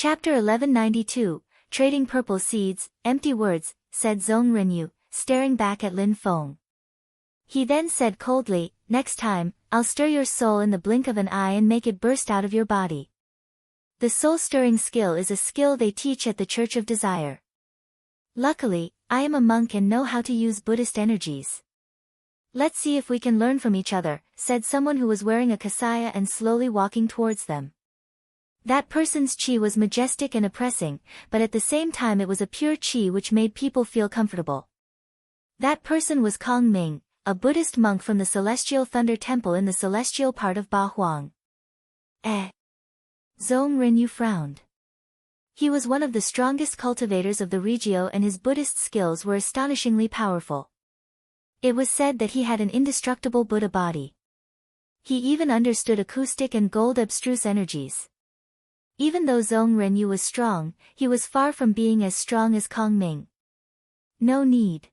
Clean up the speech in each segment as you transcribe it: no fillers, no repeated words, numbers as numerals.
Chapter 1192, Trading Purple Seeds, Empty Words, said Zhong Renyu, staring back at Lin Feng. He then said coldly, next time, I'll stir your soul in the blink of an eye and make it burst out of your body. The soul-stirring skill is a skill they teach at the Church of Desire. Luckily, I am a monk and know how to use Buddhist energies. Let's see if we can learn from each other, said someone who was wearing a kasaya and slowly walking towards them. That person's chi was majestic and oppressing, but at the same time it was a pure chi which made people feel comfortable. That person was Kong Ming, a Buddhist monk from the Celestial Thunder Temple in the celestial part of Ba Huang. Zhong Renyu frowned. He was one of the strongest cultivators of the Regio and his Buddhist skills were astonishingly powerful. It was said that he had an indestructible Buddha body. He even understood acoustic and gold abstruse energies. Even though Zhong Renyu was strong, he was far from being as strong as Kong Ming. No need.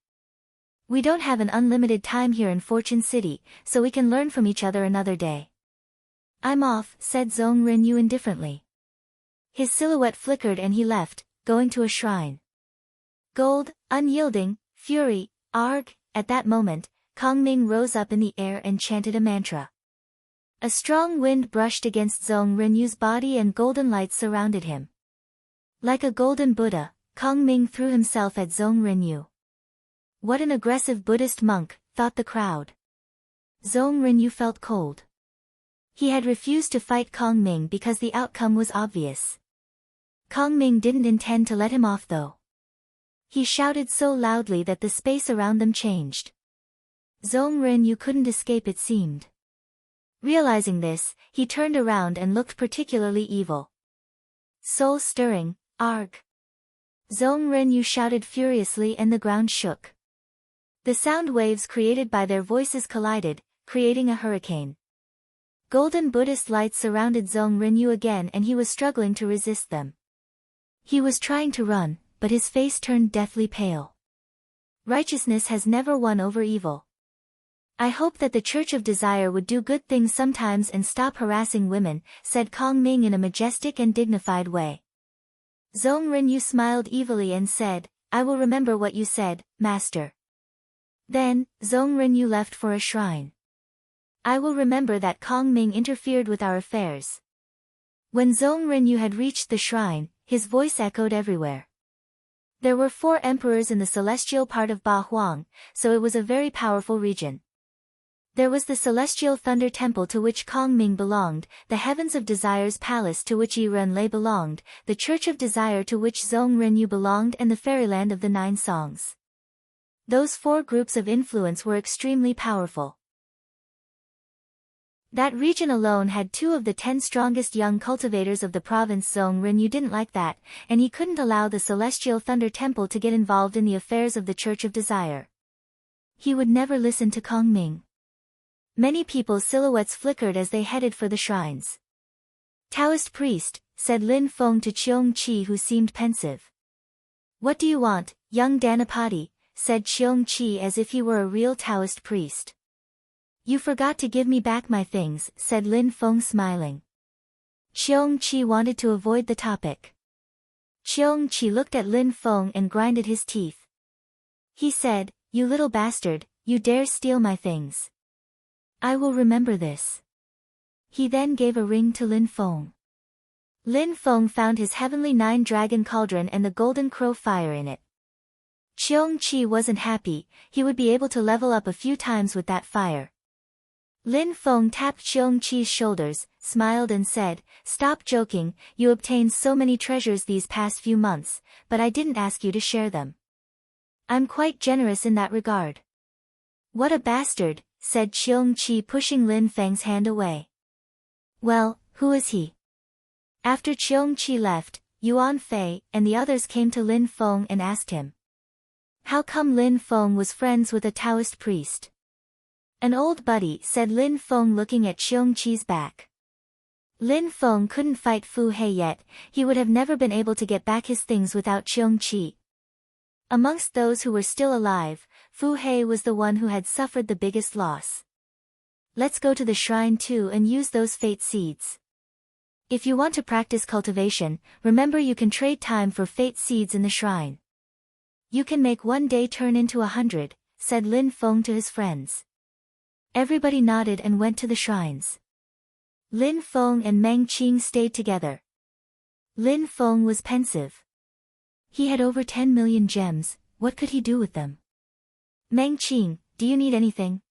We don't have an unlimited time here in Fortune City, so we can learn from each other another day. I'm off, said Zhong Renyu indifferently. His silhouette flickered and he left, going to a shrine. Gold, unyielding, fury, arg. At that moment, Kong Ming rose up in the air and chanted a mantra. A strong wind brushed against Zhong Renyu's body and golden lights surrounded him. Like a golden Buddha, Kong Ming threw himself at Zhong Renyu. What an aggressive Buddhist monk, thought the crowd. Zhong Renyu felt cold. He had refused to fight Kong Ming because the outcome was obvious. Kong Ming didn't intend to let him off though. He shouted so loudly that the space around them changed. Zhong Renyu couldn't escape it seemed. Realizing this, he turned around and looked particularly evil. Soul-stirring, arg. Zhong Renyu shouted furiously and the ground shook. The sound waves created by their voices collided, creating a hurricane. Golden Buddhist lights surrounded Zhong Renyu again and he was struggling to resist them. He was trying to run, but his face turned deathly pale. Righteousness has never won over evil. I hope that the Church of Desire would do good things sometimes and stop harassing women, said Kong Ming in a majestic and dignified way. Zhong Renyu smiled evilly and said, I will remember what you said, Master. Then, Zhong Renyu left for a shrine. I will remember that Kong Ming interfered with our affairs. When Zhong Renyu had reached the shrine, his voice echoed everywhere. There were 4 emperors in the celestial part of Ba Huang, so it was a very powerful region. There was the Celestial Thunder Temple to which Kong Ming belonged, the Heavens of Desire's Palace to which Yi Renlei belonged, the Church of Desire to which Zhong Renyu belonged and the Fairyland of the 9 Songs. Those 4 groups of influence were extremely powerful. That region alone had 2 of the 10 strongest young cultivators of the province. Zhong Renyu didn't like that, and he couldn't allow the Celestial Thunder Temple to get involved in the affairs of the Church of Desire. He would never listen to Kong Ming. Many people's silhouettes flickered as they headed for the shrines. Taoist priest, said Lin Feng to Cheong Chi who seemed pensive. What do you want, young Dhanapati, said Cheong Chi as if he were a real Taoist priest. You forgot to give me back my things, said Lin Feng smiling. Cheong Chi wanted to avoid the topic. Cheong Chi looked at Lin Feng and grinded his teeth. He said, you little bastard, you dare steal my things. I will remember this. He then gave a ring to Lin Feng. Lin Feng found his heavenly 9-dragon cauldron and the golden crow fire in it. Cheong Chi wasn't happy, he would be able to level up a few times with that fire. Lin Feng tapped Cheong Chi's shoulders, smiled and said, stop joking, you obtained so many treasures these past few months, but I didn't ask you to share them. I'm quite generous in that regard. What a bastard, said Cheong Chi pushing Lin Feng's hand away. Well, who is he? After Cheong Chi left, Yuan Fei and the others came to Lin Feng and asked him. How come Lin Feng was friends with a Taoist priest? An old buddy, said Lin Feng looking at Cheong Chi's back. Lin Feng couldn't fight Fu Hei yet, he would have never been able to get back his things without Cheong Chi. Amongst those who were still alive, Fu Hei was the one who had suffered the biggest loss. Let's go to the shrine too and use those fate seeds. If you want to practice cultivation, remember you can trade time for fate seeds in the shrine. You can make one day turn into 100, said Lin Feng to his friends. Everybody nodded and went to the shrines. Lin Feng and Meng Qing stayed together. Lin Feng was pensive. He had over 10 million gems, what could he do with them? Meng Qing, do you need anything?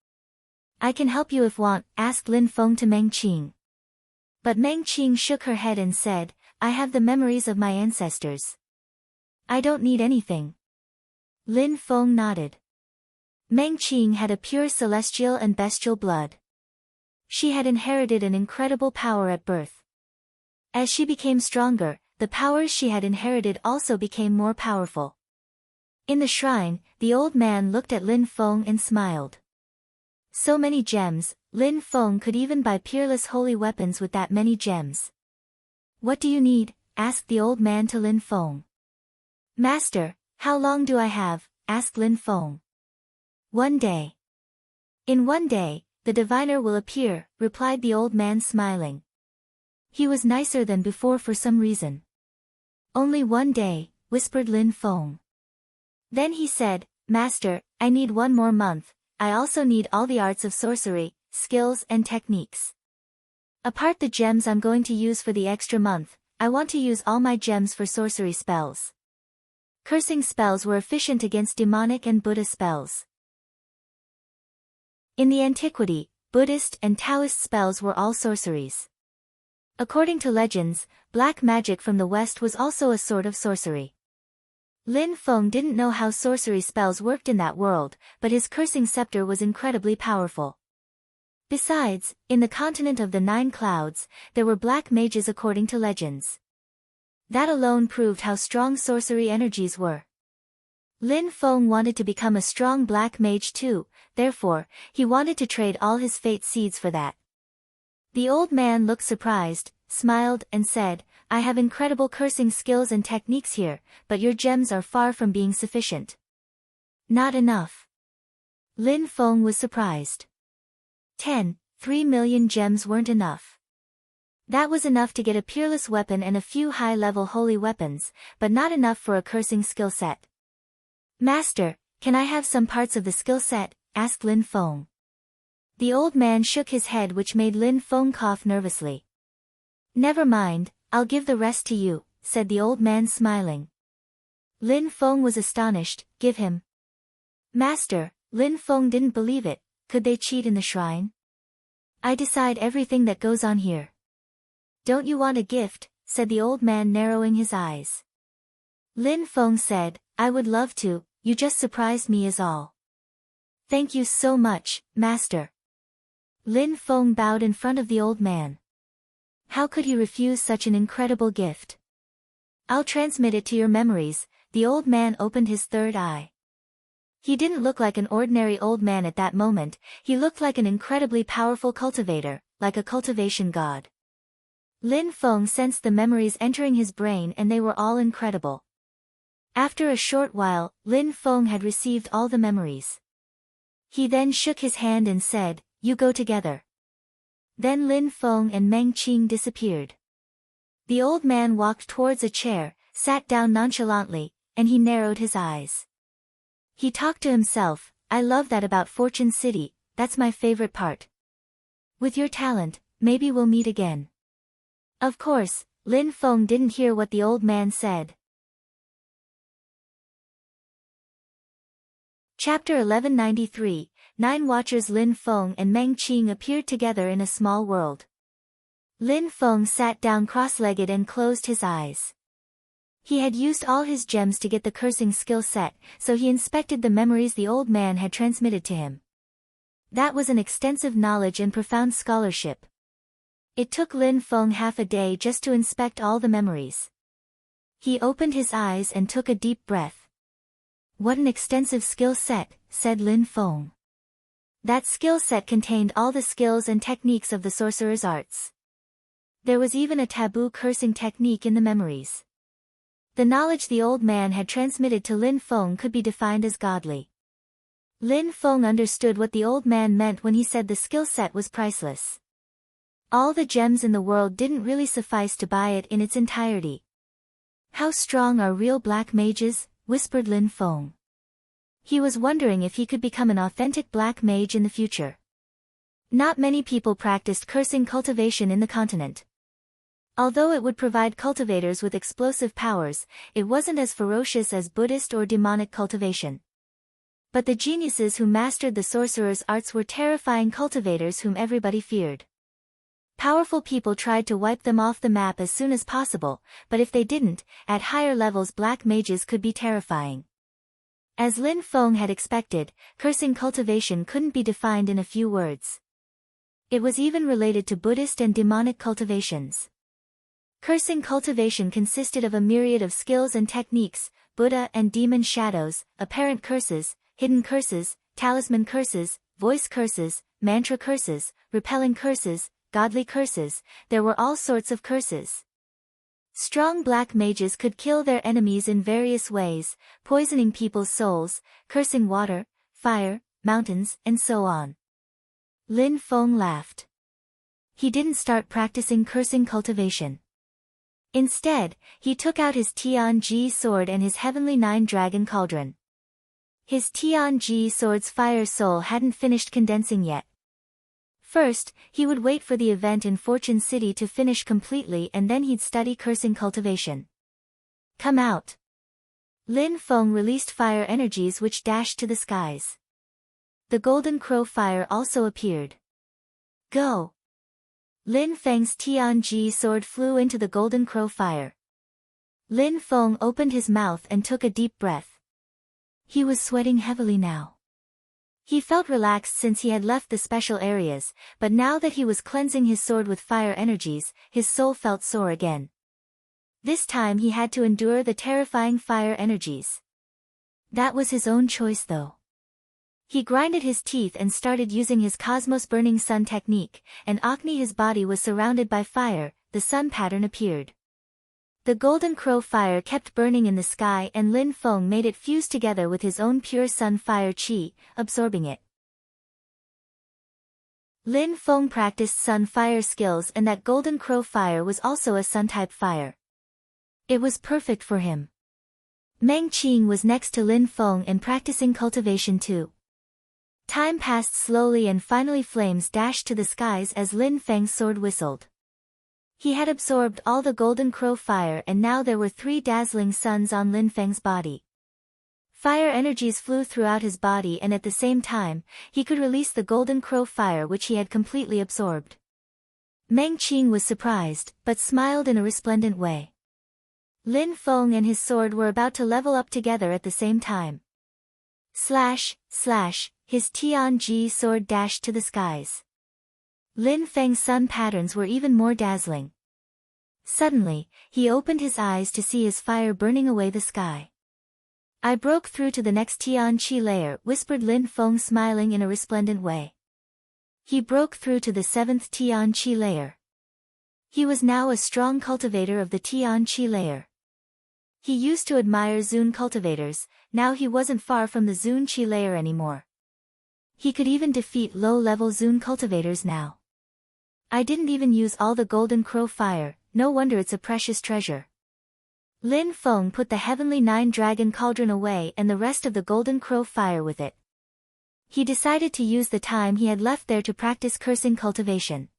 I can help you if want, asked Lin Feng to Meng Qing. But Meng Qing shook her head and said, I have the memories of my ancestors. I don't need anything. Lin Feng nodded. Meng Qing had a pure celestial and bestial blood. She had inherited an incredible power at birth. As she became stronger, the powers she had inherited also became more powerful. In the shrine, the old man looked at Lin Feng and smiled. So many gems, Lin Feng could even buy Peerless holy weapons with that many gems. What do you need? Asked the old man to Lin Feng. Master, how long do I have? Asked Lin Feng. 1 day. In 1 day, the diviner will appear, replied the old man smiling. He was nicer than before for some reason. Only 1 day, whispered Lin Feng. Then he said, Master, I need 1 more month, I also need all the arts of sorcery, skills and techniques. Apart the gems I'm going to use for the extra month, I want to use all my gems for sorcery spells. Cursing spells were efficient against demonic and Buddha spells. In the antiquity, Buddhist and Taoist spells were all sorceries. According to legends, black magic from the West was also a sort of sorcery. Lin Feng didn't know how sorcery spells worked in that world, but his cursing scepter was incredibly powerful. Besides, in the continent of the 9 clouds, there were black mages according to legends. That alone proved how strong sorcery energies were. Lin Feng wanted to become a strong black mage too, therefore, he wanted to trade all his fate seeds for that. The old man looked surprised, smiled and said, I have incredible cursing skills and techniques here, but your gems are far from being sufficient. Not enough. Lin Feng was surprised. 3 million gems weren't enough. That was enough to get a peerless weapon and a few high-level holy weapons, but not enough for a cursing skill set. Master, can I have some parts of the skill set? Asked Lin Feng. The old man shook his head, which made Lin Feng cough nervously. Never mind, I'll give the rest to you, said the old man smiling. Lin Feng was astonished. Give him. Master, Lin Feng didn't believe it. Could they cheat in the shrine? I decide everything that goes on here. Don't you want a gift? Said the old man, narrowing his eyes. Lin Feng said, I would love to, you just surprised me is all. Thank you so much, Master. Lin Feng bowed in front of the old man. How could he refuse such an incredible gift? I'll transmit it to your memories. The old man opened his third eye. He didn't look like an ordinary old man at that moment, he looked like an incredibly powerful cultivator, like a cultivation god. Lin Feng sensed the memories entering his brain and they were all incredible. After a short while, Lin Feng had received all the memories. He then shook his hand and said, You go together. Then Lin Feng and Meng Qing disappeared. The old man walked towards a chair, sat down nonchalantly, and he narrowed his eyes. He talked to himself, I love that about Fortune City, that's my favorite part. With your talent, maybe we'll meet again. Of course, Lin Feng didn't hear what the old man said. Chapter 1193, 9 Watchers. Lin Feng and Meng Qing appeared together in a small world. Lin Feng sat down cross-legged and closed his eyes. He had used all his gems to get the cursing skill set, so he inspected the memories the old man had transmitted to him. That was an extensive knowledge and profound scholarship. It took Lin Feng half a day just to inspect all the memories. He opened his eyes and took a deep breath. What an extensive skill set, said Lin Feng. That skill set contained all the skills and techniques of the sorcerer's arts. There was even a taboo cursing technique in the memories. The knowledge the old man had transmitted to Lin Feng could be defined as godly. Lin Feng understood what the old man meant when he said the skill set was priceless. All the gems in the world didn't really suffice to buy it in its entirety. How strong are real black mages? Whispered Lin Feng. He was wondering if he could become an authentic black mage in the future. Not many people practiced cursing cultivation in the continent. Although it would provide cultivators with explosive powers, it wasn't as ferocious as Buddhist or demonic cultivation. But the geniuses who mastered the sorcerer's arts were terrifying cultivators whom everybody feared. Powerful people tried to wipe them off the map as soon as possible, but if they didn't, at higher levels black mages could be terrifying. As Lin Feng had expected, cursing cultivation couldn't be defined in a few words. It was even related to Buddhist and demonic cultivations. Cursing cultivation consisted of a myriad of skills and techniques: Buddha and demon shadows, apparent curses, hidden curses, talisman curses, voice curses, mantra curses, repelling curses, godly curses. There were all sorts of curses. Strong black mages could kill their enemies in various ways, poisoning people's souls, cursing water, fire, mountains, and so on. Lin Feng laughed. He didn't start practicing cursing cultivation. Instead, he took out his Tianji sword and his heavenly nine-dragon cauldron. His Tianji sword's fire soul hadn't finished condensing yet. First, he would wait for the event in Fortune City to finish completely and then he'd study cursing cultivation. Come out. Lin Feng released fire energies which dashed to the skies. The golden crow fire also appeared. Go! Lin Feng's Tianji sword flew into the golden crow fire. Lin Feng opened his mouth and took a deep breath. He was sweating heavily now. He felt relaxed since he had left the special areas, but now that he was cleansing his sword with fire energies, his soul felt sore again. This time he had to endure the terrifying fire energies. That was his own choice though. He grinded his teeth and started using his Cosmos Burning Sun technique, and Agni his body was surrounded by fire, the sun pattern appeared. The golden crow fire kept burning in the sky and Lin Feng made it fuse together with his own pure sun fire chi, absorbing it. Lin Feng practiced sun fire skills and that golden crow fire was also a sun-type fire. It was perfect for him. Meng Qing was next to Lin Feng and practicing cultivation too. Time passed slowly and finally flames dashed to the skies as Lin Feng's sword whistled. He had absorbed all the golden crow fire and now there were 3 dazzling suns on Lin Feng's body. Fire energies flew throughout his body and at the same time, he could release the golden crow fire which he had completely absorbed. Meng Qing was surprised, but smiled in a resplendent way. Lin Feng and his sword were about to level up together at the same time. Slash, slash, his Tianji sword dashed to the skies. Lin Feng's sun patterns were even more dazzling. Suddenly, he opened his eyes to see his fire burning away the sky. I broke through to the next Tianqi layer, whispered Lin Feng smiling in a resplendent way. He broke through to the 7th Tianqi layer. He was now a strong cultivator of the Tianqi layer. He used to admire Zun cultivators, now he wasn't far from the Zun Qi layer anymore. He could even defeat low-level Zun cultivators now. I didn't even use all the golden crow fire, no wonder it's a precious treasure. Lin Feng put the heavenly 9-dragon cauldron away and the rest of the golden crow fire with it. He decided to use the time he had left there to practice cursing cultivation.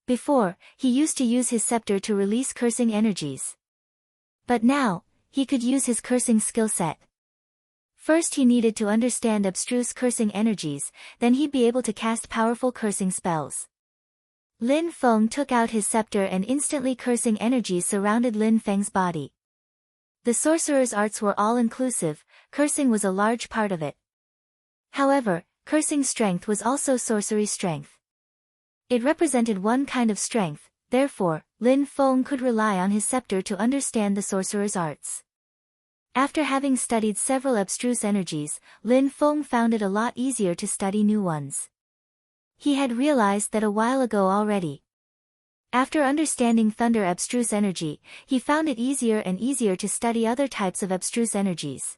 Before, he used to use his scepter to release cursing energies. But now, he could use his cursing skill set. First he needed to understand abstruse cursing energies, then he'd be able to cast powerful cursing spells. Lin Feng took out his scepter and instantly cursing energies surrounded Lin Feng's body. The sorcerer's arts were all-inclusive, cursing was a large part of it. However, cursing strength was also sorcery strength. It represented one kind of strength, therefore, Lin Feng could rely on his scepter to understand the sorcerer's arts. After having studied several abstruse energies, Lin Feng found it a lot easier to study new ones. He had realized that a while ago already. After understanding thunder abstruse energy, he found it easier and easier to study other types of abstruse energies.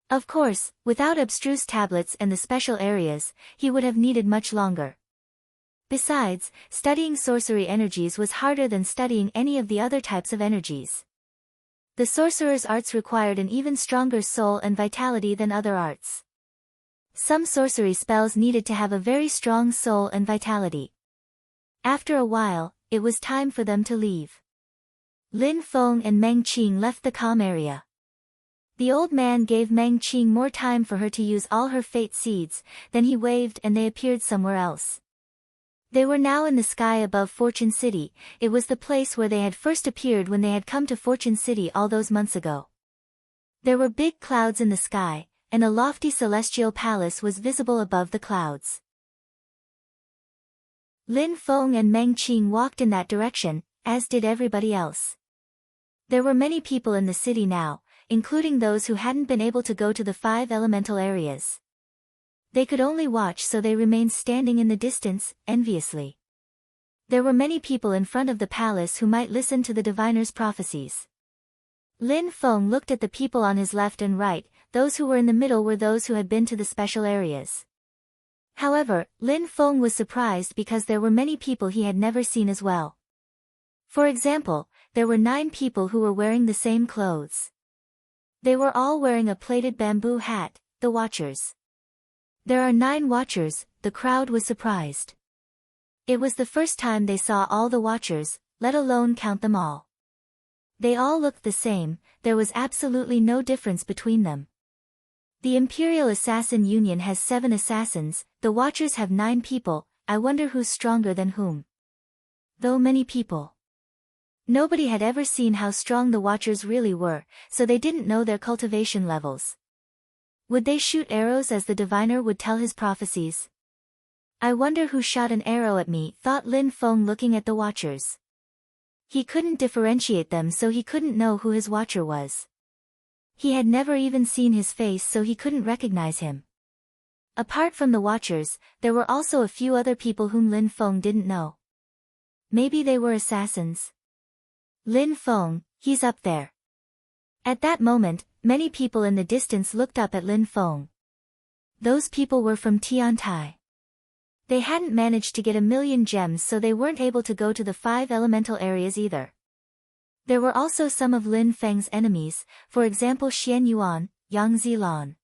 Of course, without abstruse tablets and the special areas, he would have needed much longer. Besides, studying sorcery energies was harder than studying any of the other types of energies. The sorcerer's arts required an even stronger soul and vitality than other arts. Some sorcery spells needed to have a very strong soul and vitality. After a while, it was time for them to leave. Lin Feng and Meng Qing left the calm area. The old man gave Meng Qing more time for her to use all her fate seeds, then he waved and they appeared somewhere else. They were now in the sky above Fortune City. It was the place where they had first appeared when they had come to Fortune City all those months ago. There were big clouds in the sky, and a lofty celestial palace was visible above the clouds. Lin Feng and Meng Qing walked in that direction, as did everybody else. There were many people in the city now, including those who hadn't been able to go to the 5 elemental areas. They could only watch, so they remained standing in the distance, enviously. There were many people in front of the palace who might listen to the diviner's prophecies. Lin Feng looked at the people on his left and right. Those who were in the middle were those who had been to the special areas. However, Lin Feng was surprised because there were many people he had never seen as well. For example, there were 9 people who were wearing the same clothes. They were all wearing a plaited bamboo hat, the Watchers. There are 9 Watchers, the crowd was surprised. It was the first time they saw all the Watchers, let alone count them all. They all looked the same, there was absolutely no difference between them. The Imperial Assassin Union has 7 assassins, the Watchers have 9 people, I wonder who's stronger than whom. Though many people. Nobody had ever seen how strong the Watchers really were, so they didn't know their cultivation levels. Would they shoot arrows as the diviner would tell his prophecies? I wonder who shot an arrow at me, thought Lin Feng looking at the Watchers. He couldn't differentiate them, so he couldn't know who his Watcher was. He had never even seen his face, so he couldn't recognize him. Apart from the Watchers, there were also a few other people whom Lin Feng didn't know. Maybe they were assassins. Lin Feng, he's up there. At that moment, many people in the distance looked up at Lin Feng. Those people were from Tiantai. They hadn't managed to get 1,000,000 gems, so they weren't able to go to the 5 elemental areas either. There were also some of Lin Feng's enemies, for example Xian Yuan, Yang Zilan.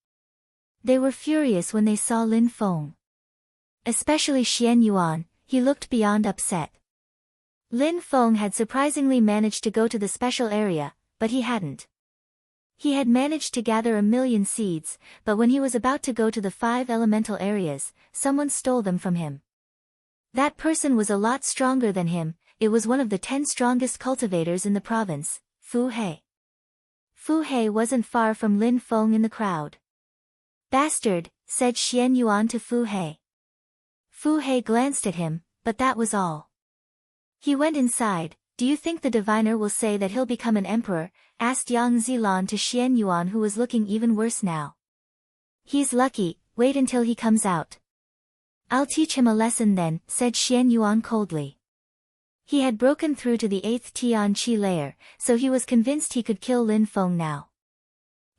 They were furious when they saw Lin Feng. Especially Xian Yuan, he looked beyond upset. Lin Feng had surprisingly managed to go to the special area, but he hadn't. He had managed to gather 1,000,000 seeds, but when he was about to go to the 5 elemental areas, someone stole them from him. That person was a lot stronger than him. It was one of the 10 strongest cultivators in the province, Fu He. Fu He wasn't far from Lin Feng in the crowd. Bastard, said Xian Yuan to Fu He. Fu He glanced at him, but that was all. He went inside. Do you think the diviner will say that he'll become an emperor? Asked Yang Zilan to Xian Yuan, who was looking even worse now. He's lucky, wait until he comes out. I'll teach him a lesson then, said Xian Yuan coldly. He had broken through to the 8th Tian Qi layer, so he was convinced he could kill Lin Feng now.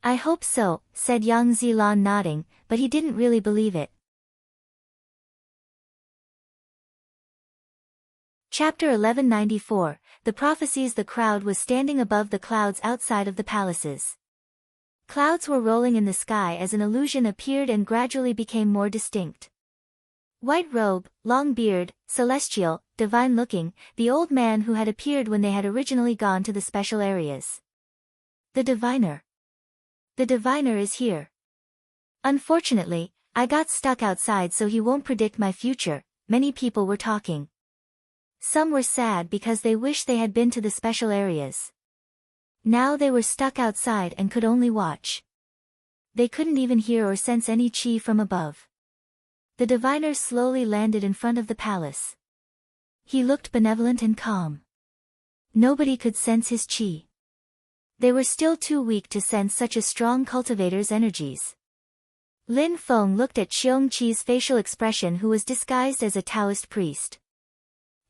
I hope so, said Yang Zilan nodding, but he didn't really believe it. Chapter 1194, The Prophecies. The crowd was standing above the clouds outside of the palaces. Clouds were rolling in the sky as an illusion appeared and gradually became more distinct. White robe, long beard, celestial, divine-looking, the old man who had appeared when they had originally gone to the special areas. The diviner. The diviner is here. Unfortunately, I got stuck outside, so he won't predict my future. Many people were talking. Some were sad because they wished they had been to the special areas. Now they were stuck outside and could only watch. They couldn't even hear or sense any qi from above. The diviner slowly landed in front of the palace. He looked benevolent and calm. Nobody could sense his qi. They were still too weak to sense such a strong cultivator's energies. Lin Feng looked at Qiong Qi's facial expression, who was disguised as a Taoist priest.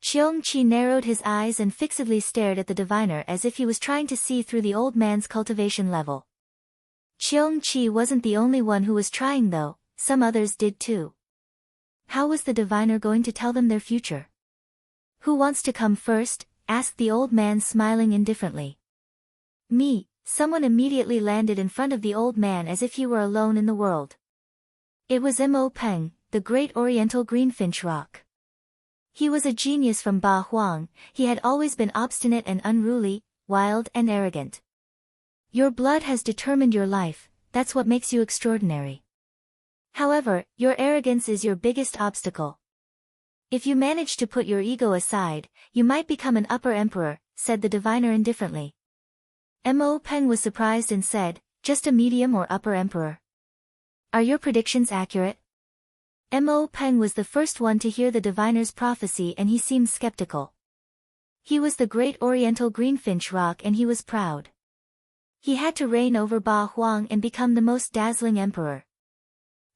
Qiong Qi narrowed his eyes and fixedly stared at the diviner as if he was trying to see through the old man's cultivation level. Qiong Qi wasn't the only one who was trying though, some others did too. How was the diviner going to tell them their future? Who wants to come first? Asked the old man, smiling indifferently. Me. Someone immediately landed in front of the old man as if he were alone in the world. It was Mo Peng, the great oriental greenfinch rock. He was a genius from Ba Huang. He had always been obstinate and unruly, wild and arrogant. Your blood has determined your life, that's what makes you extraordinary. However, your arrogance is your biggest obstacle. If you manage to put your ego aside, you might become an upper emperor, said the diviner indifferently. Mo Peng was surprised and said, just a medium or upper emperor. Are your predictions accurate? Mo Peng was the first one to hear the diviner's prophecy and he seemed skeptical. He was the great oriental greenfinch rock and he was proud. He had to reign over Ba Huang and become the most dazzling emperor.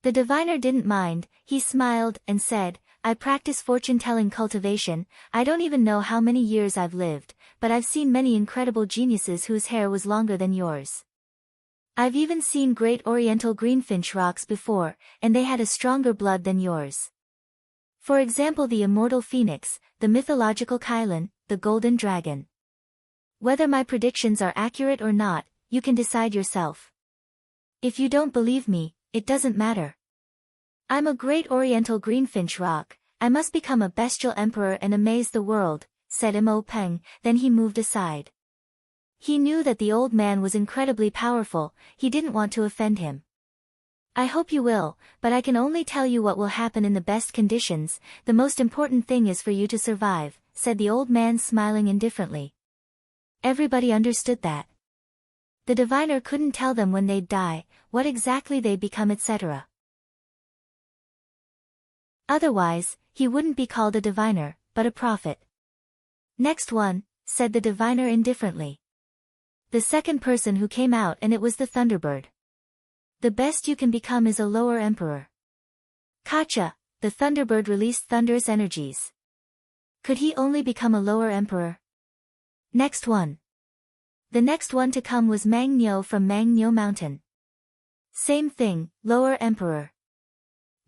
The diviner didn't mind, he smiled and said, I practice fortune-telling cultivation. I don't even know how many years I've lived, but I've seen many incredible geniuses whose hair was longer than yours. I've even seen great oriental greenfinch rocks before, and they had a stronger blood than yours. For example, the immortal phoenix, the mythological Kailan, the golden dragon. Whether my predictions are accurate or not, you can decide yourself. If you don't believe me, it doesn't matter. I'm a great oriental greenfinch rock, I must become a bestial emperor and amaze the world, said Mo Peng, then he moved aside. He knew that the old man was incredibly powerful, he didn't want to offend him. I hope you will, but I can only tell you what will happen in the best conditions, the most important thing is for you to survive, said the old man, smiling indifferently. Everybody understood that. The diviner couldn't tell them when they'd die, what exactly they'd become, etc. Otherwise, he wouldn't be called a diviner, but a prophet. Next one, said the diviner indifferently. The second person who came out, and it was the Thunderbird. The best you can become is a lower emperor. Kacha, the Thunderbird released thunderous energies. Could he only become a lower emperor? Next one. The next one to come was Mang Nyo from Mang Nyo Mountain. Same thing, lower emperor.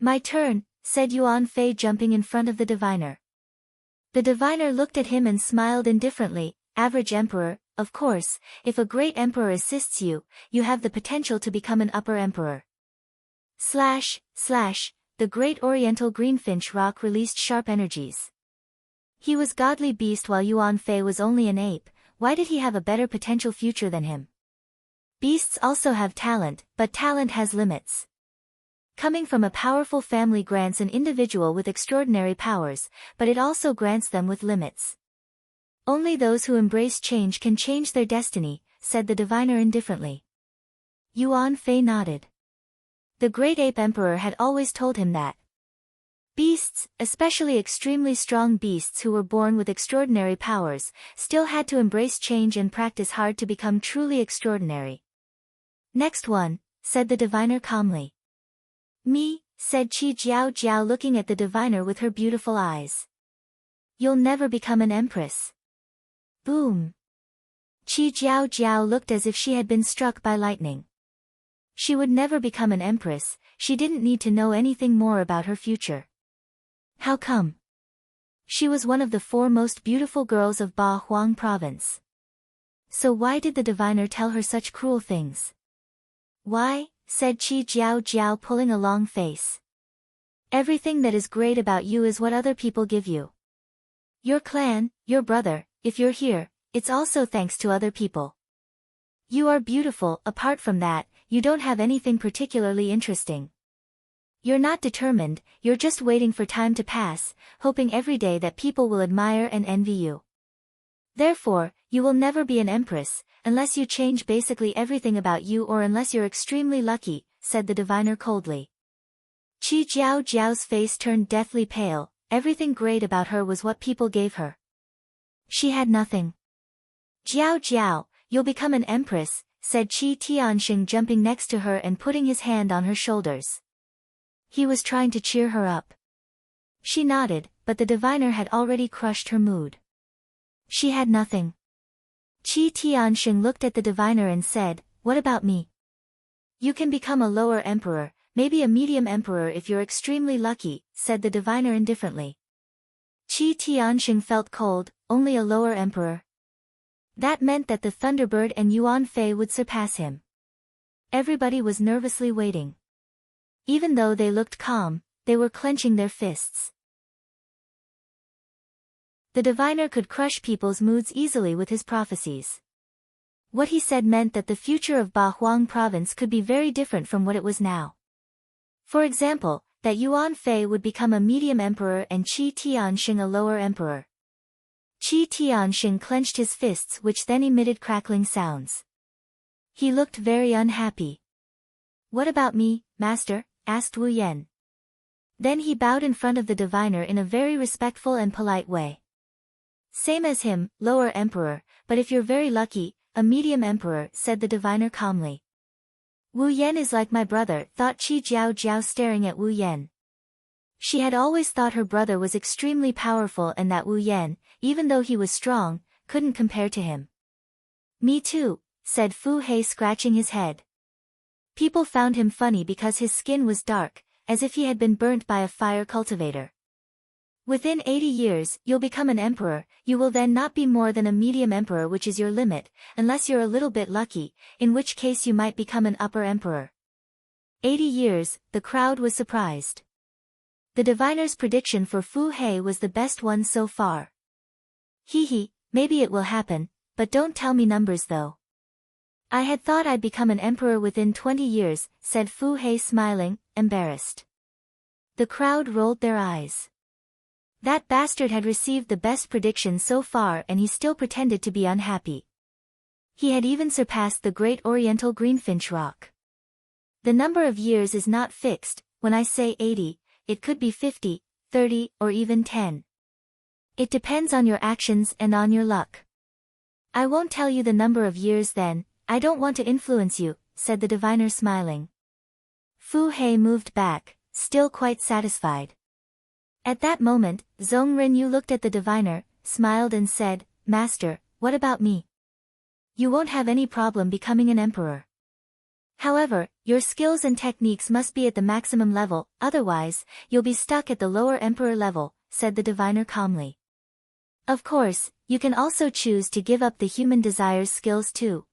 My turn, said Yuan Fei, jumping in front of the diviner. The diviner looked at him and smiled indifferently. Average emperor, of course, if a great emperor assists you, you have the potential to become an upper emperor. The great oriental greenfinch rock released sharp energies. He was godly beast while Yuan Fei was only an ape. Why did he have a better potential future than him? Beasts also have talent, but talent has limits. Coming from a powerful family grants an individual with extraordinary powers, but it also grants them with limits. Only those who embrace change can change their destiny, said the diviner indifferently. Yuan Fei nodded. The great ape emperor had always told him that. Beasts, especially extremely strong beasts who were born with extraordinary powers, still had to embrace change and practice hard to become truly extraordinary. Next one, said the diviner calmly. Me, said Qi Jiao Jiao, looking at the diviner with her beautiful eyes. You'll never become an empress. Boom. Qi Jiao Jiao looked as if she had been struck by lightning. She would never become an empress, she didn't need to know anything more about her future. How come? She was one of the 4 most beautiful girls of Ba Huang province. So why did the diviner tell her such cruel things? Why, said Qi Jiao Jiao, pulling a long face. Everything that is great about you is what other people give you. Your clan, your brother, if you're here, it's also thanks to other people. You are beautiful, apart from that, you don't have anything particularly interesting. You're not determined, you're just waiting for time to pass, hoping every day that people will admire and envy you. Therefore, you will never be an empress, unless you change basically everything about you, or unless you're extremely lucky, said the diviner coldly. Qi Jiao Jiao's face turned deathly pale, everything great about her was what people gave her. She had nothing. Jiao Jiao, you'll become an empress, said Qi Tianxing, jumping next to her and putting his hand on her shoulders. He was trying to cheer her up. She nodded, but the diviner had already crushed her mood. She had nothing. Qi Tianxing looked at the diviner and said, what about me? You can become a lower emperor, maybe a medium emperor if you're extremely lucky, said the diviner indifferently. Qi Tianxing felt cold, only a lower emperor. That meant that the Thunderbird and Yuan Fei would surpass him. Everybody was nervously waiting. Even though they looked calm, they were clenching their fists. The diviner could crush people's moods easily with his prophecies. What he said meant that the future of Ba Huang province could be very different from what it was now. For example, that Yuan Fei would become a medium emperor and Qi Tianxing a lower emperor. Qi Tianxing clenched his fists, which then emitted crackling sounds. He looked very unhappy. "What about me, master?" asked Wu Yan. Then he bowed in front of the diviner in a very respectful and polite way. "Same as him, lower emperor, but if you're very lucky, a medium emperor," said the diviner calmly. "Wu Yan is like my brother," thought Qi Jiao staring at Wu Yan. She had always thought her brother was extremely powerful and that Wu Yan, even though he was strong, couldn't compare to him. "Me too," said Fu Hei scratching his head. People found him funny because his skin was dark, as if he had been burnt by a fire cultivator. "Within 80 years, you'll become an emperor. You will then not be more than a medium emperor, which is your limit, unless you're a little bit lucky, in which case you might become an upper emperor." 80 years, the crowd was surprised. The diviner's prediction for Fu Hei was the best one so far. "Hee, maybe it will happen, but don't tell me numbers though." "I had thought I'd become an emperor within 20 years, said Fu Hei smiling, embarrassed. The crowd rolled their eyes. That bastard had received the best prediction so far and he still pretended to be unhappy. He had even surpassed the great oriental greenfinch rock. The number of years is not fixed. When I say 80, it could be 50, 30, or even 10. It depends on your actions and on your luck. I won't tell you the number of years then, I don't want to influence you, said the diviner smiling. Fu Hei moved back, still quite satisfied. At that moment, Zhong Renyu looked at the diviner, smiled and said, "Master, what about me? You won't have any problem becoming an emperor. However, your skills and techniques must be at the maximum level, otherwise, you'll be stuck at the lower emperor level," said the diviner calmly. "Of course, you can also choose to give up the human desires skills too."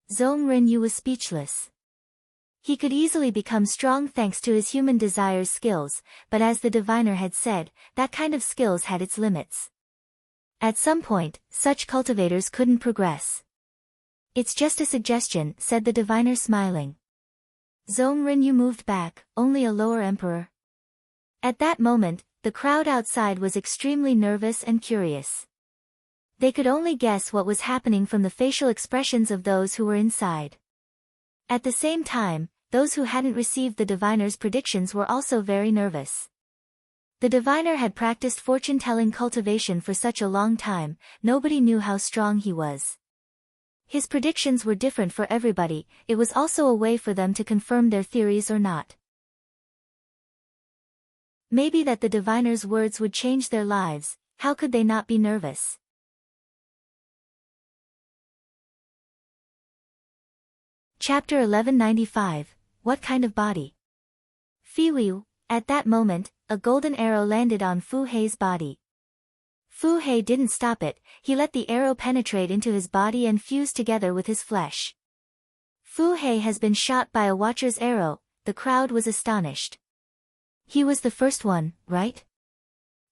Zhong Renyu was speechless. He could easily become strong thanks to his human desires skills, but as the diviner had said, that kind of skills had its limits. At some point, such cultivators couldn't progress. "It's just a suggestion," said the diviner smiling. Zhong Renyu moved back, only a lower emperor. At that moment, the crowd outside was extremely nervous and curious. They could only guess what was happening from the facial expressions of those who were inside. At the same time, those who hadn't received the diviner's predictions were also very nervous. The diviner had practiced fortune-telling cultivation for such a long time, nobody knew how strong he was. His predictions were different for everybody, it was also a way for them to confirm their theories or not. Maybe that the diviner's words would change their lives, how could they not be nervous? Chapter 1195, What Kind of Body? Fiwiu, at that moment, a golden arrow landed on Fu Hei's body. Fu Hei didn't stop it, he let the arrow penetrate into his body and fuse together with his flesh. Fu Hei has been shot by a watcher's arrow, the crowd was astonished. He was the first one, right?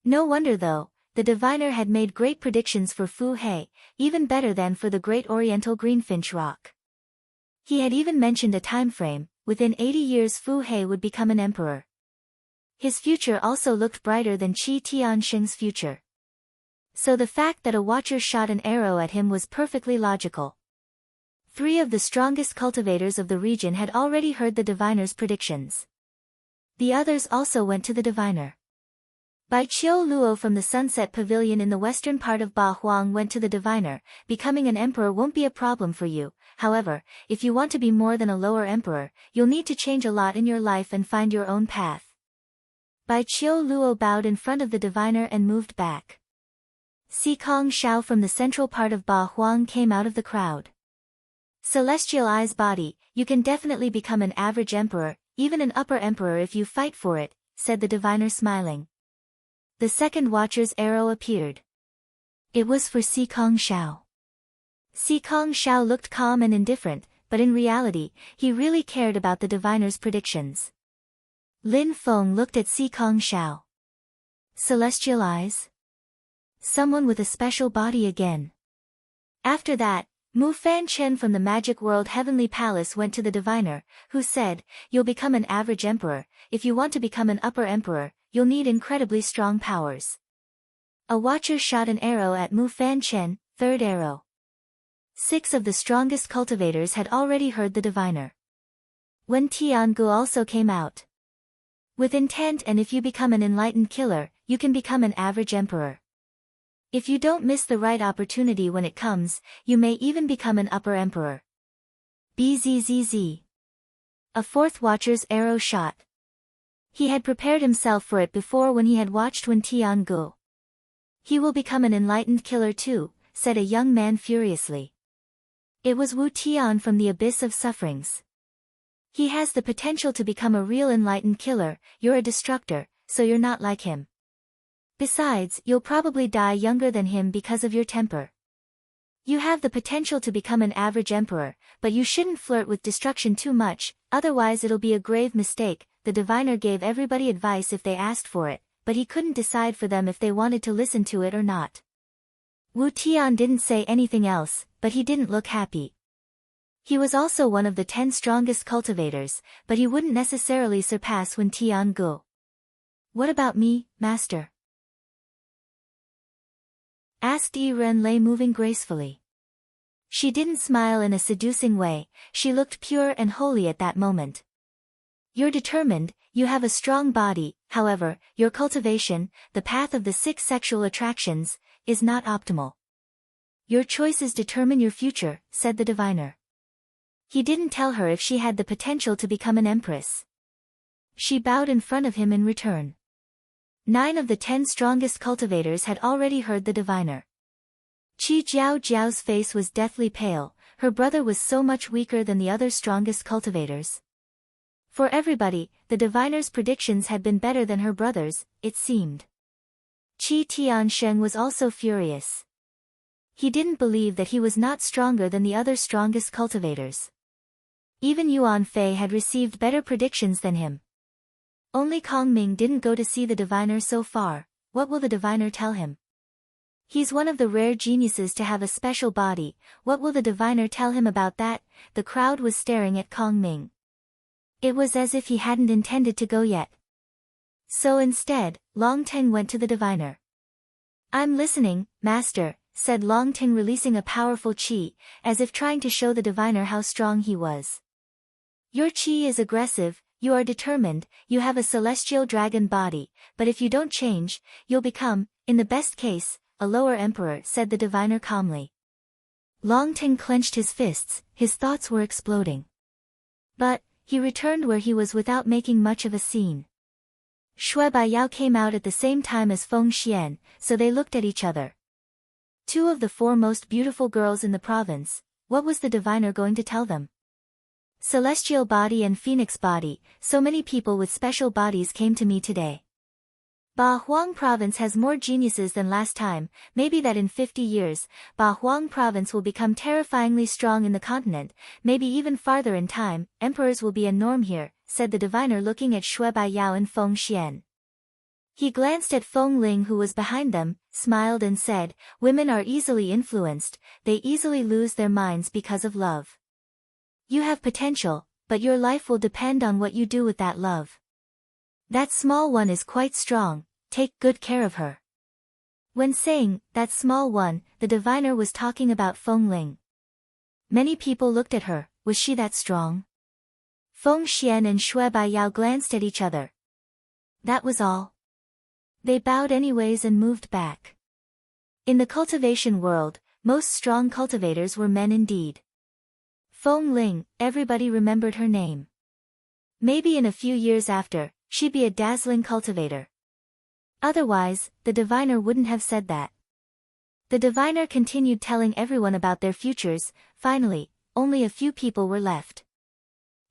No wonder though, the diviner had made great predictions for Fu Hei, even better than for the great oriental greenfinch rock. He had even mentioned a time frame, within 80 years Fu Hei would become an emperor. His future also looked brighter than Qi Tianxing's future. So the fact that a watcher shot an arrow at him was perfectly logical. 3 of the strongest cultivators of the region had already heard the diviner's predictions. The others also went to the diviner. Bai Qiu Luo from the Sunset Pavilion in the western part of Ba Huang went to the diviner, "Becoming an emperor won't be a problem for you, however, if you want to be more than a lower emperor, you'll need to change a lot in your life and find your own path." Bai Qiu Luo bowed in front of the diviner and moved back. Xikong Shao from the central part of Ba Huang came out of the crowd. "Celestial Eye's body, you can definitely become an average emperor, even an upper emperor if you fight for it, said the diviner smiling. The second watcher's arrow appeared. It was for Sikong Shao. Sikong Shao looked calm and indifferent, but in reality, he really cared about the diviner's predictions. Lin Feng looked at Sikong Shao. Celestial eyes? Someone with a special body again. After that, Mu Fan Chen from the Magic World Heavenly Palace went to the diviner, who said, "You'll become an average emperor. If you want to become an upper emperor, you'll need incredibly strong powers." A watcher shot an arrow at Mu Fan Chen, third arrow. 6 of the strongest cultivators had already heard the diviner. Wen Tiangu also came out. With intent, and if you become an enlightened killer, you can become an average emperor. If you don't miss the right opportunity when it comes, you may even become an upper emperor. Bzzz. A fourth watcher's arrow shot. He had prepared himself for it before when he had watched Wen Tiangu. "He will become an enlightened killer too," said a young man furiously. It was Wu Tian from the Abyss of Sufferings. "He has the potential to become a real enlightened killer. You're a destructor, so you're not like him. Besides, you'll probably die younger than him because of your temper. You have the potential to become an average emperor, but you shouldn't flirt with destruction too much, otherwise it'll be a grave mistake." The diviner gave everybody advice if they asked for it, but he couldn't decide for them if they wanted to listen to it or not. Wu Tian didn't say anything else, but he didn't look happy. He was also one of the 10 strongest cultivators, but he wouldn't necessarily surpass Wen Tiangu. "What about me, master?" asked Yi Ren Lei, moving gracefully. She didn't smile in a seducing way, she looked pure and holy at that moment. "You're determined, you have a strong body, however, your cultivation, the path of the 6 sexual attractions, is not optimal. Your choices determine your future," said the diviner. He didn't tell her if she had the potential to become an empress. She bowed in front of him in return. 9 of the 10 strongest cultivators had already heard the diviner. Qi Jiao Jiao's face was deathly pale, her brother was so much weaker than the other strongest cultivators. For everybody, the diviner's predictions had been better than her brother's, it seemed. Qi Tiansheng was also furious. He didn't believe that he was not stronger than the other strongest cultivators. Even Yuan Fei had received better predictions than him. Only Kong Ming didn't go to see the diviner so far. What will the diviner tell him? He's one of the rare geniuses to have a special body. What will the diviner tell him about that? The crowd was staring at Kong Ming. It was as if he hadn't intended to go yet. So instead, Long Teng went to the diviner. "I'm listening, master," said Long Teng, releasing a powerful qi, as if trying to show the diviner how strong he was. "Your qi is aggressive, you are determined, you have a celestial dragon body, but if you don't change, you'll become, in the best case, a lower emperor," said the diviner calmly. Long Teng clenched his fists, his thoughts were exploding. But he returned where he was without making much of a scene. Shui Baiyao came out at the same time as Feng Xian, so they looked at each other. 2 of the 4 most beautiful girls in the province, what was the diviner going to tell them? Celestial body and phoenix body, so many people with special bodies came to me today. Ba Huang province has more geniuses than last time, maybe that in 50 years, Ba Huang province will become terrifyingly strong in the continent, maybe even farther in time, emperors will be a norm here, said the diviner looking at Shui Baiyao and Feng Xian. He glanced at Feng Ling who was behind them, smiled and said, "Women are easily influenced, they easily lose their minds because of love. You have potential, but your life will depend on what you do with that love. That small one is quite strong, take good care of her." When saying, "that small one," the diviner was talking about Feng Ling. Many people looked at her, was she that strong? Feng Xian and Shui Baiyao glanced at each other. That was all. They bowed anyways and moved back. In the cultivation world, most strong cultivators were men indeed. Feng Ling, everybody remembered her name. Maybe in a few years after, she'd be a dazzling cultivator. Otherwise, the diviner wouldn't have said that. The diviner continued telling everyone about their futures. Finally, only a few people were left.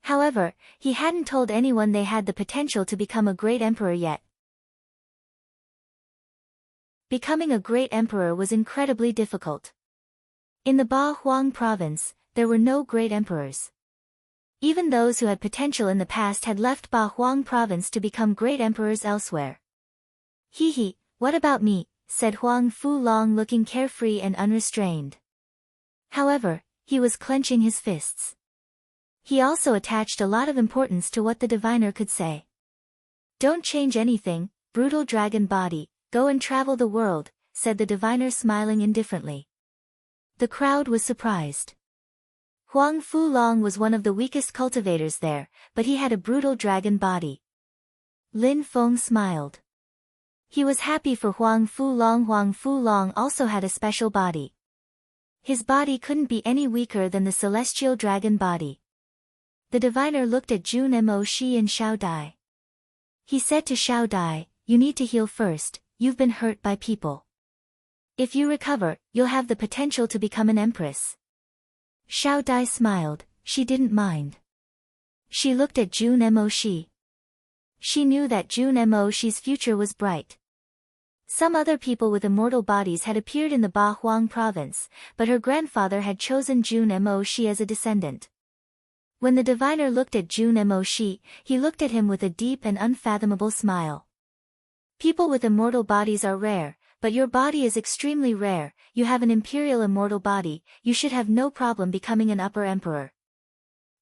However, he hadn't told anyone they had the potential to become a great emperor yet. Becoming a great emperor was incredibly difficult. In the Ba Huang province, there were no great emperors. Even those who had potential in the past had left Ba Huang province to become great emperors elsewhere. Hee, what about me, said Huang Fulong, looking carefree and unrestrained. However, he was clenching his fists. He also attached a lot of importance to what the diviner could say. Don't change anything, brutal dragon body, go and travel the world, said the diviner, smiling indifferently. The crowd was surprised. Huang Fulong was one of the weakest cultivators there, but he had a brutal dragon body. Lin Feng smiled. He was happy for Huang Fulong. Huang Fulong also had a special body. His body couldn't be any weaker than the celestial dragon body. The diviner looked at Jun Mo Shi and Xiao Dai. He said to Xiao Dai, you need to heal first, you've been hurt by people. If you recover, you'll have the potential to become an empress. Xiao Dai smiled, she didn't mind. She looked at Jun Mo Shi. She knew that Jun Mo Shi's future was bright. Some other people with immortal bodies had appeared in the Ba Huang province, but her grandfather had chosen Jun Mo Shi as a descendant. When the diviner looked at Jun Mo Shi, he looked at him with a deep and unfathomable smile. People with immortal bodies are rare, but your body is extremely rare. You have an imperial immortal body, you should have no problem becoming an upper emperor.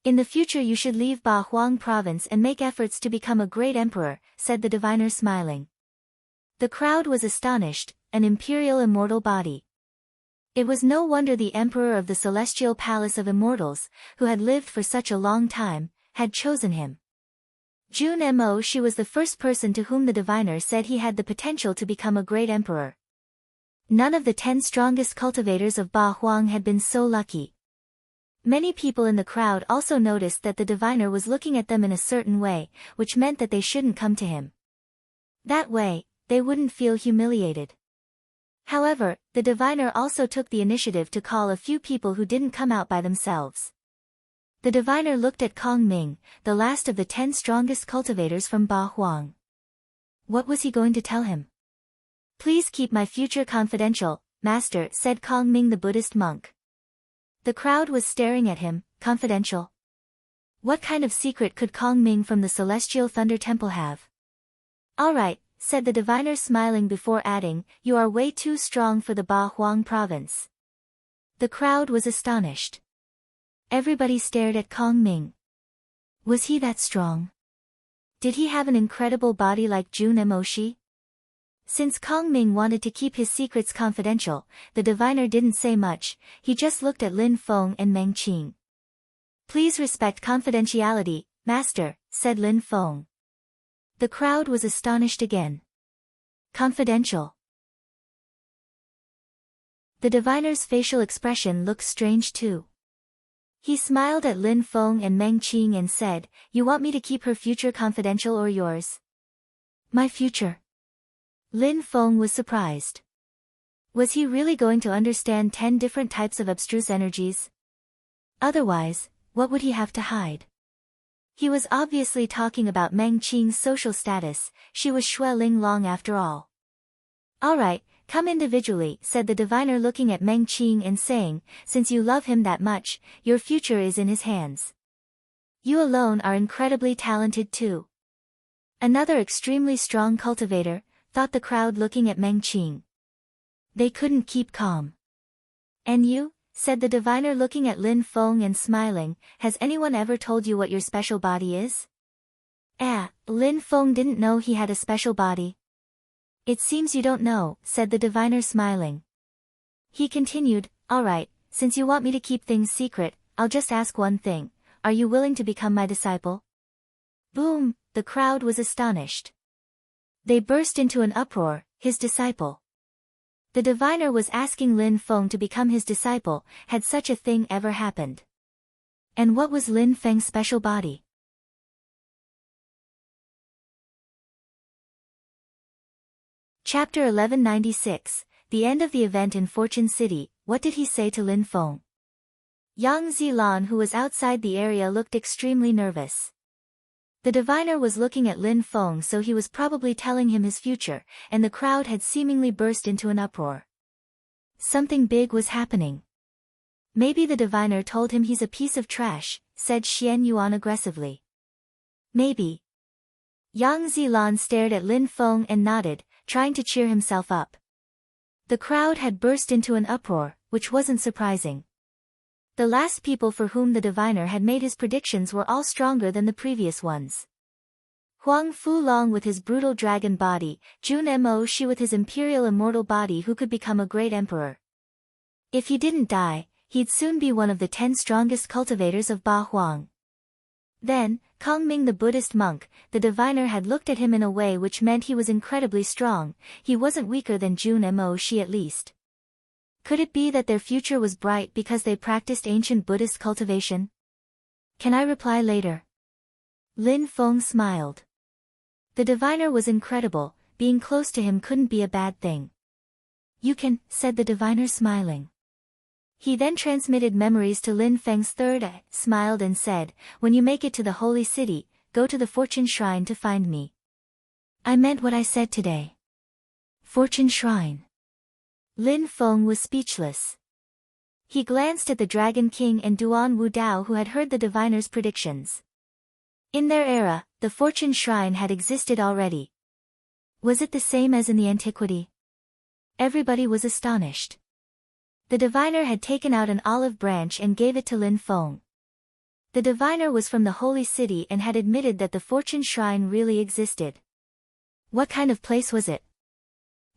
In the future you should leave Ba Huang province and make efforts to become a great emperor, said the diviner, smiling. The crowd was astonished, an imperial immortal body. It was no wonder the emperor of the celestial palace of immortals, who had lived for such a long time, had chosen him. Jun Mo Shi was the first person to whom the diviner said he had the potential to become a great emperor. None of the 10 strongest cultivators of Ba Huang had been so lucky. Many people in the crowd also noticed that the diviner was looking at them in a certain way, which meant that they shouldn't come to him. That way, they wouldn't feel humiliated. However, the diviner also took the initiative to call a few people who didn't come out by themselves. The diviner looked at Kong Ming, the last of the 10 strongest cultivators from Ba Huang. What was he going to tell him? Please keep my future confidential, master, said Kong Ming, the Buddhist monk. The crowd was staring at him. Confidential? What kind of secret could Kong Ming from the Celestial Thunder Temple have? All right, said the diviner, smiling before adding, you are way too strong for the Ba Huang province. The crowd was astonished. Everybody stared at Kong Ming. Was he that strong? Did he have an incredible body like Jun Mo Shi? Since Kong Ming wanted to keep his secrets confidential, the diviner didn't say much, he just looked at Lin Feng and Meng Qing. Please respect confidentiality, master, said Lin Feng. The crowd was astonished again. Confidential. The diviner's facial expression looked strange too. He smiled at Lin Feng and Meng Qing and said, you want me to keep her future confidential or yours? My future. Lin Feng was surprised. Was he really going to understand 10 different types of abstruse energies? Otherwise, what would he have to hide? He was obviously talking about Meng Qing's social status, she was Xue Ling Long after all. All right, come individually, said the diviner, looking at Meng Qing and saying, since you love him that much, your future is in his hands. You alone are incredibly talented too. Another extremely strong cultivator, thought the crowd, looking at Meng Qing. They couldn't keep calm. And you? Said the diviner, looking at Lin Feng and smiling, has anyone ever told you what your special body is? Lin Feng didn't know he had a special body. It seems you don't know, said the diviner, smiling. He continued, all right, since you want me to keep things secret, I'll just ask one thing, are you willing to become my disciple? Boom, the crowd was astonished. They burst into an uproar, his disciple. The diviner was asking Lin Feng to become his disciple, had such a thing ever happened? And what was Lin Feng's special body? Chapter 1196, the end of the event in Fortune City. What did he say to Lin Feng? Yang Zilan, who was outside the area, looked extremely nervous. The diviner was looking at Lin Feng, so he was probably telling him his future, and the crowd had seemingly burst into an uproar. Something big was happening. Maybe the diviner told him he's a piece of trash, said Xian Yuan aggressively. Maybe. Yang Zilan stared at Lin Feng and nodded, trying to cheer himself up. The crowd had burst into an uproar, which wasn't surprising. The last people for whom the diviner had made his predictions were all stronger than the previous ones. Huang Fulong with his brutal dragon body, Jun Mo Shi with his imperial immortal body, who could become a great emperor. If he didn't die, he'd soon be one of the 10 strongest cultivators of Ba Huang. Then, Kong Ming the Buddhist monk, the diviner had looked at him in a way which meant he was incredibly strong. He wasn't weaker than Jun Mo Shi at least. Could it be that their future was bright because they practiced ancient Buddhist cultivation? Can I reply later? Lin Feng smiled. The diviner was incredible, being close to him couldn't be a bad thing. You can, said the diviner smiling. He then transmitted memories to Lin Feng's third eye, smiled and said, when you make it to the holy city, go to the Fortune Shrine to find me. I meant what I said today. Fortune Shrine. Lin Feng was speechless. He glanced at the Dragon King and Duan Wu Dao, who had heard the diviner's predictions. In their era, the Fortune Shrine had existed already. Was it the same as in the antiquity? Everybody was astonished. The diviner had taken out an olive branch and gave it to Lin Feng. The diviner was from the holy city and had admitted that the Fortune Shrine really existed. What kind of place was it?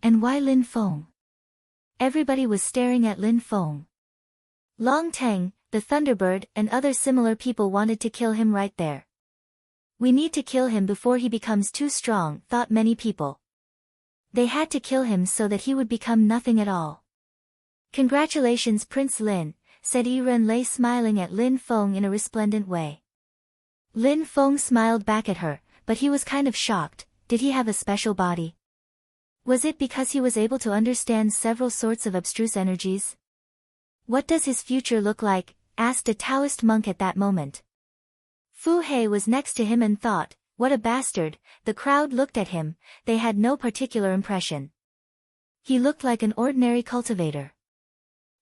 And why Lin Feng? Everybody was staring at Lin Feng. Long Teng, the Thunderbird, and other similar people wanted to kill him right there. We need to kill him before he becomes too strong, thought many people. They had to kill him so that he would become nothing at all. Congratulations, Prince Lin, said Yiren Lei, smiling at Lin Feng in a resplendent way. Lin Feng smiled back at her, but he was kind of shocked. Did he have a special body? Was it because he was able to understand several sorts of abstruse energies? What does his future look like? Asked a Taoist monk at that moment. Fu Hei was next to him and thought, what a bastard. The crowd looked at him, they had no particular impression. He looked like an ordinary cultivator.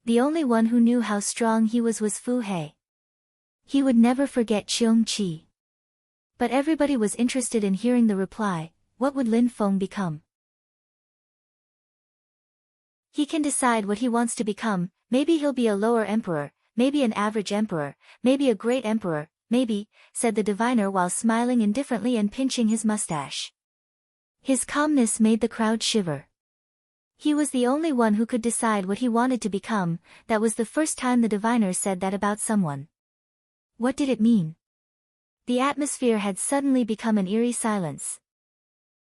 The only one who knew how strong he was Fu Hei. He would never forget Cheong Qi. But everybody was interested in hearing the reply. What would Lin Feng become? He can decide what he wants to become. Maybe he'll be a lower emperor, maybe an average emperor, maybe a great emperor, maybe, said the diviner while smiling indifferently and pinching his mustache. His calmness made the crowd shiver. He was the only one who could decide what he wanted to become. That was the first time the diviner said that about someone. What did it mean? The atmosphere had suddenly become an eerie silence.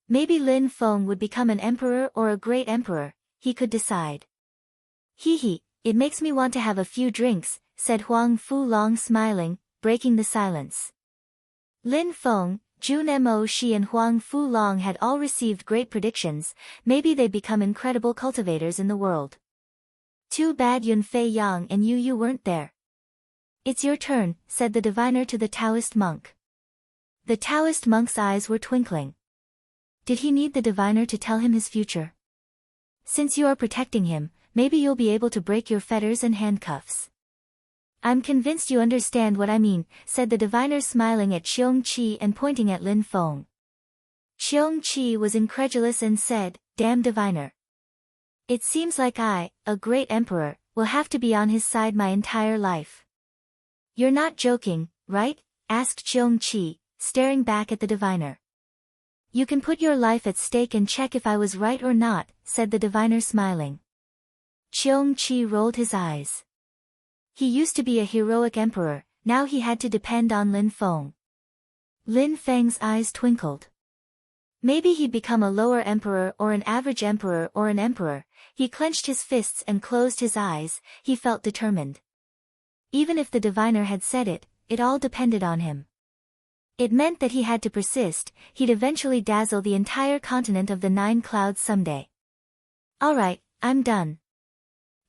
Maybe Lin Feng would become an emperor or a great emperor. He could decide. Hee, it makes me want to have a few drinks, said Huang Fulong, smiling, breaking the silence. Lin Feng, Jun Mo Shi and Huang Fulong had all received great predictions. Maybe they'd become incredible cultivators in the world. Too bad Yun Fei Yang and Yu weren't there. It's your turn, said the diviner to the Taoist monk. The Taoist monk's eyes were twinkling. Did he need the diviner to tell him his future? Since you are protecting him, maybe you'll be able to break your fetters and handcuffs. I'm convinced you understand what I mean, said the diviner, smiling at Cheong Qi and pointing at Lin Feng. Cheong Qi was incredulous and said, damn diviner. It seems like I, a great emperor, will have to be on his side my entire life. You're not joking, right? Asked Cheong Qi, staring back at the diviner. You can put your life at stake and check if I was right or not, said the diviner, smiling. Cheong Qi rolled his eyes. He used to be a heroic emperor, now he had to depend on Lin Feng. Lin Feng's eyes twinkled. Maybe he'd become a lower emperor or an average emperor or an emperor. He clenched his fists and closed his eyes. He felt determined. Even if the diviner had said it, it all depended on him. It meant that he had to persist. He'd eventually dazzle the entire continent of the 9 clouds someday. Alright, I'm done.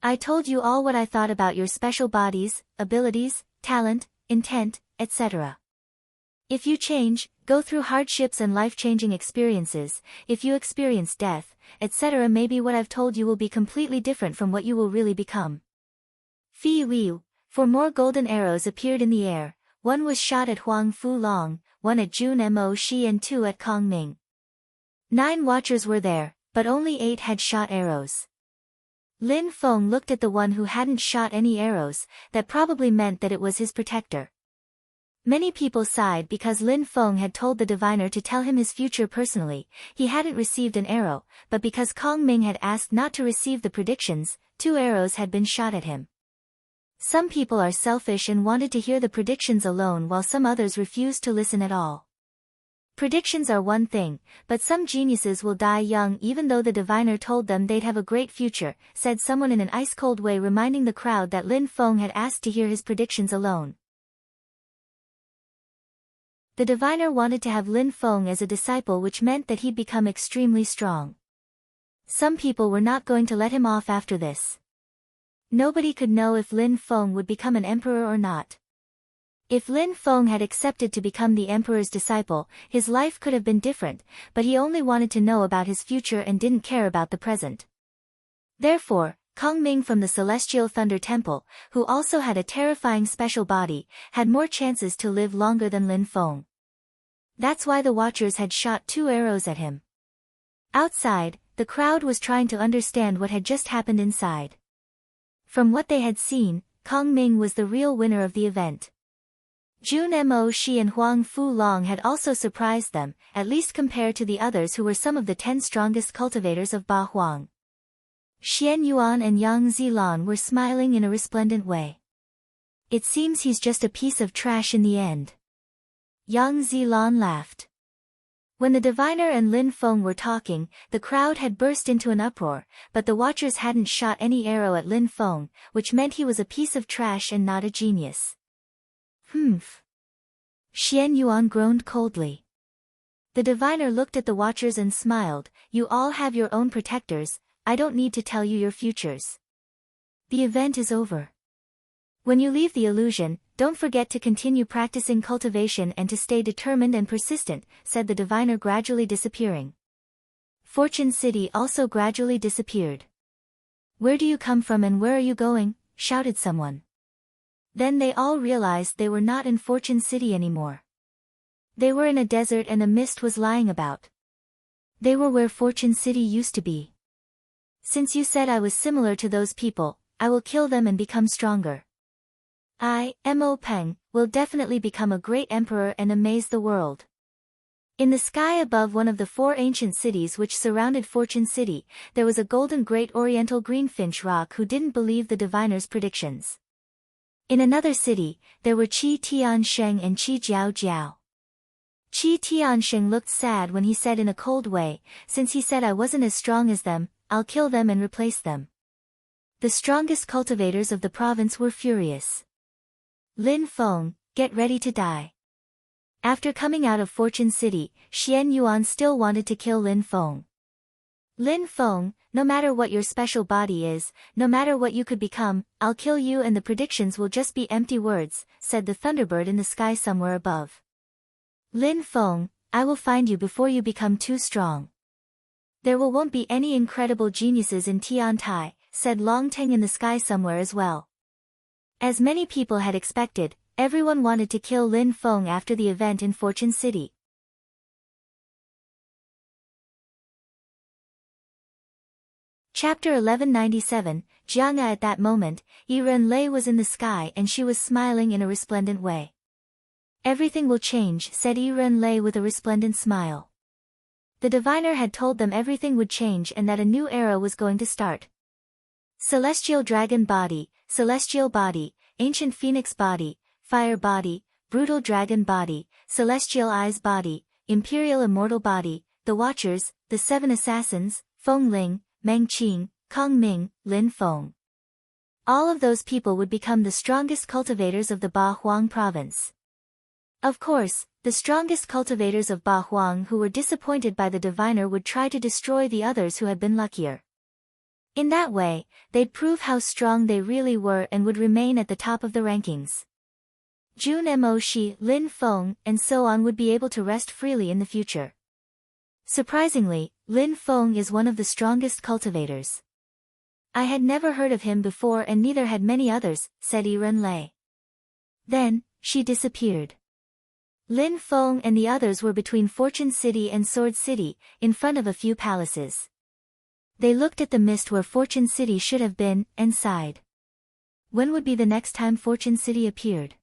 I told you all what I thought about your special bodies, abilities, talent, intent, etc. If you change, go through hardships and life-changing experiences, if you experience death, etc., maybe what I've told you will be completely different from what you will really become. Fi Liu, 4 more golden arrows appeared in the air, one was shot at Huang Fu Long, one at Jun Mo Shi and 2 at Kong Ming. 9 watchers were there, but only 8 had shot arrows. Lin Feng looked at the one who hadn't shot any arrows, that probably meant that it was his protector. Many people sighed because Lin Feng had told the diviner to tell him his future personally, he hadn't received an arrow, but because Kong Ming had asked not to receive the predictions, 2 arrows had been shot at him. Some people are selfish and wanted to hear the predictions alone while some others refused to listen at all. Predictions are one thing, but some geniuses will die young even though the diviner told them they'd have a great future, said someone in an ice-cold way, reminding the crowd that Lin Feng had asked to hear his predictions alone. The diviner wanted to have Lin Feng as a disciple, which meant that he'd become extremely strong. Some people were not going to let him off after this. Nobody could know if Lin Feng would become an emperor or not. If Lin Feng had accepted to become the emperor's disciple, his life could have been different, but he only wanted to know about his future and didn't care about the present. Therefore, Kong Ming from the Celestial Thunder Temple, who also had a terrifying special body, had more chances to live longer than Lin Feng. That's why the watchers had shot 2 arrows at him. Outside, the crowd was trying to understand what had just happened inside. From what they had seen, Kong Ming was the real winner of the event. Jun Mo Shi and Huang Fu Long had also surprised them, at least compared to the others who were some of the 10 strongest cultivators of Ba Huang. Xian Yuan and Yang Zilan were smiling in a resplendent way. It seems he's just a piece of trash in the end. Yang Zilan laughed. When the diviner and Lin Feng were talking, the crowd had burst into an uproar, but the watchers hadn't shot any arrow at Lin Feng, which meant he was a piece of trash and not a genius. Humph. Xian Yuan groaned coldly. The diviner looked at the watchers and smiled, you all have your own protectors, I don't need to tell you your futures. The event is over. When you leave the illusion, don't forget to continue practicing cultivation and to stay determined and persistent, said the diviner, gradually disappearing. Fortune City also gradually disappeared. Where do you come from and where are you going? Shouted someone. Then they all realized they were not in Fortune City anymore. They were in a desert and a mist was lying about. They were where Fortune City used to be. Since you said I was similar to those people, I will kill them and become stronger. I, Mo Peng, will definitely become a great emperor and amaze the world. In the sky above one of the 4 ancient cities which surrounded Fortune City, there was a golden great oriental greenfinch rock who didn't believe the diviner's predictions. In another city, there were Qi Tiansheng and Qi Jiao Jiao. Qi Tiansheng looked sad when he said in a cold way, since he said I wasn't as strong as them, I'll kill them and replace them. The strongest cultivators of the province were furious. Lin Feng, get ready to die. After coming out of Fortune City, Xian Yuan still wanted to kill Lin Feng. Lin Feng, no matter what your special body is, no matter what you could become, I'll kill you and the predictions will just be empty words, said the thunderbird in the sky somewhere above. Lin Feng, I will find you before you become too strong. There won't be any incredible geniuses in Tiantai, said Long Teng in the sky somewhere as well. As many people had expected, everyone wanted to kill Lin Feng after the event in Fortune City. Chapter 1197, Jianga. At that moment, Yiren Lei was in the sky and she was smiling in a resplendent way. Everything will change, said Yiren Lei with a resplendent smile. The diviner had told them everything would change and that a new era was going to start. Celestial dragon body, celestial body, ancient phoenix body, fire body, brutal dragon body, celestial eyes body, imperial immortal body, the watchers, the 7 assassins, Feng Ling, Meng Qing, Kong Ming, Lin Feng. All of those people would become the strongest cultivators of the Ba Huang province. Of course, the strongest cultivators of Ba Huang who were disappointed by the diviner would try to destroy the others who had been luckier. In that way, they'd prove how strong they really were and would remain at the top of the rankings. Jun Mo Shi, Lin Feng, and so on would be able to rest freely in the future. Surprisingly, Lin Feng is one of the strongest cultivators. I had never heard of him before and neither had many others, said Yiren Lei. Then, she disappeared. Lin Feng and the others were between Fortune City and Sword City, in front of a few palaces. They looked at the mist where Fortune City should have been, and sighed. When would be the next time Fortune City appeared?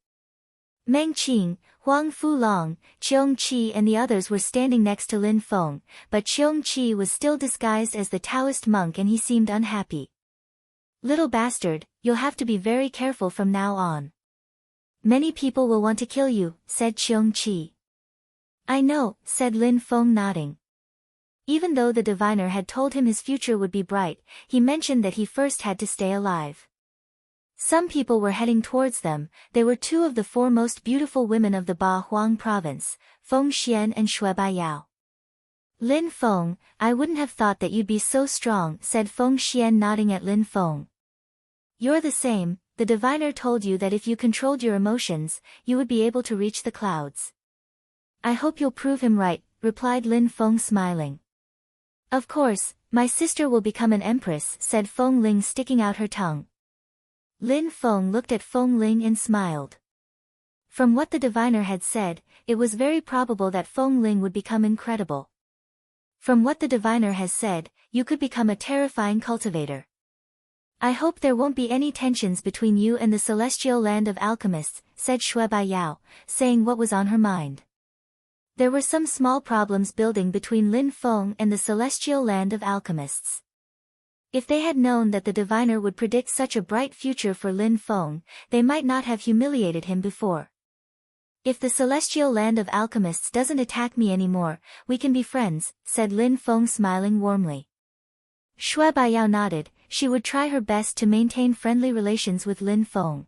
Meng Qing, Huang Fulong, Cheong Qi and the others were standing next to Lin Feng, but Cheong Qi was still disguised as the Taoist monk and he seemed unhappy. Little bastard, you'll have to be very careful from now on. Many people will want to kill you, said Cheong Qi. I know, said Lin Feng nodding. Even though the diviner had told him his future would be bright, he mentioned that he first had to stay alive. Some people were heading towards them. They were two of the four most beautiful women of the Ba Huang province, Feng Xian and Shui Baiyao. Lin Feng, I wouldn't have thought that you'd be so strong, said Feng Xian nodding at Lin Feng. You're the same, the diviner told you that if you controlled your emotions, you would be able to reach the clouds. I hope you'll prove him right, replied Lin Feng smiling. Of course, my sister will become an empress, said Feng Ling sticking out her tongue. Lin Feng looked at Feng Ling and smiled. From what the diviner had said, it was very probable that Feng Ling would become incredible. From what the diviner has said, you could become a terrifying cultivator. I hope there won't be any tensions between you and the celestial land of alchemists, said Shui Baiyao, saying what was on her mind. There were some small problems building between Lin Feng and the celestial land of alchemists. If they had known that the diviner would predict such a bright future for Lin Feng, they might not have humiliated him before. If the celestial land of alchemists doesn't attack me anymore, we can be friends, said Lin Feng smiling warmly. Shui Baiyao nodded. She would try her best to maintain friendly relations with Lin Feng.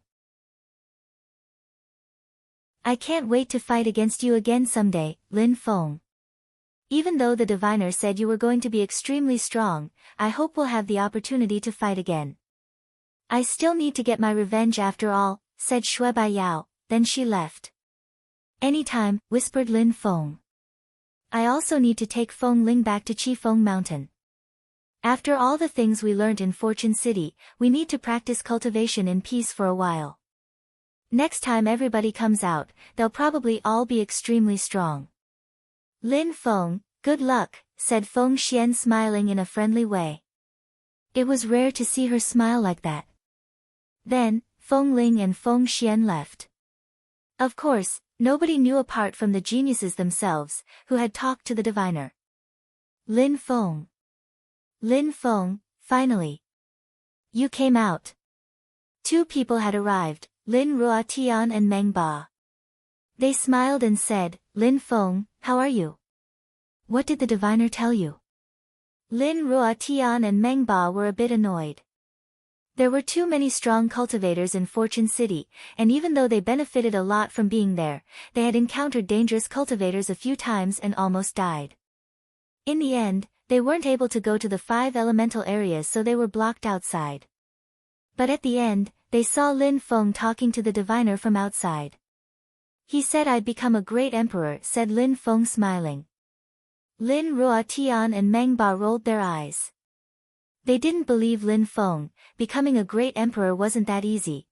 I can't wait to fight against you again someday, Lin Feng. Even though the diviner said you were going to be extremely strong, I hope we'll have the opportunity to fight again. I still need to get my revenge after all, said Shui Baiyao, then she left. Anytime, whispered Lin Feng. I also need to take Feng Ling back to Qifeng Mountain. After all the things we learned in Fortune City, we need to practice cultivation in peace for a while. Next time everybody comes out, they'll probably all be extremely strong. Lin Feng, good luck, said Feng Xian smiling in a friendly way. It was rare to see her smile like that. Then, Feng Ling and Feng Xian left. Of course, nobody knew apart from the geniuses themselves, who had talked to the diviner. Lin Feng. Lin Feng, finally. You came out. Two people had arrived, Lin Ruotian and Meng Ba. They smiled and said, Lin Feng, how are you? What did the diviner tell you? Lin Ruotian and Meng Ba were a bit annoyed. There were too many strong cultivators in Fortune City, and even though they benefited a lot from being there, they had encountered dangerous cultivators a few times and almost died. In the end, they weren't able to go to the 5 elemental areas, so they were blocked outside. But at the end, they saw Lin Feng talking to the diviner from outside. He said I'd become a great emperor, said Lin Feng smiling. Lin Ruotian and Meng Ba rolled their eyes. They didn't believe Lin Feng, becoming a great emperor wasn't that easy.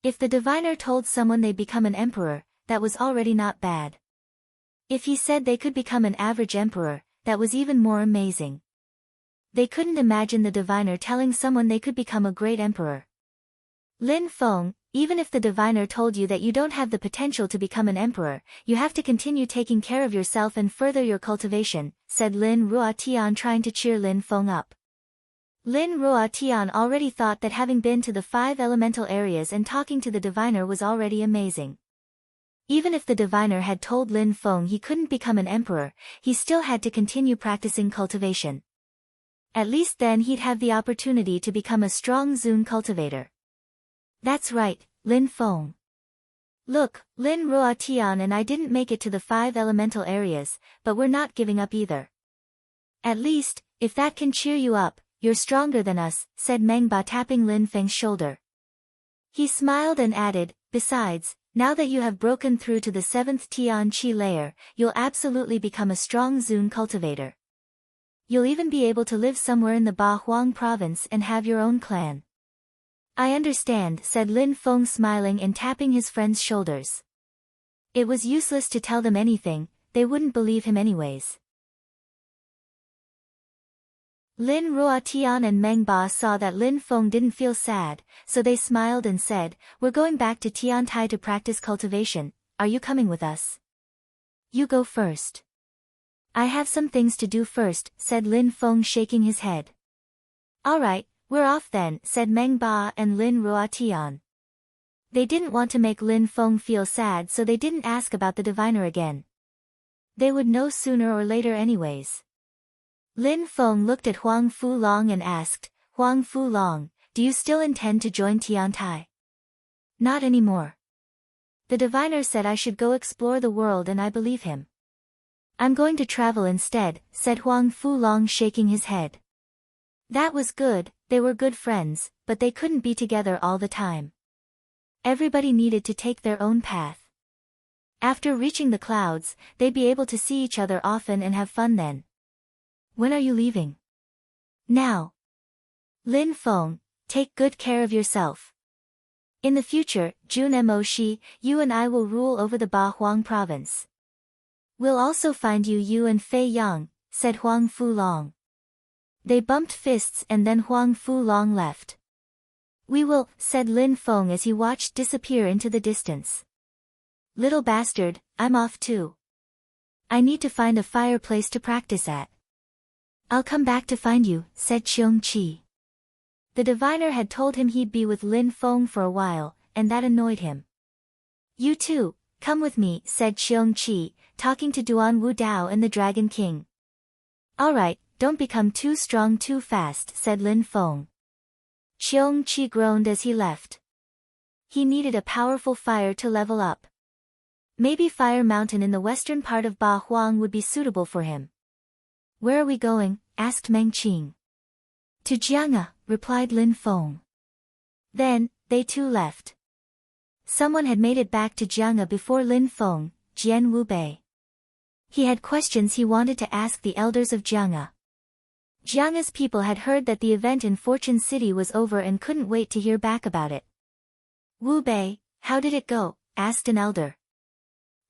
If the diviner told someone they'd become an emperor, that was already not bad. If he said they could become an average emperor, that was even more amazing. They couldn't imagine the diviner telling someone they could become a great emperor. Lin Feng, even if the diviner told you that you don't have the potential to become an emperor, you have to continue taking care of yourself and further your cultivation, said Lin Ruotian, trying to cheer Lin Feng up. Lin Ruotian already thought that having been to the 5 elemental areas and talking to the diviner was already amazing. Even if the diviner had told Lin Feng he couldn't become an emperor, he still had to continue practicing cultivation. At least then he'd have the opportunity to become a strong Zun cultivator. That's right, Lin Feng. Look, Lin Ruotian and I didn't make it to the 5 elemental areas, but we're not giving up either. At least, if that can cheer you up, you're stronger than us, said Meng Ba tapping Lin Feng's shoulder. He smiled and added, besides, now that you have broken through to the 7th Tian Qi layer, you'll absolutely become a strong Zun cultivator. You'll even be able to live somewhere in the Ba Huang province and have your own clan. I understand, said Lin Feng smiling and tapping his friend's shoulders. It was useless to tell them anything, they wouldn't believe him anyways. Lin Ruotian and Meng Ba saw that Lin Feng didn't feel sad, so they smiled and said, we're going back to Tiantai to practice cultivation, are you coming with us? You go first. I have some things to do first, said Lin Feng shaking his head. Alright, we're off then, said Meng Ba and Lin Ruotian. They didn't want to make Lin Feng feel sad, so they didn't ask about the diviner again. They would know sooner or later anyways. Lin Feng looked at Huang Fulong and asked, Huang Fulong, do you still intend to join Tiantai? Not anymore. The diviner said I should go explore the world and I believe him. I'm going to travel instead, said Huang Fulong shaking his head. That was good, they were good friends, but they couldn't be together all the time. Everybody needed to take their own path. After reaching the clouds, they'd be able to see each other often and have fun then. When are you leaving? Now. Lin Feng, take good care of yourself. In the future, Jun Mo Shi, you and I will rule over the Ba Huang province. We'll also find you and Fei Yang, said Huang Fulong. They bumped fists and then Huang Fulong left. We will, said Lin Feng as he watched disappear into the distance. Little bastard, I'm off too. I need to find a fireplace to practice at. I'll come back to find you, said Cheung Chi. The diviner had told him he'd be with Lin Feng for a while, and that annoyed him. You too, come with me, said Cheung Chi, talking to Duan Wu Dao and the Dragon King. Alright, don't become too strong too fast, said Lin Feng. Cheung Chi groaned as he left. He needed a powerful fire to level up. Maybe Fire Mountain in the western part of Ba Huang would be suitable for him. Where are we going? Asked Meng Qing. To Jiang'e, replied Lin Feng. Then, they too left. Someone had made it back to Jiang'e before Lin Feng, Jian Wubei. He had questions he wanted to ask the elders of Jiang'e. Jiang'e's people had heard that the event in Fortune City was over and couldn't wait to hear back about it. Wu Bei, how did it go? Asked an elder.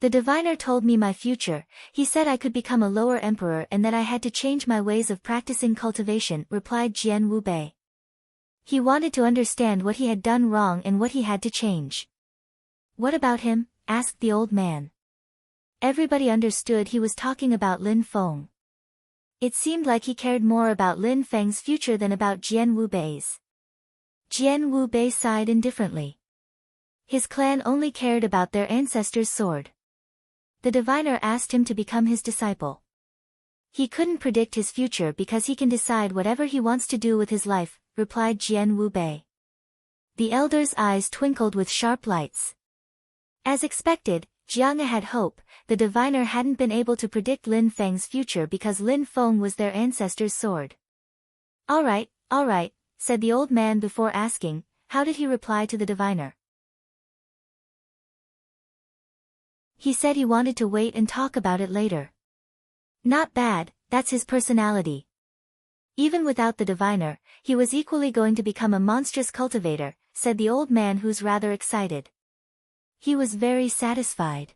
The diviner told me my future, he said I could become a lower emperor and that I had to change my ways of practicing cultivation, replied Jian Wu Bei. He wanted to understand what he had done wrong and what he had to change. What about him? Asked the old man. Everybody understood he was talking about Lin Feng. It seemed like he cared more about Lin Feng's future than about Jian Wu Bei's. Jian Wu Bei sighed indifferently. His clan only cared about their ancestor's sword. The diviner asked him to become his disciple. He couldn't predict his future because he can decide whatever he wants to do with his life, replied Jian Wu Bei. The elder's eyes twinkled with sharp lights. As expected, Jiang'e had hope. The diviner hadn't been able to predict Lin Feng's future because Lin Feng was their ancestor's sword. Alright, said the old man before asking, how did he reply to the diviner? He said he wanted to wait and talk about it later. Not bad, that's his personality. Even without the diviner, he was equally going to become a monstrous cultivator, said the old man who's rather excited. He was very satisfied.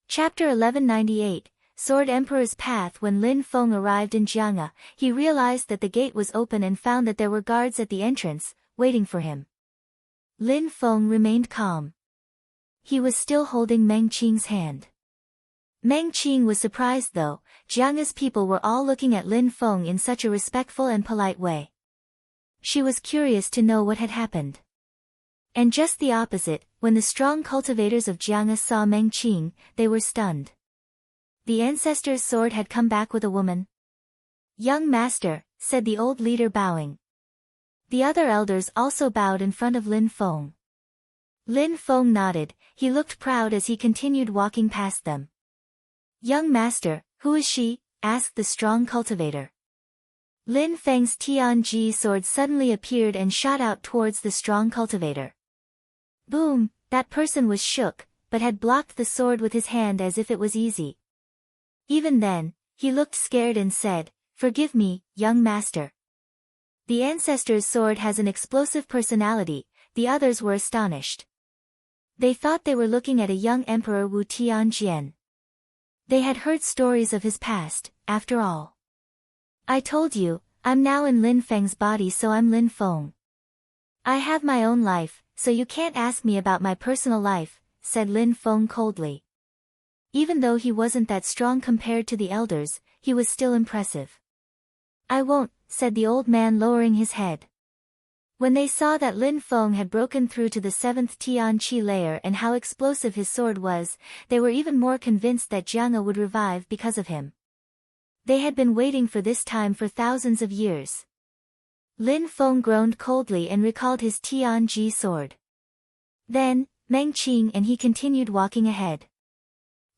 Chapter 1198, Sword Emperor's Path. When Lin Feng arrived in Jiang'e, he realized that the gate was open and found that there were guards at the entrance, waiting for him. Lin Feng remained calm. He was still holding Meng Qing's hand. Meng Qing was surprised though. Jiang'e's people were all looking at Lin Feng in such a respectful and polite way. She was curious to know what had happened. And just the opposite, when the strong cultivators of Jiang'e saw Meng Qing, they were stunned. The ancestor's sword had come back with a woman. Young master, said the old leader bowing. The other elders also bowed in front of Lin Feng. Lin Feng nodded, he looked proud as he continued walking past them. Young master, who is she? Asked the strong cultivator. Lin Feng's Tianji sword suddenly appeared and shot out towards the strong cultivator. Boom, that person was shook, but had blocked the sword with his hand as if it was easy. Even then, he looked scared and said, "Forgive me, young master." The ancestor's sword has an explosive personality, the others were astonished. They thought they were looking at a young emperor Wu Tianjian. They had heard stories of his past, after all. I told you, I'm now in Lin Feng's body, so I'm Lin Feng. I have my own life, so you can't ask me about my personal life, said Lin Feng coldly. Even though he wasn't that strong compared to the elders, he was still impressive. I won't, said the old man lowering his head. When they saw that Lin Feng had broken through to the 7th Tianqi layer and how explosive his sword was, they were even more convinced that Jiang would revive because of him. They had been waiting for this time for thousands of years. Lin Feng groaned coldly and recalled his Tianji sword. Then, Meng Qing and he continued walking ahead.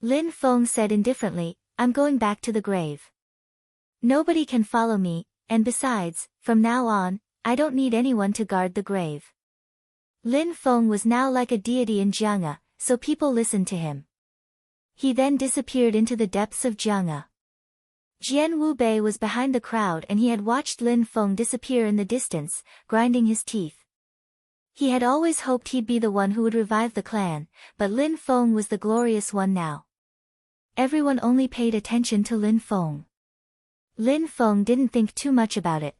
Lin Feng said indifferently, I'm going back to the grave. Nobody can follow me, and besides, from now on, I don't need anyone to guard the grave. Lin Feng was now like a deity in Jiang'e, so people listened to him. He then disappeared into the depths of Jiang'e. Jian Wubei was behind the crowd and he had watched Lin Feng disappear in the distance, grinding his teeth. He had always hoped he'd be the one who would revive the clan, but Lin Feng was the glorious one now. Everyone only paid attention to Lin Feng. Lin Feng didn't think too much about it.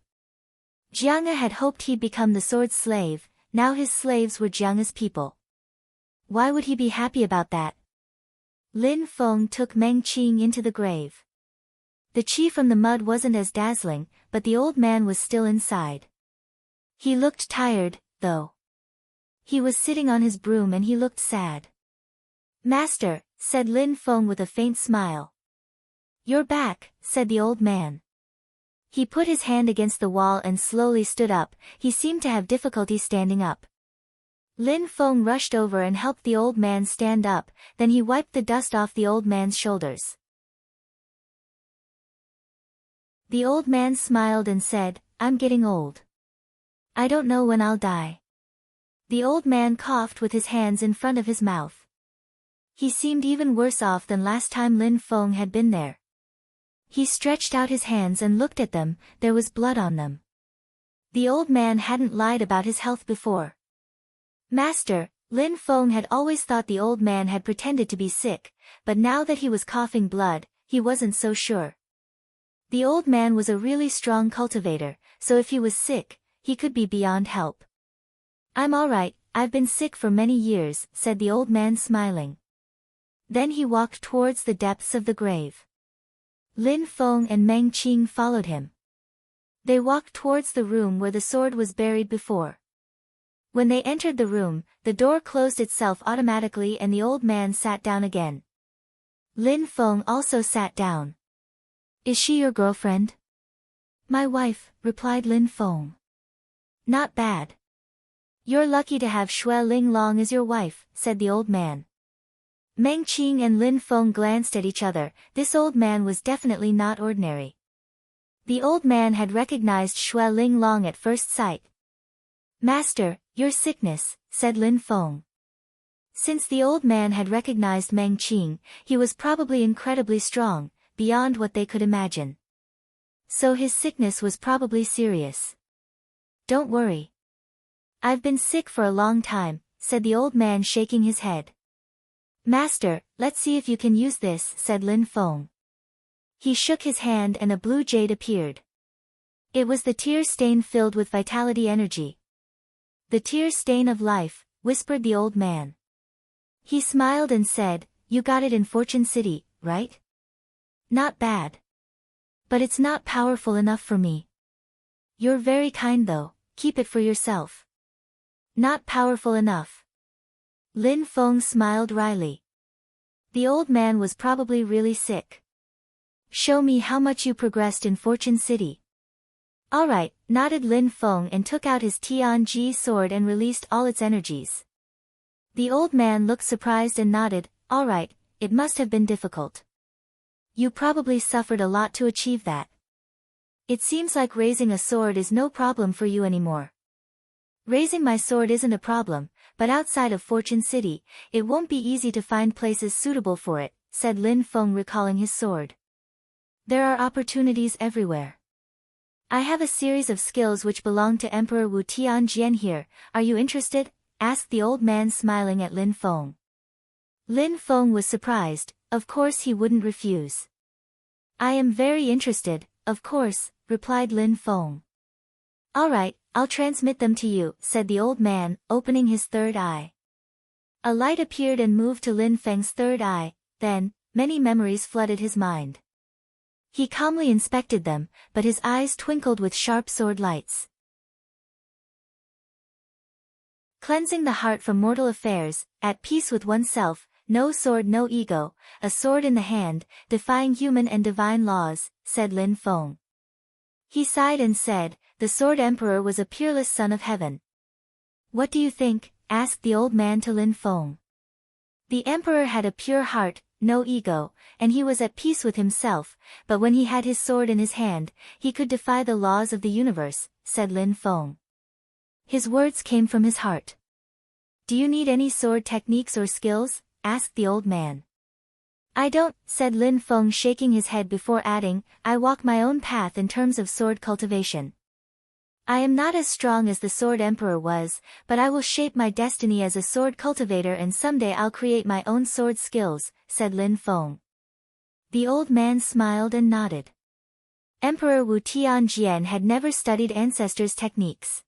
Jiang'e had hoped he'd become the sword's slave, now his slaves were Jiang'e's people. Why would he be happy about that? Lin Feng took Meng Qing into the grave. The qi from the mud wasn't as dazzling, but the old man was still inside. He looked tired, though. He was sitting on his broom and he looked sad. Master, said Lin Feng with a faint smile. You're back, said the old man. He put his hand against the wall and slowly stood up, he seemed to have difficulty standing up. Lin Feng rushed over and helped the old man stand up, then he wiped the dust off the old man's shoulders. The old man smiled and said, I'm getting old. I don't know when I'll die. The old man coughed with his hands in front of his mouth. He seemed even worse off than last time Lin Feng had been there. He stretched out his hands and looked at them, there was blood on them. The old man hadn't lied about his health before. Master, Lin Feng had always thought the old man had pretended to be sick, but now that he was coughing blood, he wasn't so sure. The old man was a really strong cultivator, so if he was sick, he could be beyond help. I'm all right, I've been sick for many years, said the old man smiling. Then he walked towards the depths of the grave. Lin Feng and Meng Qing followed him. They walked towards the room where the sword was buried before. When they entered the room, the door closed itself automatically and the old man sat down again. Lin Feng also sat down. Is she your girlfriend? My wife, replied Lin Feng. Not bad. You're lucky to have Xue Linglong as your wife, said the old man. Meng Qing and Lin Feng glanced at each other, this old man was definitely not ordinary. The old man had recognized Xue Linglong at first sight. Master, your sickness, said Lin Feng. Since the old man had recognized Meng Qing, he was probably incredibly strong, beyond what they could imagine. So his sickness was probably serious. Don't worry. I've been sick for a long time, said the old man shaking his head. Master, let's see if you can use this, said Lin Feng. He shook his hand and a blue jade appeared. It was the tear stain filled with vitality energy. The tear stain of life, whispered the old man. He smiled and said, you got it in Fortune City, right? Not bad. But it's not powerful enough for me. You're very kind though, keep it for yourself. Not powerful enough. Lin Feng smiled wryly. The old man was probably really sick. Show me how much you progressed in Fortune City. Alright, nodded Lin Feng and took out his Tianji sword and released all its energies. The old man looked surprised and nodded, alright, it must have been difficult. You probably suffered a lot to achieve that. It seems like raising a sword is no problem for you anymore. Raising my sword isn't a problem, but outside of Fortune City, it won't be easy to find places suitable for it, said Lin Feng, recalling his sword. There are opportunities everywhere. I have a series of skills which belong to Emperor Wu Tianjian here. Are you interested? Asked the old man, smiling at Lin Feng. Lin Feng was surprised. Of course he wouldn't refuse. I am very interested, of course, replied Lin Feng. All right, I'll transmit them to you, said the old man, opening his third eye. A light appeared and moved to Lin Feng's third eye, then, many memories flooded his mind. He calmly inspected them, but his eyes twinkled with sharp sword lights. Cleansing the heart from mortal affairs, at peace with oneself, no sword, no ego, a sword in the hand, defying human and divine laws, said Lin Feng. He sighed and said, the Sword Emperor was a peerless son of heaven. What do you think? Asked the old man to Lin Feng. The emperor had a pure heart, no ego, and he was at peace with himself, but when he had his sword in his hand, he could defy the laws of the universe, said Lin Feng. His words came from his heart. Do you need any sword techniques or skills? Asked the old man. I don't, said Lin Feng, shaking his head before adding, I walk my own path in terms of sword cultivation. I am not as strong as the Sword Emperor was, but I will shape my destiny as a sword cultivator, and someday I'll create my own sword skills, said Lin Feng. The old man smiled and nodded. Emperor Wu Tianjian had never studied ancestors' techniques.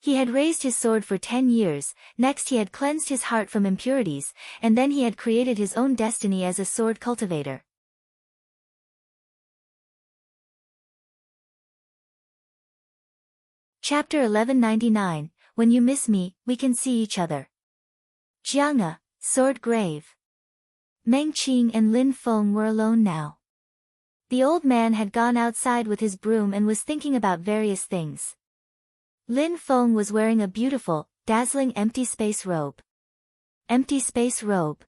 He had raised his sword for 10 years, next he had cleansed his heart from impurities, and then he had created his own destiny as a sword cultivator. Chapter 1199, When You Miss Me, We Can See Each Other. Jiang'e, Sword Grave. Meng Qing and Lin Feng were alone now. The old man had gone outside with his broom and was thinking about various things. Lin Feng was wearing a beautiful, dazzling empty space robe. Empty space robe.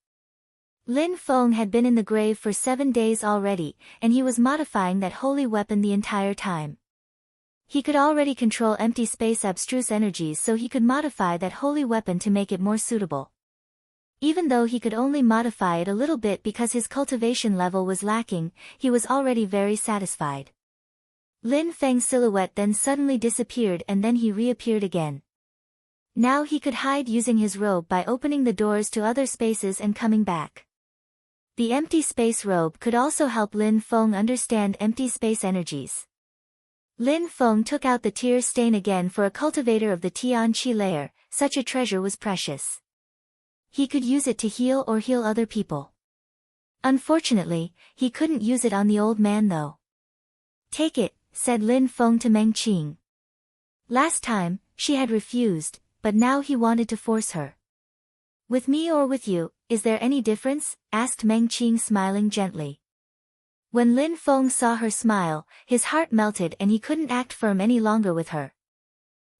Lin Feng had been in the grave for 7 days already, and he was modifying that holy weapon the entire time. He could already control empty space abstruse energies, so he could modify that holy weapon to make it more suitable. Even though he could only modify it a little bit because his cultivation level was lacking, he was already very satisfied. Lin Feng's silhouette then suddenly disappeared and then he reappeared again. Now he could hide using his robe by opening the doors to other spaces and coming back. The empty space robe could also help Lin Feng understand empty space energies. Lin Feng took out the tear stain again for a cultivator of the Tian Qi layer, such a treasure was precious. He could use it to heal or heal other people. Unfortunately, he couldn't use it on the old man though. Take it, said Lin Feng to Meng Qing. Last time, she had refused, but now he wanted to force her. With me or with you, is there any difference? Asked Meng Qing, smiling gently. When Lin Feng saw her smile, his heart melted and he couldn't act firm any longer with her.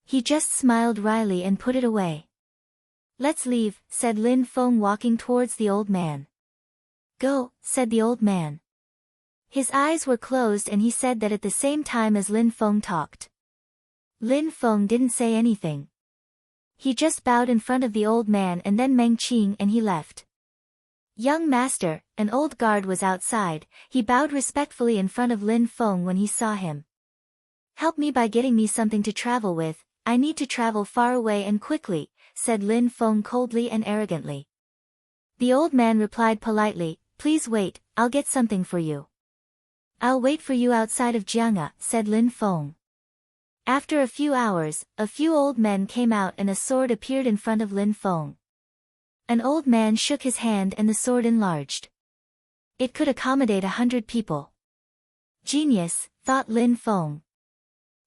He just smiled wryly and put it away. Let's leave, said Lin Feng, walking towards the old man. Go, said the old man. His eyes were closed and he said that at the same time as Lin Feng talked. Lin Feng didn't say anything. He just bowed in front of the old man and then Meng Qing, and he left. Young master, an old guard was outside. He bowed respectfully in front of Lin Feng when he saw him. Help me by getting me something to travel with, I need to travel far away and quickly, said Lin Feng coldly and arrogantly. The old man replied politely, please wait, I'll get something for you. I'll wait for you outside of Jiang'e, said Lin Feng. After a few hours, a few old men came out and a sword appeared in front of Lin Feng. An old man shook his hand and the sword enlarged. It could accommodate 100 people. Genius, thought Lin Feng.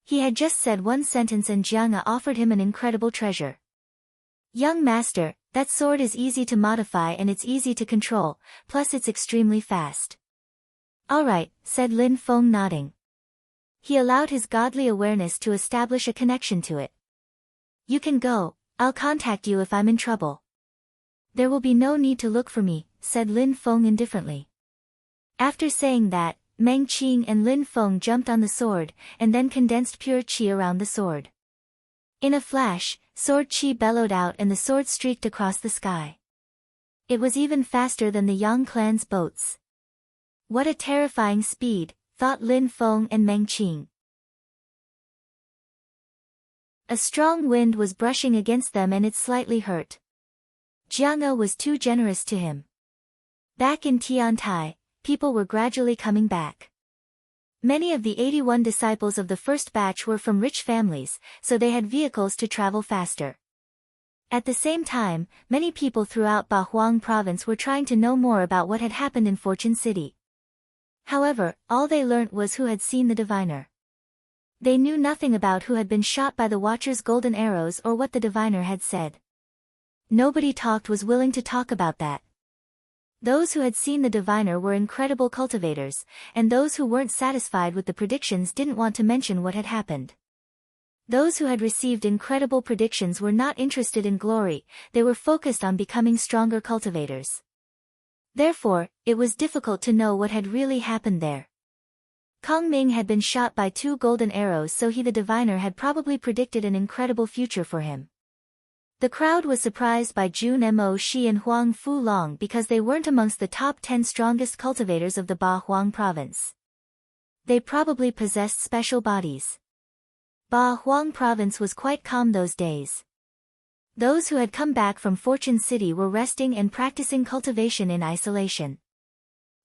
He had just said one sentence and Jiang'e offered him an incredible treasure. Young master, that sword is easy to modify and it's easy to control, plus it's extremely fast. Alright, said Lin Feng, nodding. He allowed his godly awareness to establish a connection to it. You can go, I'll contact you if I'm in trouble. There will be no need to look for me, said Lin Feng indifferently. After saying that, Meng Qing and Lin Feng jumped on the sword, and then condensed pure qi around the sword. In a flash, sword qi bellowed out and the sword streaked across the sky. It was even faster than the Yang clan's boats. What a terrifying speed, thought Lin Feng and Meng Qing. A strong wind was brushing against them and it slightly hurt. Jiang E was too generous to him. Back in Tiantai, people were gradually coming back. Many of the 81 disciples of the first batch were from rich families, so they had vehicles to travel faster. At the same time, many people throughout Bahuang province were trying to know more about what had happened in Fortune City. However, all they learnt was who had seen the diviner. They knew nothing about who had been shot by the Watcher's golden arrows or what the diviner had said. Nobody was willing to talk about that. Those who had seen the diviner were incredible cultivators, and those who weren't satisfied with the predictions didn't want to mention what had happened. Those who had received incredible predictions were not interested in glory, they were focused on becoming stronger cultivators. Therefore, it was difficult to know what had really happened there. Kong Ming had been shot by 2 golden arrows, so he the diviner had probably predicted an incredible future for him. The crowd was surprised by Jun Mo Shi and Huang Fu Long because they weren't amongst the top 10 strongest cultivators of the Ba Huang province. They probably possessed special bodies. Ba Huang province was quite calm those days. Those who had come back from Fortune City were resting and practicing cultivation in isolation.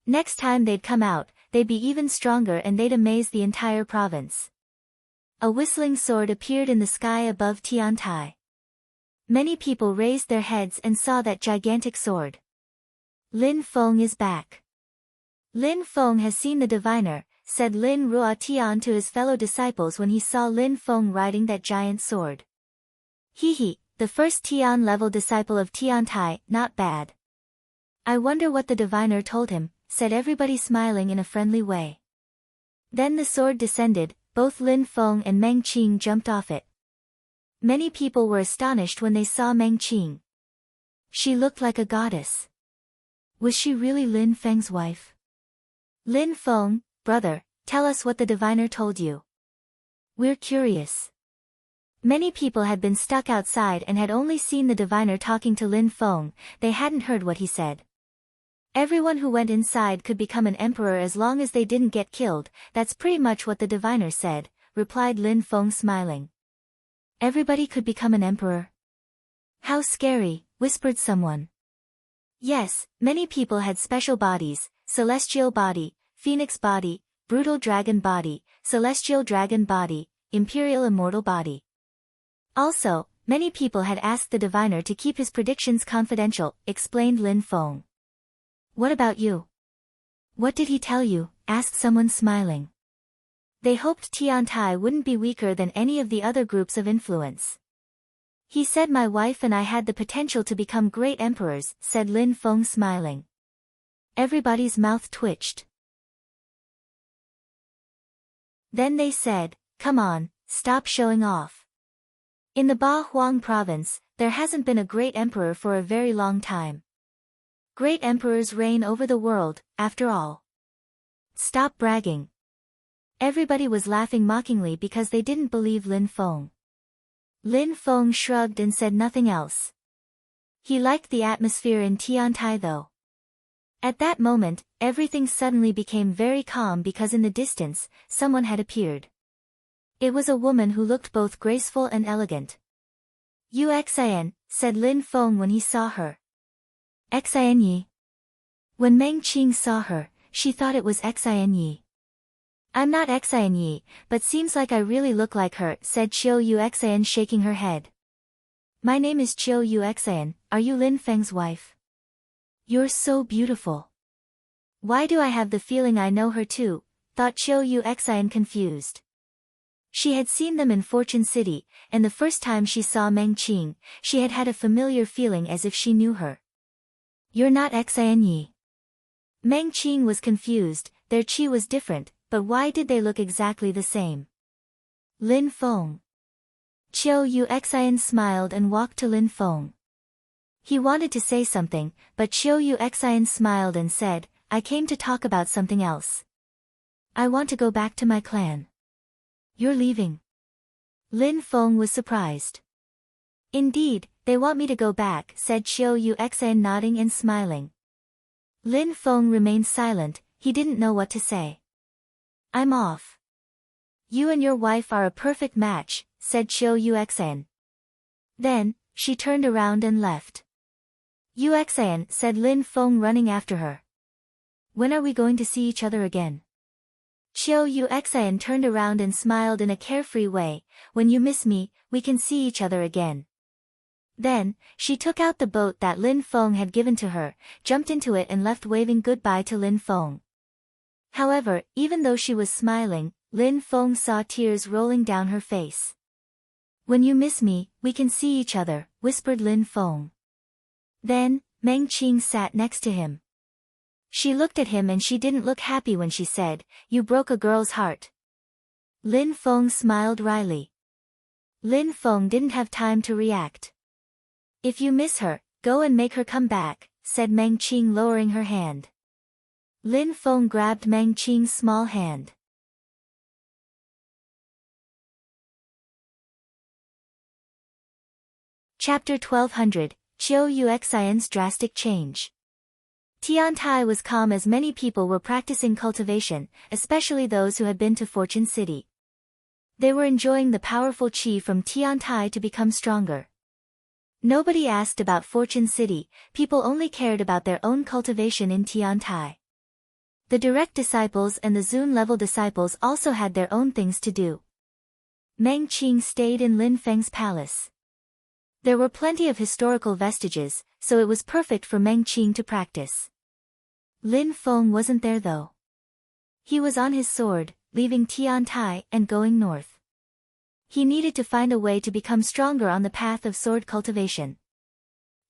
Next time they'd come out, they'd be even stronger and they'd amaze the entire province. A whistling sword appeared in the sky above Tiantai. Many people raised their heads and saw that gigantic sword. Lin Feng is back. Lin Feng has seen the diviner, said Lin Rua Tian to his fellow disciples when he saw Lin Feng riding that giant sword. He, the first Tian-level disciple of Tiantai, not bad. I wonder what the diviner told him, said everybody smiling in a friendly way. Then the sword descended, both Lin Feng and Meng Qing jumped off it. Many people were astonished when they saw Meng Qing. She looked like a goddess. Was she really Lin Feng's wife? Lin Feng, brother, tell us what the diviner told you. We're curious. Many people had been stuck outside and had only seen the diviner talking to Lin Feng, they hadn't heard what he said. Everyone who went inside could become an emperor as long as they didn't get killed, that's pretty much what the diviner said, replied Lin Feng smiling. Everybody could become an emperor? How scary, whispered someone. Yes, many people had special bodies, celestial body, phoenix body, brutal dragon body, celestial dragon body, imperial immortal body. Also, many people had asked the diviner to keep his predictions confidential, explained Lin Feng. What about you? What did he tell you? Asked someone smiling. They hoped Tiantai wouldn't be weaker than any of the other groups of influence. He said my wife and I had the potential to become great emperors, said Lin Feng smiling. Everybody's mouth twitched. Then they said, come on, stop showing off. In the Ba Huang province, there hasn't been a great emperor for a very long time. Great emperors reign over the world, after all. Stop bragging. Everybody was laughing mockingly because they didn't believe Lin Feng. Lin Feng shrugged and said nothing else. He liked the atmosphere in Tiantai though. At that moment, everything suddenly became very calm because in the distance, someone had appeared. It was a woman who looked both graceful and elegant. You Xian, said Lin Feng when he saw her. Xian Yi. When Meng Qing saw her, she thought it was Xian Yi. I'm not Xian Yi, but seems like I really look like her, said Chiu Xian shaking her head. My name is Chiu Xian, are you Lin Feng's wife? You're so beautiful. Why do I have the feeling I know her too, thought Chiu Xian confused. She had seen them in Fortune City, and the first time she saw Meng Qing, she had had a familiar feeling as if she knew her. You're not Xian Yi. Meng Qing was confused, their qi was different, but why did they look exactly the same? Lin Feng. Chiu Xian smiled and walked to Lin Feng. He wanted to say something, but Chiu Xian smiled and said, I came to talk about something else. I want to go back to my clan. You're leaving? Lin Feng was surprised. Indeed, they want me to go back, said Qiu Yuxan, nodding and smiling. Lin Feng remained silent, he didn't know what to say. I'm off. You and your wife are a perfect match, said Qiu Yuxan. Then, she turned around and left. Yuxan, said Lin Feng, running after her. When are we going to see each other again? Qiu Yuxan turned around and smiled in a carefree way. When you miss me, we can see each other again. Then, she took out the boat that Lin Feng had given to her, jumped into it and left waving goodbye to Lin Feng. However, even though she was smiling, Lin Feng saw tears rolling down her face. When you miss me, we can see each other, whispered Lin Feng. Then, Meng Qing sat next to him. She looked at him and she didn't look happy when she said, "You broke a girl's heart." Lin Feng smiled wryly. Lin Feng didn't have time to react. If you miss her, go and make her come back, said Meng Qing, lowering her hand. Lin Feng grabbed Meng Qing's small hand. Chapter 1200, Qiu Yuxian's Drastic Change. Tiantai was calm as many people were practicing cultivation, especially those who had been to Fortune City. They were enjoying the powerful qi from Tiantai to become stronger. Nobody asked about Fortune City, people only cared about their own cultivation in Tiantai. The direct disciples and the Zun-level disciples also had their own things to do. Meng Qing stayed in Lin Feng's palace. There were plenty of historical vestiges, so it was perfect for Meng Qing to practice. Lin Feng wasn't there though. He was on his sword, leaving Tiantai and going north. He needed to find a way to become stronger on the path of sword cultivation.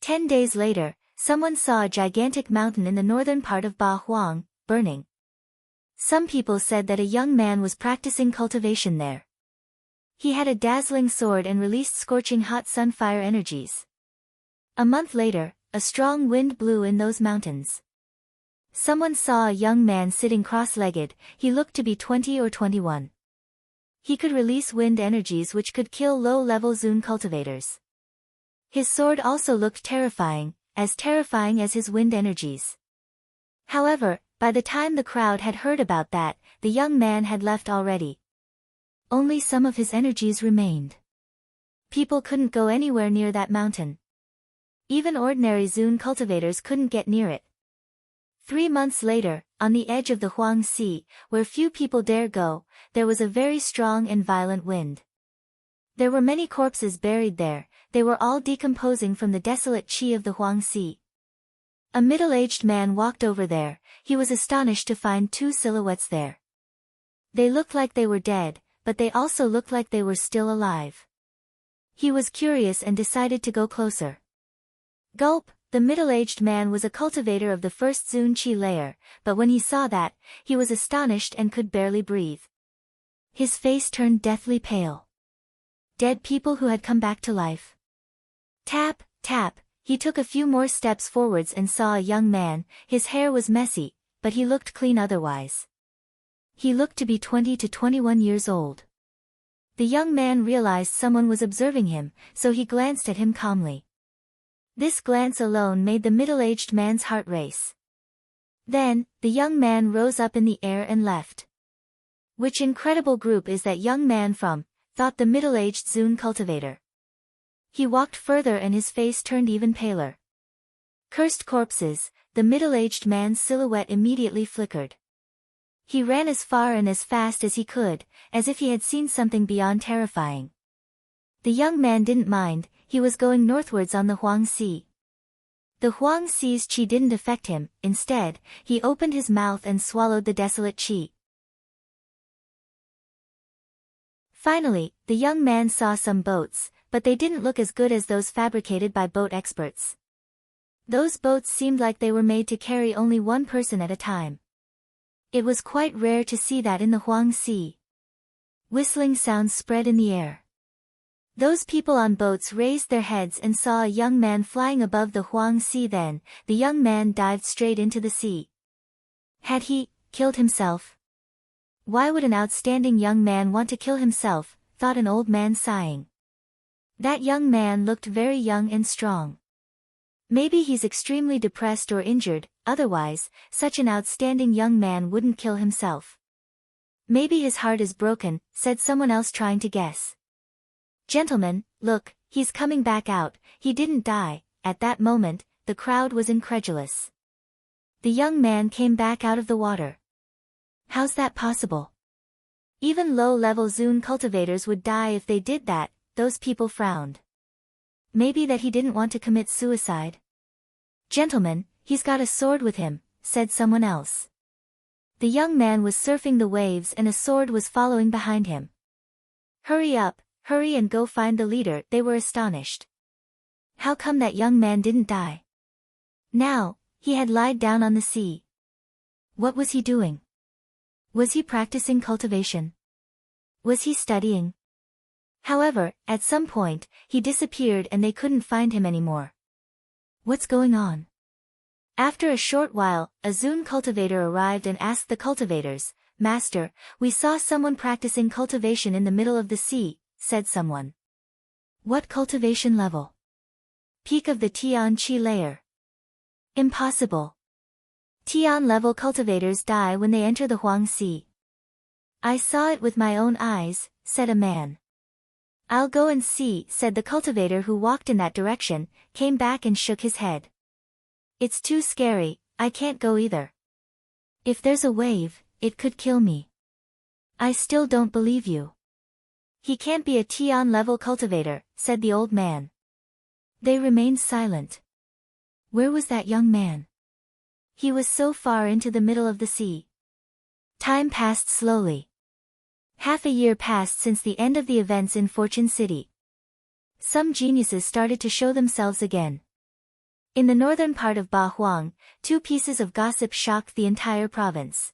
10 days later, someone saw a gigantic mountain in the northern part of Ba Huang, burning. Some people said that a young man was practicing cultivation there. He had a dazzling sword and released scorching hot sunfire energies. A month later, a strong wind blew in those mountains. Someone saw a young man sitting cross-legged, he looked to be 20 or 21. He could release wind energies which could kill low-level Zun cultivators. His sword also looked terrifying as his wind energies. However, by the time the crowd had heard about that, the young man had left already. Only some of his energies remained. People couldn't go anywhere near that mountain. Even ordinary Zun cultivators couldn't get near it. 3 months later, on the edge of the Huang Sea, where few people dare go, there was a very strong and violent wind. There were many corpses buried there, they were all decomposing from the desolate qi of the Huang Sea. A middle-aged man walked over there, he was astonished to find 2 silhouettes there. They looked like they were dead, but they also looked like they were still alive. He was curious and decided to go closer. Gulp! The middle-aged man was a cultivator of the first Zun Qi layer, but when he saw that, he was astonished and could barely breathe. His face turned deathly pale. Dead people who had come back to life. Tap, tap, he took a few more steps forwards and saw a young man, his hair was messy, but he looked clean otherwise. He looked to be 20 to 21 years old. The young man realized someone was observing him, so he glanced at him calmly. This glance alone made the middle-aged man's heart race. Then, the young man rose up in the air and left. Which incredible group is that young man from? Thought the middle-aged Zun cultivator. He walked further and his face turned even paler. Cursed corpses, the middle-aged man's silhouette immediately flickered. He ran as far and as fast as he could, as if he had seen something beyond terrifying. The young man didn't mind, he was going northwards on the Huang Sea. The Huang Sea's qi didn't affect him, instead, he opened his mouth and swallowed the desolate qi. Finally, the young man saw some boats, but they didn't look as good as those fabricated by boat experts. Those boats seemed like they were made to carry only one person at a time. It was quite rare to see that in the Huang Sea. Whistling sounds spread in the air. Those people on boats raised their heads and saw a young man flying above the Huang Sea. Then, the young man dived straight into the sea. Had he killed himself? Why would an outstanding young man want to kill himself, thought an old man sighing. That young man looked very young and strong. Maybe he's extremely depressed or injured, otherwise, such an outstanding young man wouldn't kill himself. Maybe his heart is broken, said someone else trying to guess. Gentlemen, look, he's coming back out, he didn't die. At that moment, the crowd was incredulous. The young man came back out of the water. How's that possible? Even low-level Zune cultivators would die if they did that, those people frowned. Maybe that he didn't want to commit suicide. Gentlemen, he's got a sword with him, said someone else. The young man was surfing the waves and a sword was following behind him. Hurry up, hurry and go find the leader, they were astonished. How come that young man didn't die? Now, he had lied down on the sea. What was he doing? Was he practicing cultivation? Was he studying? However, at some point, he disappeared and they couldn't find him anymore. What's going on? After a short while, a Zune cultivator arrived and asked the cultivators, Master, we saw someone practicing cultivation in the middle of the sea, said someone. What cultivation level? Peak of the Tian Chi layer. Impossible. Tian level cultivators die when they enter the Huang Sea. I saw it with my own eyes, said a man. I'll go and see, said the cultivator who walked in that direction, came back and shook his head. It's too scary, I can't go either. If there's a wave, it could kill me. I still don't believe you. He can't be a Tian level cultivator, said the old man. They remained silent. Where was that young man? He was so far into the middle of the sea. Time passed slowly. Half a year passed since the end of the events in Fortune City. Some geniuses started to show themselves again. In the northern part of Ba Huang, two pieces of gossip shocked the entire province.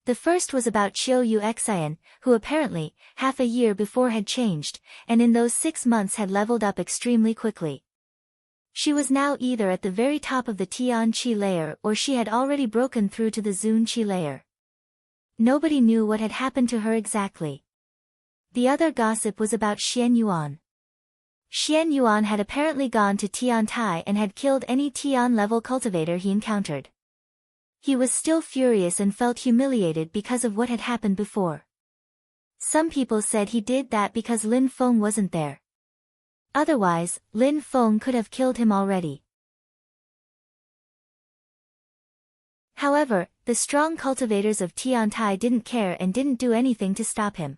The first was about Chiu Xian, who apparently, half a year before had changed, and in those 6 months had leveled up extremely quickly. She was now either at the very top of the Tian Chi layer or she had already broken through to the Zune Chi layer. Nobody knew what had happened to her exactly. The other gossip was about Xian Yuan. Xian Yuan had apparently gone to Tian Tai and had killed any Tian-level cultivator he encountered. He was still furious and felt humiliated because of what had happened before. Some people said he did that because Lin Feng wasn't there. Otherwise, Lin Feng could have killed him already. However, the strong cultivators of Tian Tai didn't care and didn't do anything to stop him.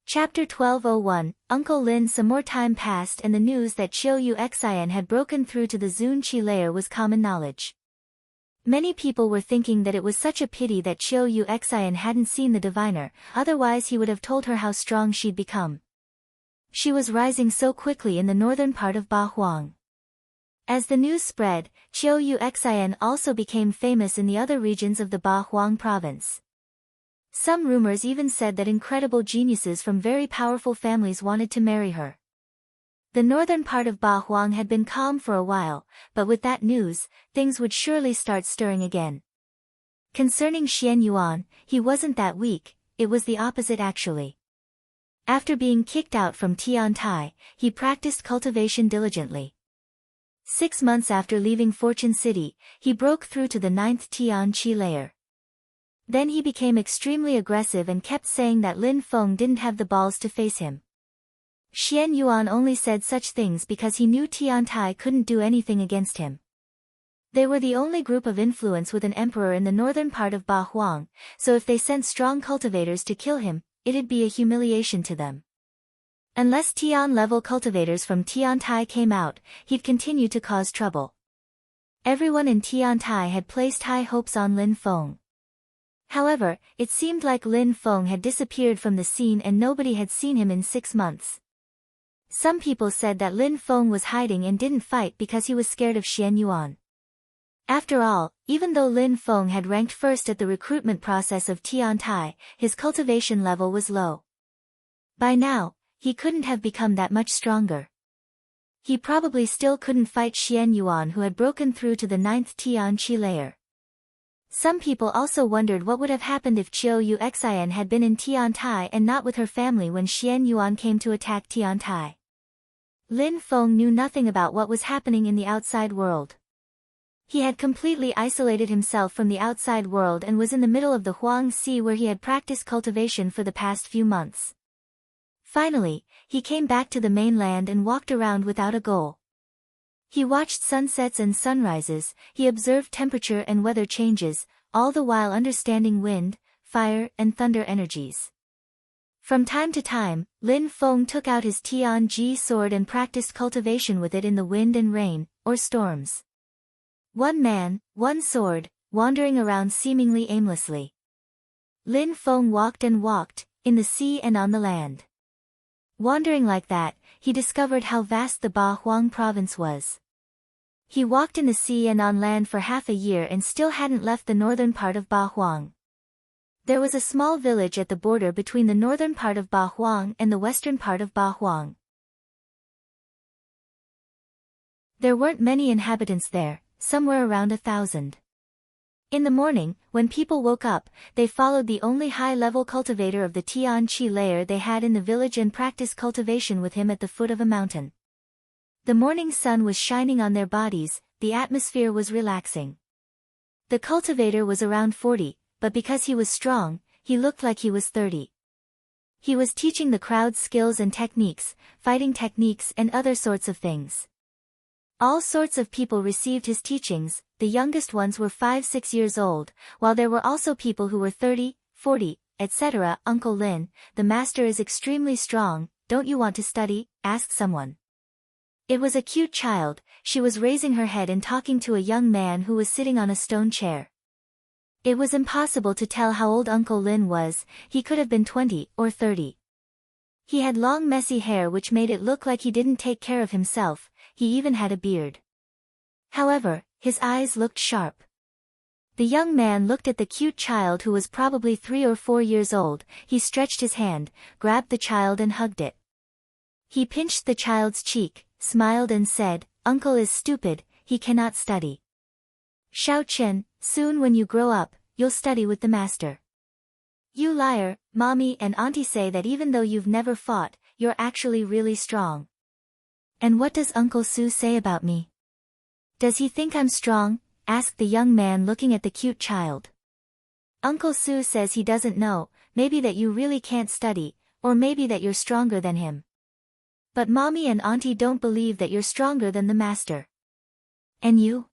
Chapter 1201, Uncle Lin. Some more time passed and the news that Chiu Xian had broken through to the Zune Chi layer was common knowledge. Many people were thinking that it was such a pity that Chiu Xian hadn't seen the diviner, otherwise he would have told her how strong she'd become. She was rising so quickly in the northern part of Ba Huang. As the news spread, Chiu Xian also became famous in the other regions of the Ba Huang province. Some rumors even said that incredible geniuses from very powerful families wanted to marry her. The northern part of Ba Huang had been calm for a while, but with that news, things would surely start stirring again. Concerning Xian Yuan, he wasn't that weak, it was the opposite actually. After being kicked out from Tian Tai, he practiced cultivation diligently. 6 months after leaving Fortune City, he broke through to the 9th Tian Chi layer. Then he became extremely aggressive and kept saying that Lin Feng didn't have the balls to face him. Xian Yuan only said such things because he knew Tian Tai couldn't do anything against him. They were the only group of influence with an emperor in the northern part of Ba Huang, so if they sent strong cultivators to kill him, it'd be a humiliation to them. Unless Tian-level cultivators from Tian Tai came out, he'd continue to cause trouble. Everyone in Tian Tai had placed high hopes on Lin Feng. However, it seemed like Lin Feng had disappeared from the scene and nobody had seen him in 6 months. Some people said that Lin Feng was hiding and didn't fight because he was scared of Xian Yuan. After all, even though Lin Feng had ranked first at the recruitment process of Tian Tai, his cultivation level was low. By now, he couldn't have become that much stronger. He probably still couldn't fight Xian Yuan, who had broken through to the 9th Tian Qi layer. Some people also wondered what would have happened if Qiu Yuxian had been in Tiantai and not with her family when Xian Yuan came to attack Tiantai. Lin Feng knew nothing about what was happening in the outside world. He had completely isolated himself from the outside world and was in the middle of the Huang Sea, where he had practiced cultivation for the past few months. Finally, he came back to the mainland and walked around without a goal. He watched sunsets and sunrises, he observed temperature and weather changes, all the while understanding wind, fire, and thunder energies. From time to time, Lin Feng took out his Tianji sword and practiced cultivation with it in the wind and rain, or storms. One man, one sword, wandering around seemingly aimlessly. Lin Feng walked and walked, in the sea and on the land. Wandering like that, he discovered how vast the Ba Huang province was. He walked in the sea and on land for half a year and still hadn't left the northern part of Ba Huang. There was a small village at the border between the northern part of Ba Huang and the western part of Ba Huang. There weren't many inhabitants there, somewhere around 1,000. In the morning, when people woke up, they followed the only high-level cultivator of the Tian Qi layer they had in the village and practiced cultivation with him at the foot of a mountain. The morning sun was shining on their bodies, the atmosphere was relaxing. The cultivator was around 40, but because he was strong, he looked like he was 30. He was teaching the crowd skills and techniques, fighting techniques and other sorts of things. All sorts of people received his teachings. The youngest ones were 5-6 years old, while there were also people who were 30, 40, etc. Uncle Lin, the master is extremely strong, don't you want to study? Asked someone. It was a cute child, she was raising her head and talking to a young man who was sitting on a stone chair. It was impossible to tell how old Uncle Lin was, he could have been 20 or 30. He had long messy hair which made it look like he didn't take care of himself, he even had a beard. However, his eyes looked sharp. The young man looked at the cute child who was probably 3 or 4 years old, he stretched his hand, grabbed the child and hugged it. He pinched the child's cheek, smiled and said, "Uncle is stupid, he cannot study. Xiao Chen, soon when you grow up, you'll study with the master." "You liar, mommy and auntie say that even though you've never fought, you're actually really strong." "And what does Uncle Su say about me? Does he think I'm strong?" asked the young man looking at the cute child. "Uncle Su says he doesn't know, maybe that you really can't study, or maybe that you're stronger than him. But mommy and auntie don't believe that you're stronger than the master." "And you?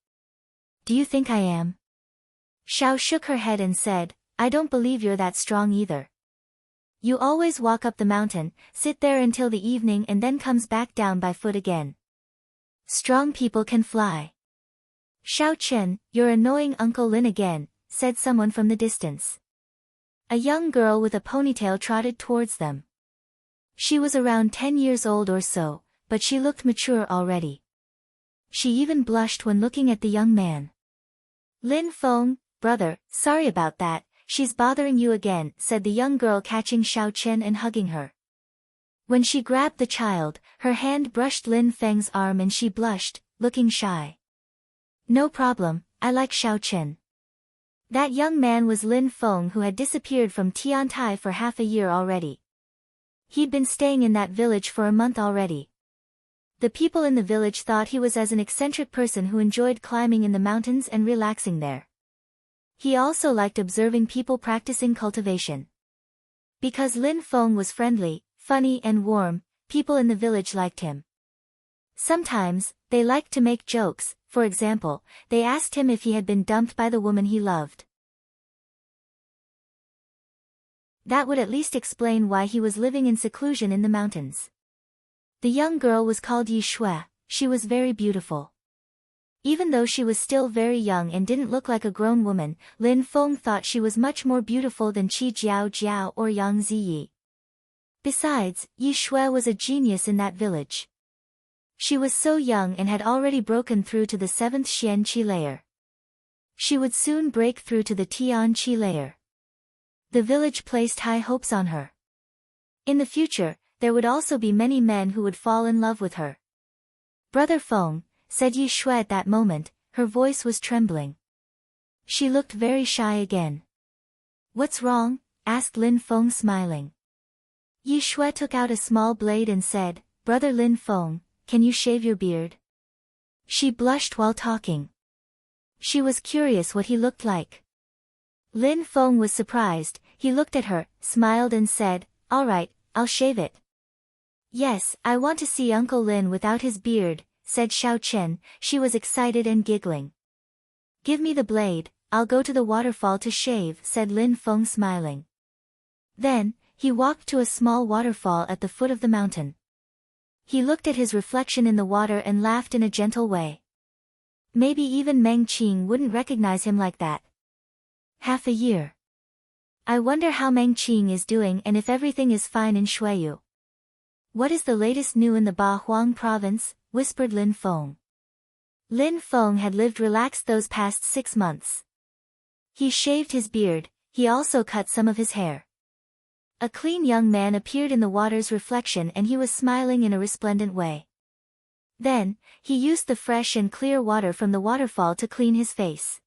Do you think I am?" Xiao shook her head and said, "I don't believe you're that strong either. You always walk up the mountain, sit there until the evening and then comes back down by foot again. Strong people can fly." "Xiao Chen, you're annoying Uncle Lin again," said someone from the distance. A young girl with a ponytail trotted towards them. She was around 10 years old or so, but she looked mature already. She even blushed when looking at the young man. "Lin Feng, brother, sorry about that, she's bothering you again," said the young girl, catching Xiao Chen and hugging her. When she grabbed the child, her hand brushed Lin Feng's arm and she blushed, looking shy. "No problem, I like Xiao Chen." That young man was Lin Feng, who had disappeared from Tiantai for half a year already. He'd been staying in that village for a month already. The people in the village thought he was as an eccentric person who enjoyed climbing in the mountains and relaxing there. He also liked observing people practicing cultivation. Because Lin Feng was friendly, funny and warm, people in the village liked him. Sometimes, they liked to make jokes. For example, they asked him if he had been dumped by the woman he loved. That would at least explain why he was living in seclusion in the mountains. The young girl was called Yi Shui, she was very beautiful. Even though she was still very young and didn't look like a grown woman, Lin Feng thought she was much more beautiful than Qi Jiao Jiao or Yang Ziyi. Besides, Yi Shui was a genius in that village. She was so young and had already broken through to the 7th Xian Qi layer. She would soon break through to the Tian Qi layer. The village placed high hopes on her. In the future, there would also be many men who would fall in love with her. Brother Feng, said Yi Shui at that moment, her voice was trembling. She looked very shy again. What's wrong? Asked Lin Feng smiling. Yi Shui took out a small blade and said, Brother Lin Feng, can you shave your beard? She blushed while talking. She was curious what he looked like. Lin Feng was surprised. He looked at her, smiled and said, all right, I'll shave it. Yes, I want to see Uncle Lin without his beard, said Xiao Chen. She was excited and giggling. Give me the blade, I'll go to the waterfall to shave, said Lin Feng smiling. Then, he walked to a small waterfall at the foot of the mountain. He looked at his reflection in the water and laughed in a gentle way. Maybe even Meng Qing wouldn't recognize him like that. Half a year. I wonder how Meng Qing is doing and if everything is fine in Shuiyu. What is the latest new in the Ba Huang province? Whispered Lin Feng. Lin Feng had lived relaxed those past 6 months. He shaved his beard, he also cut some of his hair. A clean young man appeared in the water's reflection and he was smiling in a resplendent way. Then, he used the fresh and clear water from the waterfall to clean his face.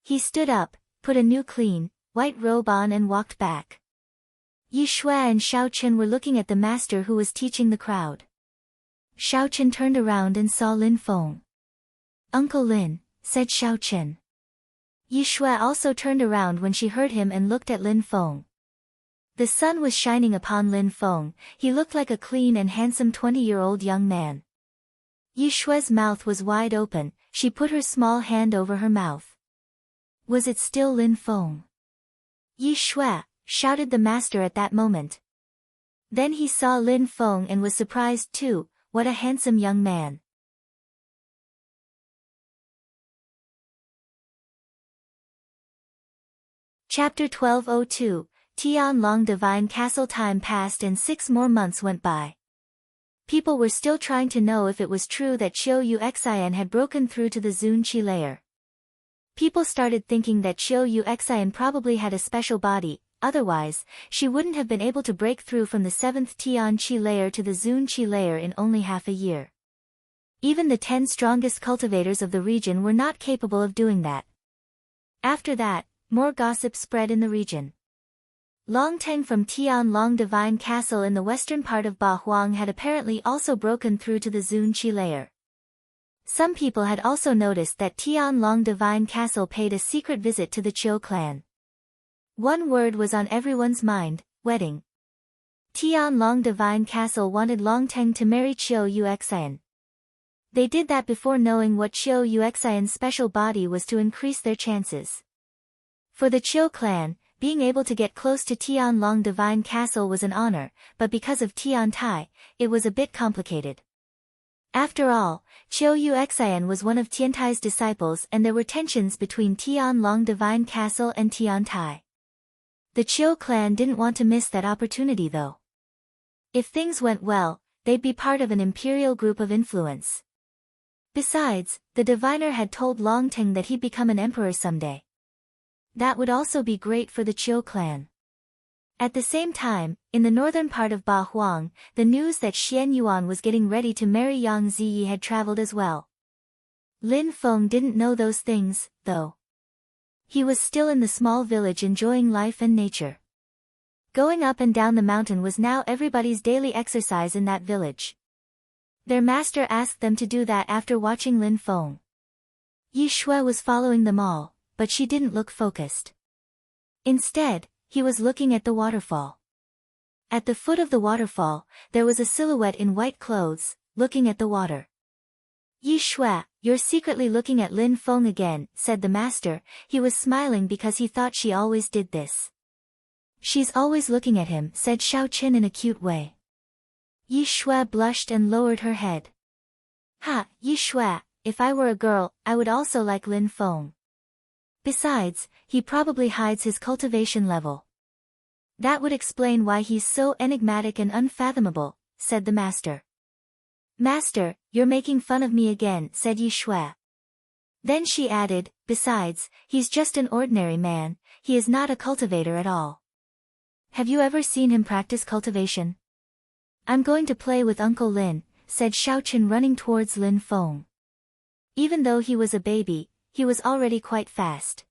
He stood up, put a new clean, white robe on and walked back. Yi Shui and Xiao Chen were looking at the master who was teaching the crowd. Xiao Chen turned around and saw Lin Feng. Uncle Lin, said Xiao Chen. Yi Shui also turned around when she heard him and looked at Lin Feng. The sun was shining upon Lin Feng. He looked like a clean and handsome 20-year-old young man. Yi Shui's mouth was wide open. She put her small hand over her mouth. Was it still Lin Feng? Yi Shui, shouted the master at that moment. Then he saw Lin Feng and was surprised too. What a handsome young man. Chapter 1202, Tian Long Divine Castle. Time passed and 6 more months went by. People were still trying to know if it was true that Qiu Yuxian had broken through to the Zun Qi layer. People started thinking that Qiu Yuxian probably had a special body, otherwise, she wouldn't have been able to break through from the 7th Tian Qi layer to the Zun Qi layer in only half a year. Even the 10 strongest cultivators of the region were not capable of doing that. After that, more gossip spread in the region. Long Teng from Tian Long Divine Castle in the western part of Ba Huang had apparently also broken through to the Zun Qi layer. Some people had also noticed that Tian Long Divine Castle paid a secret visit to the Qiu clan. One word was on everyone's mind: wedding. Tian Long Divine Castle wanted Long Teng to marry Qiu Yuxian. They did that before knowing what Qiu Yuxian's special body was to increase their chances. For the Qiu clan, being able to get close to Tian Long Divine Castle was an honor, but because of Tian Tai, it was a bit complicated. After all, Qiu Yuxian was one of Tian Tai's disciples and there were tensions between Tian Long Divine Castle and Tian Tai. The Qiu clan didn't want to miss that opportunity though. If things went well, they'd be part of an imperial group of influence. Besides, the diviner had told Long Teng that he'd become an emperor someday. That would also be great for the Qiu clan. At the same time, in the northern part of Ba Huang, the news that Xian Yuan was getting ready to marry Yang Ziyi had traveled as well. Lin Feng didn't know those things, though. He was still in the small village enjoying life and nature. Going up and down the mountain was now everybody's daily exercise in that village. Their master asked them to do that after watching Lin Feng. Yi Shui was following them all, but she didn't look focused. Instead, he was looking at the waterfall. At the foot of the waterfall, there was a silhouette in white clothes, looking at the water. Yi Shui, you're secretly looking at Lin Feng again, said the master. He was smiling because he thought she always did this. She's always looking at him, said Xiao Chen in a cute way. Yi Shui blushed and lowered her head. Ha, Yi Shui, if I were a girl, I would also like Lin Feng. Besides, he probably hides his cultivation level. That would explain why he's so enigmatic and unfathomable, said the master. Master, you're making fun of me again, said Yi Shui. Then she added, besides, he's just an ordinary man, he is not a cultivator at all. Have you ever seen him practice cultivation? I'm going to play with Uncle Lin, said Xiaochen running towards Lin Feng. Even though he was a baby, he was already quite fast.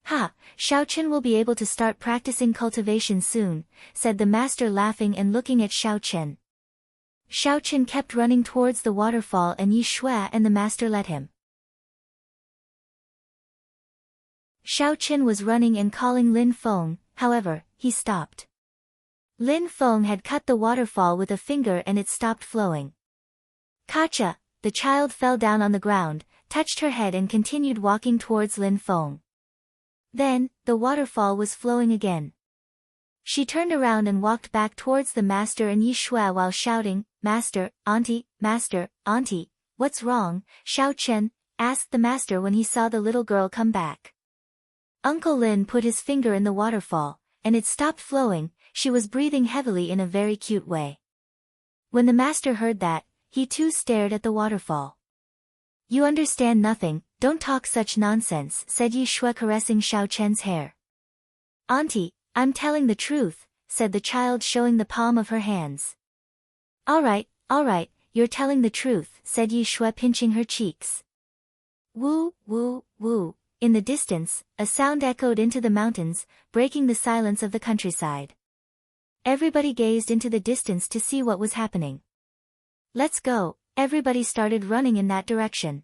Ha, Xiaochen will be able to start practicing cultivation soon, said the master laughing and looking at Xiaochen. Xiaochen kept running towards the waterfall and Yi Shui and the master led him. Xiaochen was running and calling Lin Feng, however, he stopped. Lin Feng had cut the waterfall with a finger and it stopped flowing. Kacha, the child fell down on the ground, touched her head and continued walking towards Lin Feng. Then, the waterfall was flowing again. She turned around and walked back towards the master and Yi Shui while shouting, Master, Auntie, what's wrong? Xiaochen asked the master when he saw the little girl come back. Uncle Lin put his finger in the waterfall, and it stopped flowing. She was breathing heavily in a very cute way. When the master heard that, he too stared at the waterfall. You understand nothing, don't talk such nonsense, said Yi Shui caressing Xiaochen's hair. Auntie, I'm telling the truth, said the child showing the palm of her hands. All right, you're telling the truth, said Yi Shui pinching her cheeks. Woo, woo, woo. In the distance, a sound echoed into the mountains, breaking the silence of the countryside. Everybody gazed into the distance to see what was happening. Let's go, everybody started running in that direction.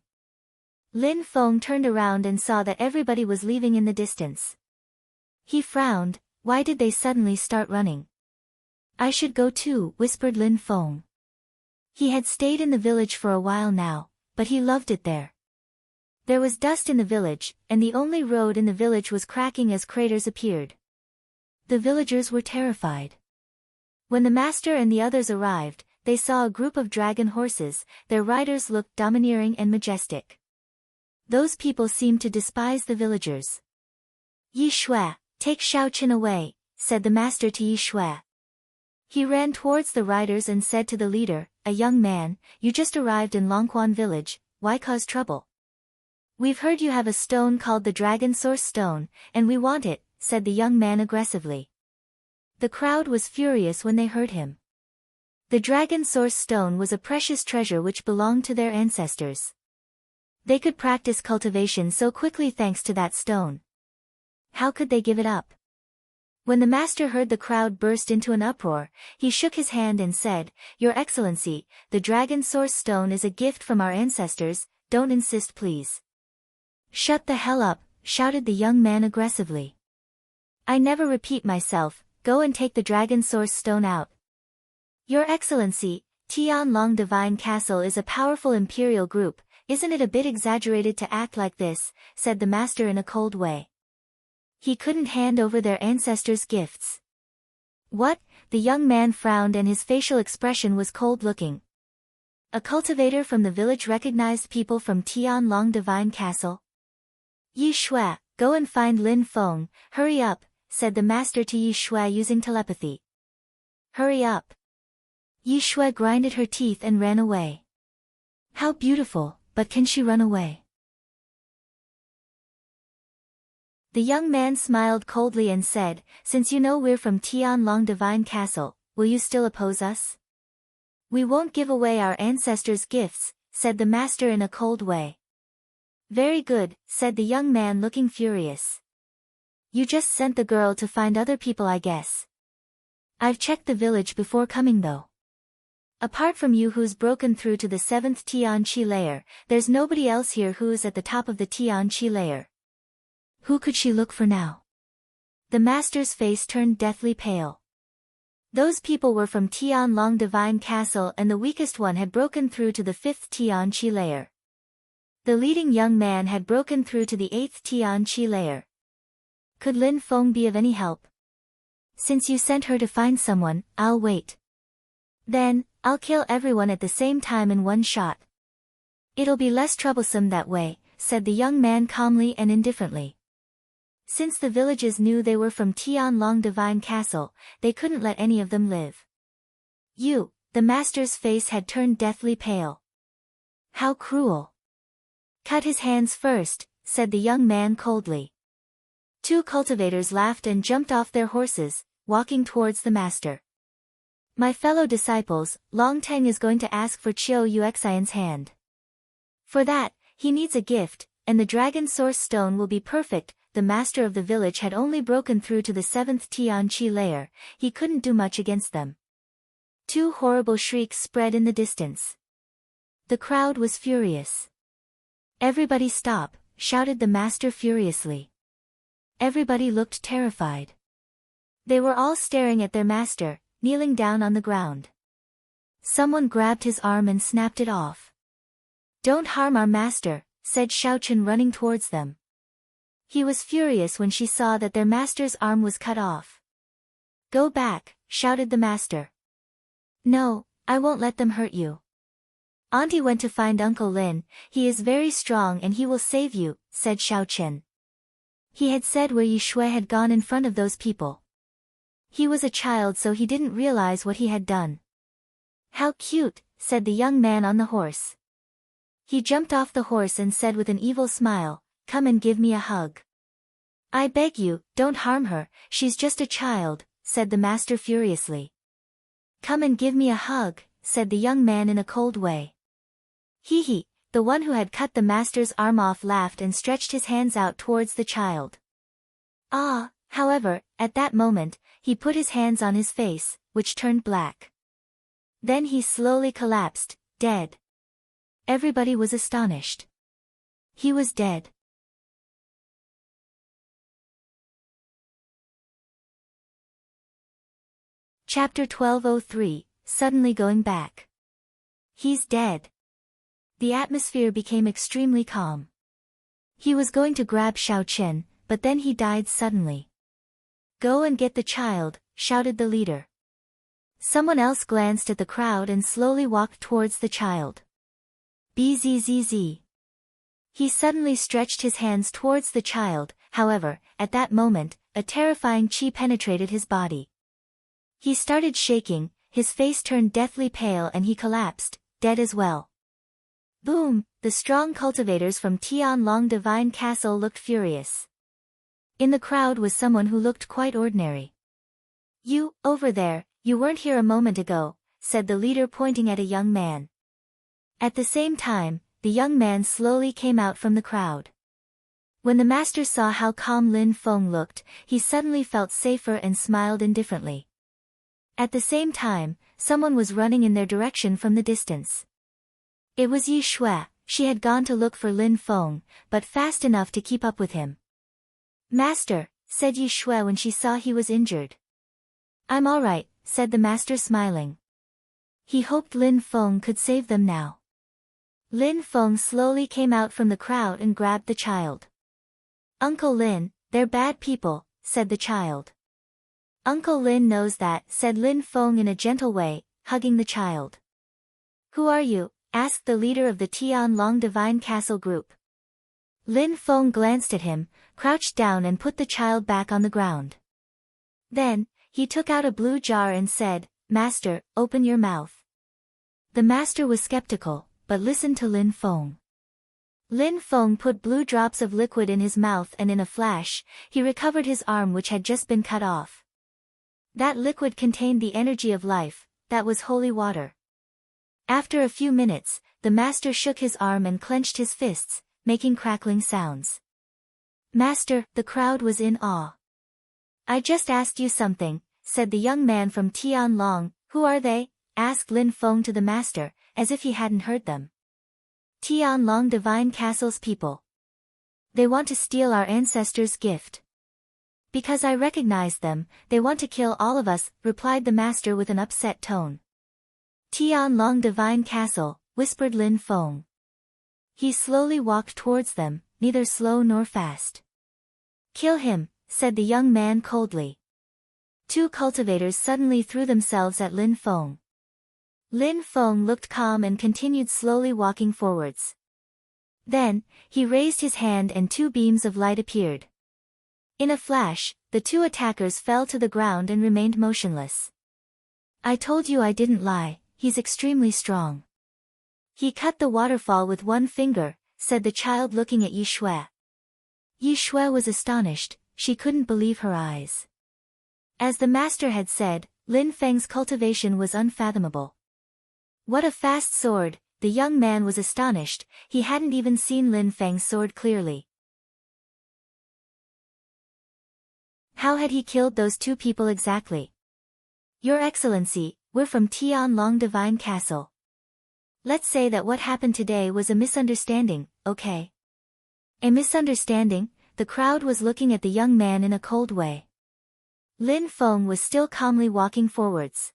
Lin Feng turned around and saw that everybody was leaving in the distance. He frowned, why did they suddenly start running? I should go too, whispered Lin Feng. He had stayed in the village for a while now, but he loved it there. There was dust in the village, and the only road in the village was cracking as craters appeared. The villagers were terrified. When the master and the others arrived, they saw a group of dragon horses. Their riders looked domineering and majestic. Those people seemed to despise the villagers. Yi Shui, take Xiaochen away, said the master to Yi Shui. He ran towards the riders and said to the leader, a young man, you just arrived in Longquan village, why cause trouble? We've heard you have a stone called the Dragon Source Stone, and we want it, said the young man aggressively. The crowd was furious when they heard him. The Dragon Source Stone was a precious treasure which belonged to their ancestors. They could practice cultivation so quickly thanks to that stone. How could they give it up? When the master heard the crowd burst into an uproar, he shook his hand and said, Your Excellency, the Dragon Source Stone is a gift from our ancestors, don't insist please. Shut the hell up, shouted the young man aggressively. I never repeat myself, go and take the Dragon Source Stone out. Your Excellency, Tianlong Divine Castle is a powerful imperial group, isn't it a bit exaggerated to act like this, said the master in a cold way. He couldn't hand over their ancestors' gifts. What? The young man frowned and his facial expression was cold-looking. A cultivator from the village recognized people from Tianlong Divine Castle. Yi Shui, go and find Lin Feng, hurry up, said the master to Yi Shui using telepathy. Hurry up. Yi Shui grinded her teeth and ran away. How beautiful, but can she run away? The young man smiled coldly and said, Since you know we're from Tianlong Divine Castle, will you still oppose us? We won't give away our ancestors' gifts, said the master in a cold way. Very good, said the young man looking furious. You just sent the girl to find other people I guess. I've checked the village before coming though. Apart from you who's broken through to the 7th Tian Qi layer, there's nobody else here who's at the top of the Tian Qi layer. Who could she look for now? The master's face turned deathly pale. Those people were from Tianlong Divine Castle and the weakest one had broken through to the 5th Tian Qi layer. The leading young man had broken through to the 8th Tian Qi layer. Could Lin Feng be of any help? Since you sent her to find someone, I'll wait. Then, I'll kill everyone at the same time in one shot. It'll be less troublesome that way, said the young man calmly and indifferently. Since the villages knew they were from Tianlong Divine Castle, they couldn't let any of them live. You, the master's face had turned deathly pale. How cruel. Cut his hands first, said the young man coldly. Two cultivators laughed and jumped off their horses, walking towards the master. My fellow disciples, Long Teng is going to ask for Chiao Yuexian's hand. For that, he needs a gift, and the dragon source stone will be perfect. The master of the village had only broken through to the 7th Tian Qi layer, he couldn't do much against them. 2 horrible shrieks spread in the distance. The crowd was furious. Everybody stop, shouted the master furiously. Everybody looked terrified. They were all staring at their master, kneeling down on the ground. Someone grabbed his arm and snapped it off. Don't harm our master, said Xiaochen running towards them. He was furious when she saw that their master's arm was cut off. Go back, shouted the master. No, I won't let them hurt you. Auntie went to find Uncle Lin, he is very strong and he will save you, said Xiaochen. He had said where Yi Shui had gone in front of those people. He was a child so he didn't realize what he had done. How cute, said the young man on the horse. He jumped off the horse and said with an evil smile, come and give me a hug. I beg you, don't harm her, she's just a child, said the master furiously. Come and give me a hug, said the young man in a cold way. Hee, the one who had cut the master's arm off laughed and stretched his hands out towards the child. However, at that moment, he put his hands on his face, which turned black. Then he slowly collapsed, dead. Everybody was astonished. He was dead. Chapter 1203, Suddenly Going Back. He's dead. The atmosphere became extremely calm. He was going to grab Xiaochen, but then he died suddenly. Go and get the child, shouted the leader. Someone else glanced at the crowd and slowly walked towards the child. Bzzz. He suddenly stretched his hands towards the child, however, at that moment, a terrifying qi penetrated his body. He started shaking, his face turned deathly pale and he collapsed, dead as well. Boom! The strong cultivators from Tianlong Divine Castle looked furious. In the crowd was someone who looked quite ordinary. You, over there, you weren't here a moment ago, said the leader pointing at a young man. At the same time, the young man slowly came out from the crowd. When the master saw how calm Lin Feng looked, he suddenly felt safer and smiled indifferently. At the same time, someone was running in their direction from the distance. It was Yi Shui. She had gone to look for Lin Feng, but fast enough to keep up with him. Master, said Yi Shui when she saw he was injured. I'm all right, said the master smiling. He hoped Lin Feng could save them now. Lin Feng slowly came out from the crowd and grabbed the child. Uncle Lin, they're bad people, said the child. Uncle Lin knows that, said Lin Feng in a gentle way, hugging the child. Who are you? Asked the leader of the Tianlong Divine Castle group. Lin Feng glanced at him, crouched down and put the child back on the ground. Then, he took out a blue jar and said, Master, open your mouth. The master was skeptical, but listened to Lin Feng. Lin Feng put blue drops of liquid in his mouth and in a flash, he recovered his arm which had just been cut off. That liquid contained the energy of life, that was holy water. After a few minutes, the master shook his arm and clenched his fists, making crackling sounds. Master, the crowd was in awe. I just asked you something, said the young man from Tianlong. Who are they? Asked Lin Feng to the master, as if he hadn't heard them. Tianlong Divine Castle's people. They want to steal our ancestors' gift. Because I recognized them, they want to kill all of us, replied the master with an upset tone. Tianlong Divine Castle, whispered Lin Feng. He slowly walked towards them, neither slow nor fast. Kill him, said the young man coldly. 2 cultivators suddenly threw themselves at Lin Feng. Lin Feng looked calm and continued slowly walking forwards. Then, he raised his hand and 2 beams of light appeared. In a flash, the 2 attackers fell to the ground and remained motionless. I told you I didn't lie, he's extremely strong. He cut the waterfall with 1 finger, said the child looking at Yi Shui. Yi Shui was astonished, she couldn't believe her eyes. As the master had said, Lin Feng's cultivation was unfathomable. What a fast sword! The young man was astonished, he hadn't even seen Lin Feng's sword clearly. How had he killed those two people exactly? Your Excellency, we're from Tianlong Divine Castle. Let's say that what happened today was a misunderstanding, okay? A misunderstanding? The crowd was looking at the young man in a cold way. Lin Feng was still calmly walking forwards.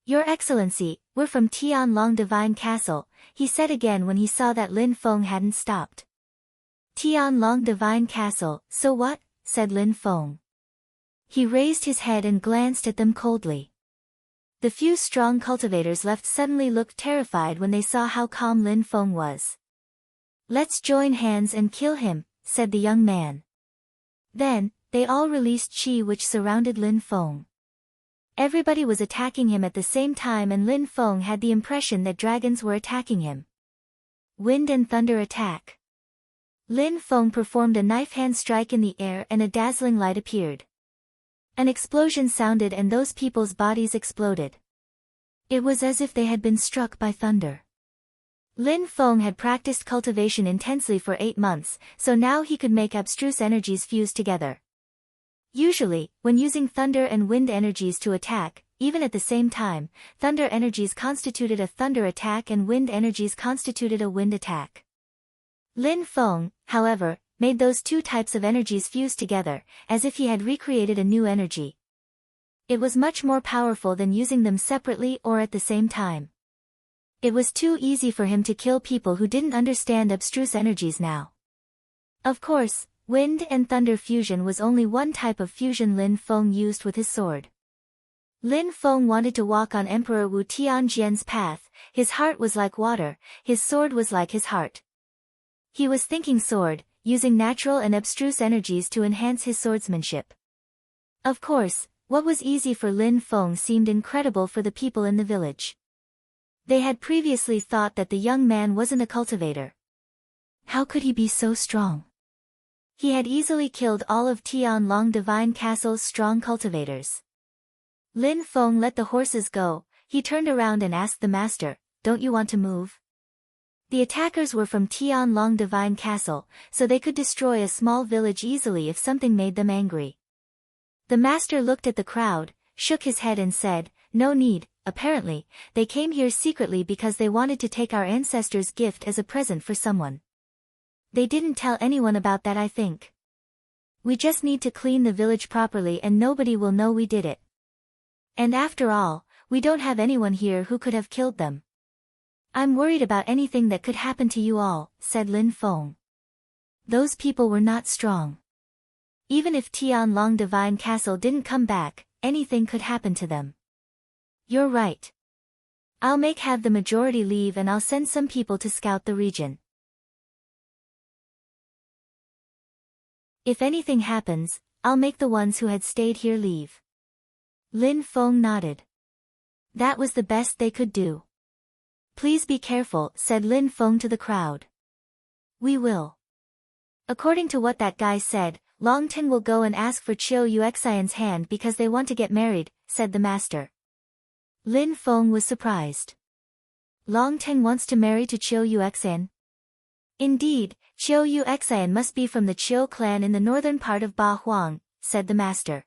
Your Excellency, we're from Tianlong Divine Castle, he said again when he saw that Lin Feng hadn't stopped. Tianlong Divine Castle, so what? Said Lin Feng. He raised his head and glanced at them coldly. The few strong cultivators left suddenly looked terrified when they saw how calm Lin Feng was. Let's join hands and kill him, said the young man. Then, they all released chi which surrounded Lin Feng. Everybody was attacking him at the same time and Lin Feng had the impression that dragons were attacking him. Wind and thunder attack. Lin Feng performed a knife hand strike in the air and a dazzling light appeared. An explosion sounded and those people's bodies exploded. It was as if they had been struck by thunder. Lin Feng had practiced cultivation intensely for 8 months, so now he could make abstruse energies fuse together. Usually, when using thunder and wind energies to attack, even at the same time, thunder energies constituted a thunder attack and wind energies constituted a wind attack. Lin Feng, however, made those two types of energies fuse together, as if he had recreated a new energy. It was much more powerful than using them separately or at the same time. It was too easy for him to kill people who didn't understand abstruse energies now. Of course, wind and thunder fusion was only one type of fusion Lin Feng used with his sword. Lin Feng wanted to walk on Emperor Wu Tianjian's path, his heart was like water, his sword was like his heart. He was thinking sword, using natural and abstruse energies to enhance his swordsmanship. Of course, what was easy for Lin Feng seemed incredible for the people in the village. They had previously thought that the young man wasn't a cultivator. How could he be so strong? He had easily killed all of Tianlong Divine Castle's strong cultivators. Lin Feng let the horses go, he turned around and asked the master, "Don't you want to move?" The attackers were from Tianlong Divine Castle, so they could destroy a small village easily if something made them angry. The master looked at the crowd, shook his head and said, "No need, apparently, they came here secretly because they wanted to take our ancestors' gift as a present for someone. They didn't tell anyone about that, I think. We just need to clean the village properly and nobody will know we did it. And after all, we don't have anyone here who could have killed them. I'm worried about anything that could happen to you all," said Lin Feng. Those people were not strong. Even if Tianlong Divine Castle didn't come back, anything could happen to them. You're right. I'll have the majority leave and I'll send some people to scout the region. If anything happens, I'll make the ones who had stayed here leave. Lin Feng nodded. That was the best they could do. Please be careful, said Lin Feng to the crowd. We will. According to what that guy said, Long Tin will go and ask for Chiu Yuexian's hand because they want to get married, said the master. Lin Feng was surprised. Long Tin wants to marry to Chiu Yuexian? Indeed, Chiu Yuexian must be from the Chiu clan in the northern part of Ba Huang, said the master.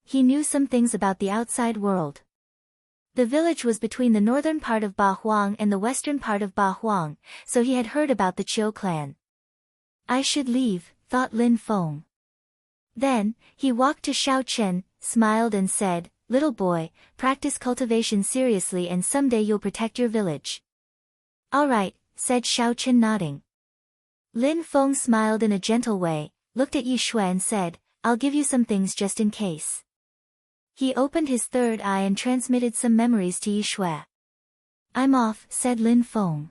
He knew some things about the outside world. The village was between the northern part of Ba Huang and the western part of Ba Huang, so he had heard about the Chiu clan. I should leave, thought Lin Feng. Then, he walked to Xiao Chen, smiled and said, Little boy, practice cultivation seriously and someday you'll protect your village. All right, said Xiao Chen nodding. Lin Feng smiled in a gentle way, looked at Yi Shui and said, I'll give you some things just in case. He opened his third eye and transmitted some memories to Yi Shui. I'm off, said Lin Feng.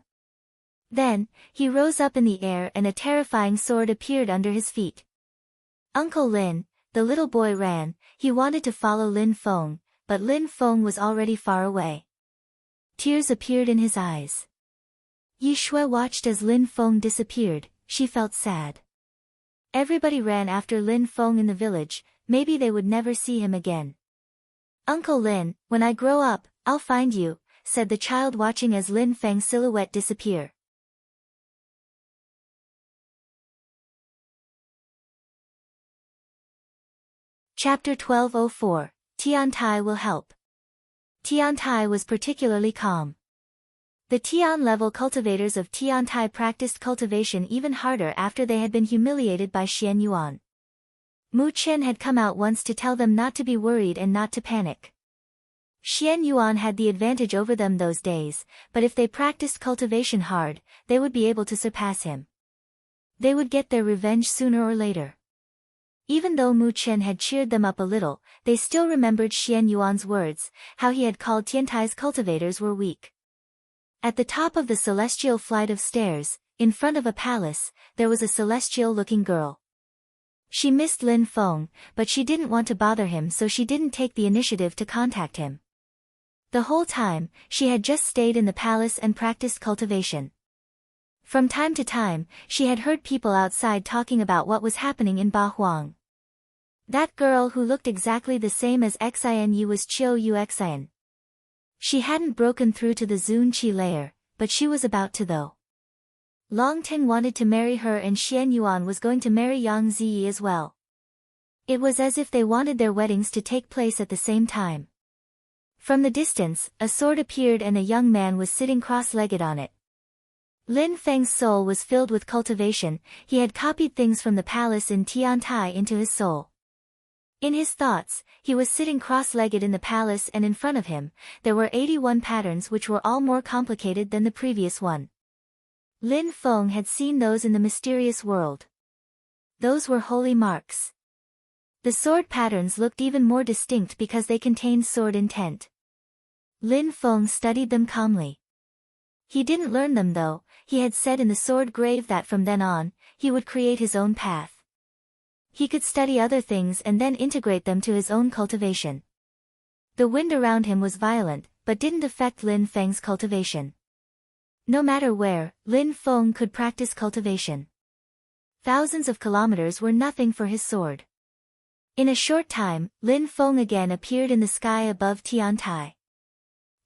Then, he rose up in the air and a terrifying sword appeared under his feet. Uncle Lin, the little boy ran, he wanted to follow Lin Feng, but Lin Feng was already far away. Tears appeared in his eyes. Yi Shui watched as Lin Feng disappeared, she felt sad. Everybody ran after Lin Feng in the village, maybe they would never see him again. Uncle Lin, when I grow up, I'll find you, said the child watching as Lin Feng's silhouette disappear. Chapter 1204, Tiantai will help. Tiantai was particularly calm. The Tian-level cultivators of Tiantai practiced cultivation even harder after they had been humiliated by Xian Yuan. Mu Qian had come out once to tell them not to be worried and not to panic. Xian Yuan had the advantage over them those days, but if they practiced cultivation hard, they would be able to surpass him. They would get their revenge sooner or later. Even though Mu Qian had cheered them up a little, they still remembered Xian Yuan's words, how he had called Tiantai's cultivators were weak. At the top of the celestial flight of stairs, in front of a palace, there was a celestial-looking girl. She missed Lin Feng, but she didn't want to bother him, so she didn't take the initiative to contact him. The whole time, she had just stayed in the palace and practiced cultivation. From time to time, she had heard people outside talking about what was happening in Ba Huang. That girl who looked exactly the same as Xian Yu was Qiu Yu Xian. She hadn't broken through to the Zun Qi layer, but she was about to though. Long Ting wanted to marry her and Xian Yuan was going to marry Yang Ziyi as well. It was as if they wanted their weddings to take place at the same time. From the distance, a sword appeared and a young man was sitting cross-legged on it. Lin Feng's soul was filled with cultivation, he had copied things from the palace in Tiantai into his soul. In his thoughts, he was sitting cross-legged in the palace and in front of him, there were 81 patterns which were all more complicated than the previous one. Lin Feng had seen those in the mysterious world. Those were holy marks. The sword patterns looked even more distinct because they contained sword intent. Lin Feng studied them calmly. He didn't learn them though, he had said in the sword grave that from then on, he would create his own path. He could study other things and then integrate them to his own cultivation. The wind around him was violent, but didn't affect Lin Feng's cultivation. No matter where, Lin Feng could practice cultivation. Thousands of kilometers were nothing for his sword. In a short time, Lin Feng again appeared in the sky above Tiantai.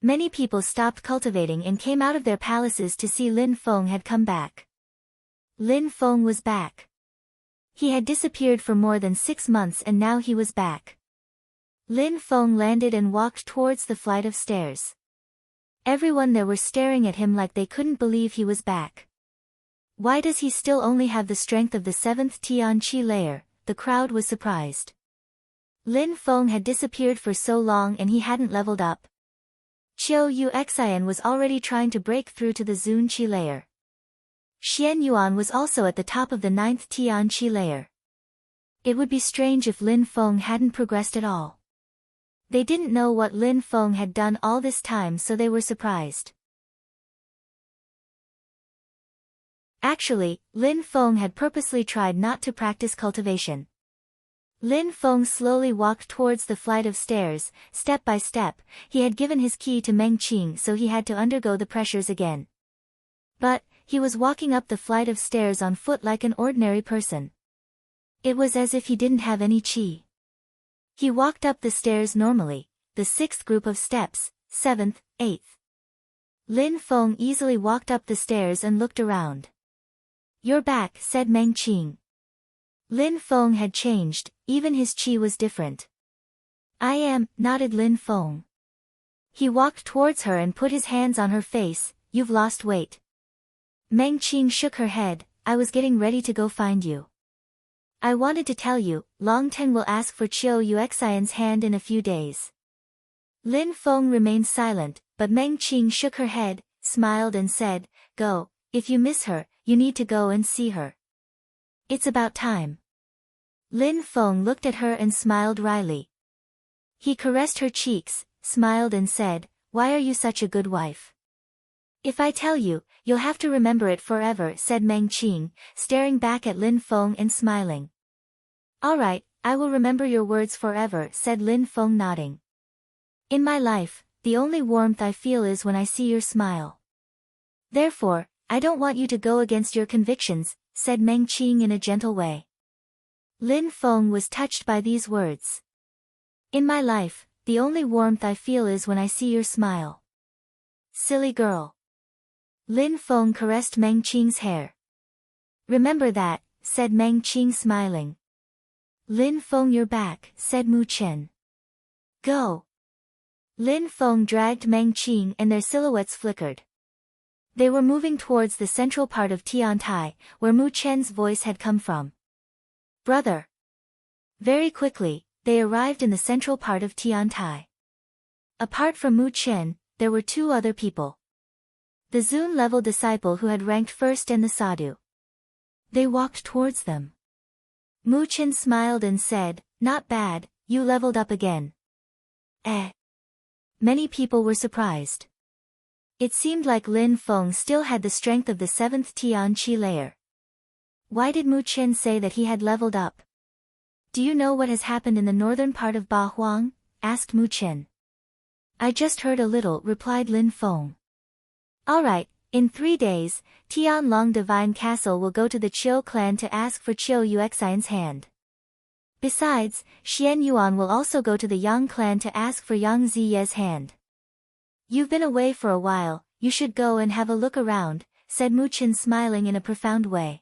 Many people stopped cultivating and came out of their palaces to see Lin Feng had come back. Lin Feng was back. He had disappeared for more than 6 months and now he was back. Lin Feng landed and walked towards the flight of stairs. Everyone there were staring at him like they couldn't believe he was back. Why does he still only have the strength of the 7th Tian Qi layer? The crowd was surprised. Lin Feng had disappeared for so long and he hadn't leveled up. Qiu Yu Xian was already trying to break through to the Zun Qi layer. Xian Yuan was also at the top of the 9th Tian Qi layer. It would be strange if Lin Feng hadn't progressed at all. They didn't know what Lin Feng had done all this time, so they were surprised. Actually, Lin Feng had purposely tried not to practice cultivation. Lin Feng slowly walked towards the flight of stairs, step by step. He had given his key to Meng Qing, so he had to undergo the pressures again. But, he was walking up the flight of stairs on foot like an ordinary person. It was as if he didn't have any qi. He walked up the stairs normally, the 6th group of steps, 7th, 8th. Lin Feng easily walked up the stairs and looked around. "You're back," said Meng Qing. Lin Feng had changed, even his qi was different. "I am," nodded Lin Feng. He walked towards her and put his hands on her face. "You've lost weight." Meng Qing shook her head. "I was getting ready to go find you. I wanted to tell you, Long Ten will ask for Qiu Yu Xian's hand in a few days." Lin Feng remained silent, but Meng Qing shook her head, smiled and said, "Go, if you miss her, you need to go and see her. It's about time." Lin Feng looked at her and smiled wryly. He caressed her cheeks, smiled and said, "Why are you such a good wife? If I tell you, you'll have to remember it forever," said Meng Qing, staring back at Lin Feng and smiling. "All right, I will remember your words forever," said Lin Feng, nodding. "In my life, the only warmth I feel is when I see your smile. Therefore, I don't want you to go against your convictions," said Meng Qing in a gentle way. Lin Feng was touched by these words. "In my life, the only warmth I feel is when I see your smile. Silly girl. Lin Feng caressed Meng Qing's hair. Remember that, said Meng Qing smiling. Lin Feng, you're back, said Mu Chen. Go. Lin Feng dragged Meng Qing and their silhouettes flickered. They were moving towards the central part of Tiantai, where Mu Chen's voice had come from. Brother. Very quickly, they arrived in the central part of Tiantai. Apart from Mu Chen, there were two other people. The Zun-level disciple who had ranked first and the sadhu. They walked towards them. Mu Chen smiled and said, not bad, you leveled up again. Many people were surprised. It seemed like Lin Feng still had the strength of the 7th Tian Qi layer. Why did Mu Chen say that he had leveled up? Do you know what has happened in the northern part of Ba Huang? Asked Mu Chen. I just heard a little, replied Lin Feng. Alright, in 3 days, Tianlong Divine Castle will go to the Qiu clan to ask for Qiu Yuexian's hand. Besides, Xian Yuan will also go to the Yang clan to ask for Yang Ziye's hand. You've been away for a while, you should go and have a look around, said Mu Chen smiling in a profound way.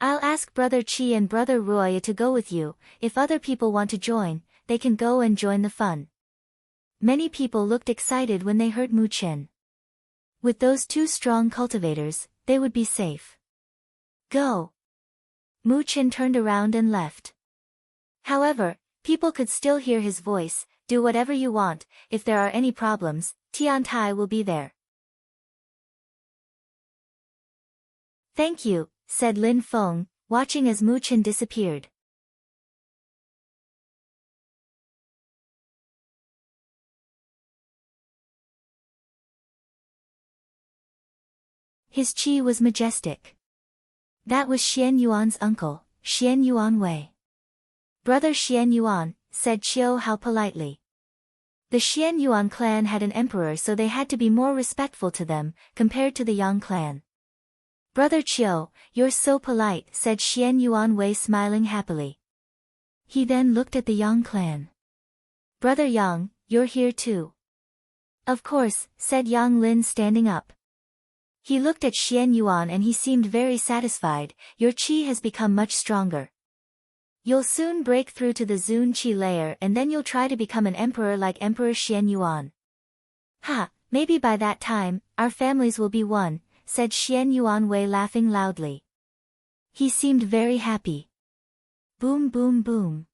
I'll ask Brother Qi and Brother Roy to go with you. If other people want to join, they can go and join the fun. Many people looked excited when they heard Mu Chen. With those two strong cultivators, they would be safe. Go. Mu Chen turned around and left. However, people could still hear his voice. Do whatever you want, if there are any problems, Tiantai will be there. Thank you, said Lin Feng, watching as Mu Chen disappeared. His qi was majestic. That was Xian Yuan's uncle, Xian Yuan Wei. Brother Xian Yuan, said Qiu Hao politely. The Xian Yuan clan had an emperor, so they had to be more respectful to them, compared to the Yang clan. Brother Qiu, you're so polite, said Xian Yuan Wei smiling happily. He then looked at the Yang clan. Brother Yang, you're here too. Of course, said Yang Lin standing up. He looked at Xian Yuan and he seemed very satisfied. Your qi has become much stronger. You'll soon break through to the Zun Qi layer and then you'll try to become an emperor like Emperor Xian Yuan. Ha, maybe by that time, our families will be one, said Xian Yuan Wei laughing loudly. He seemed very happy. Boom boom boom.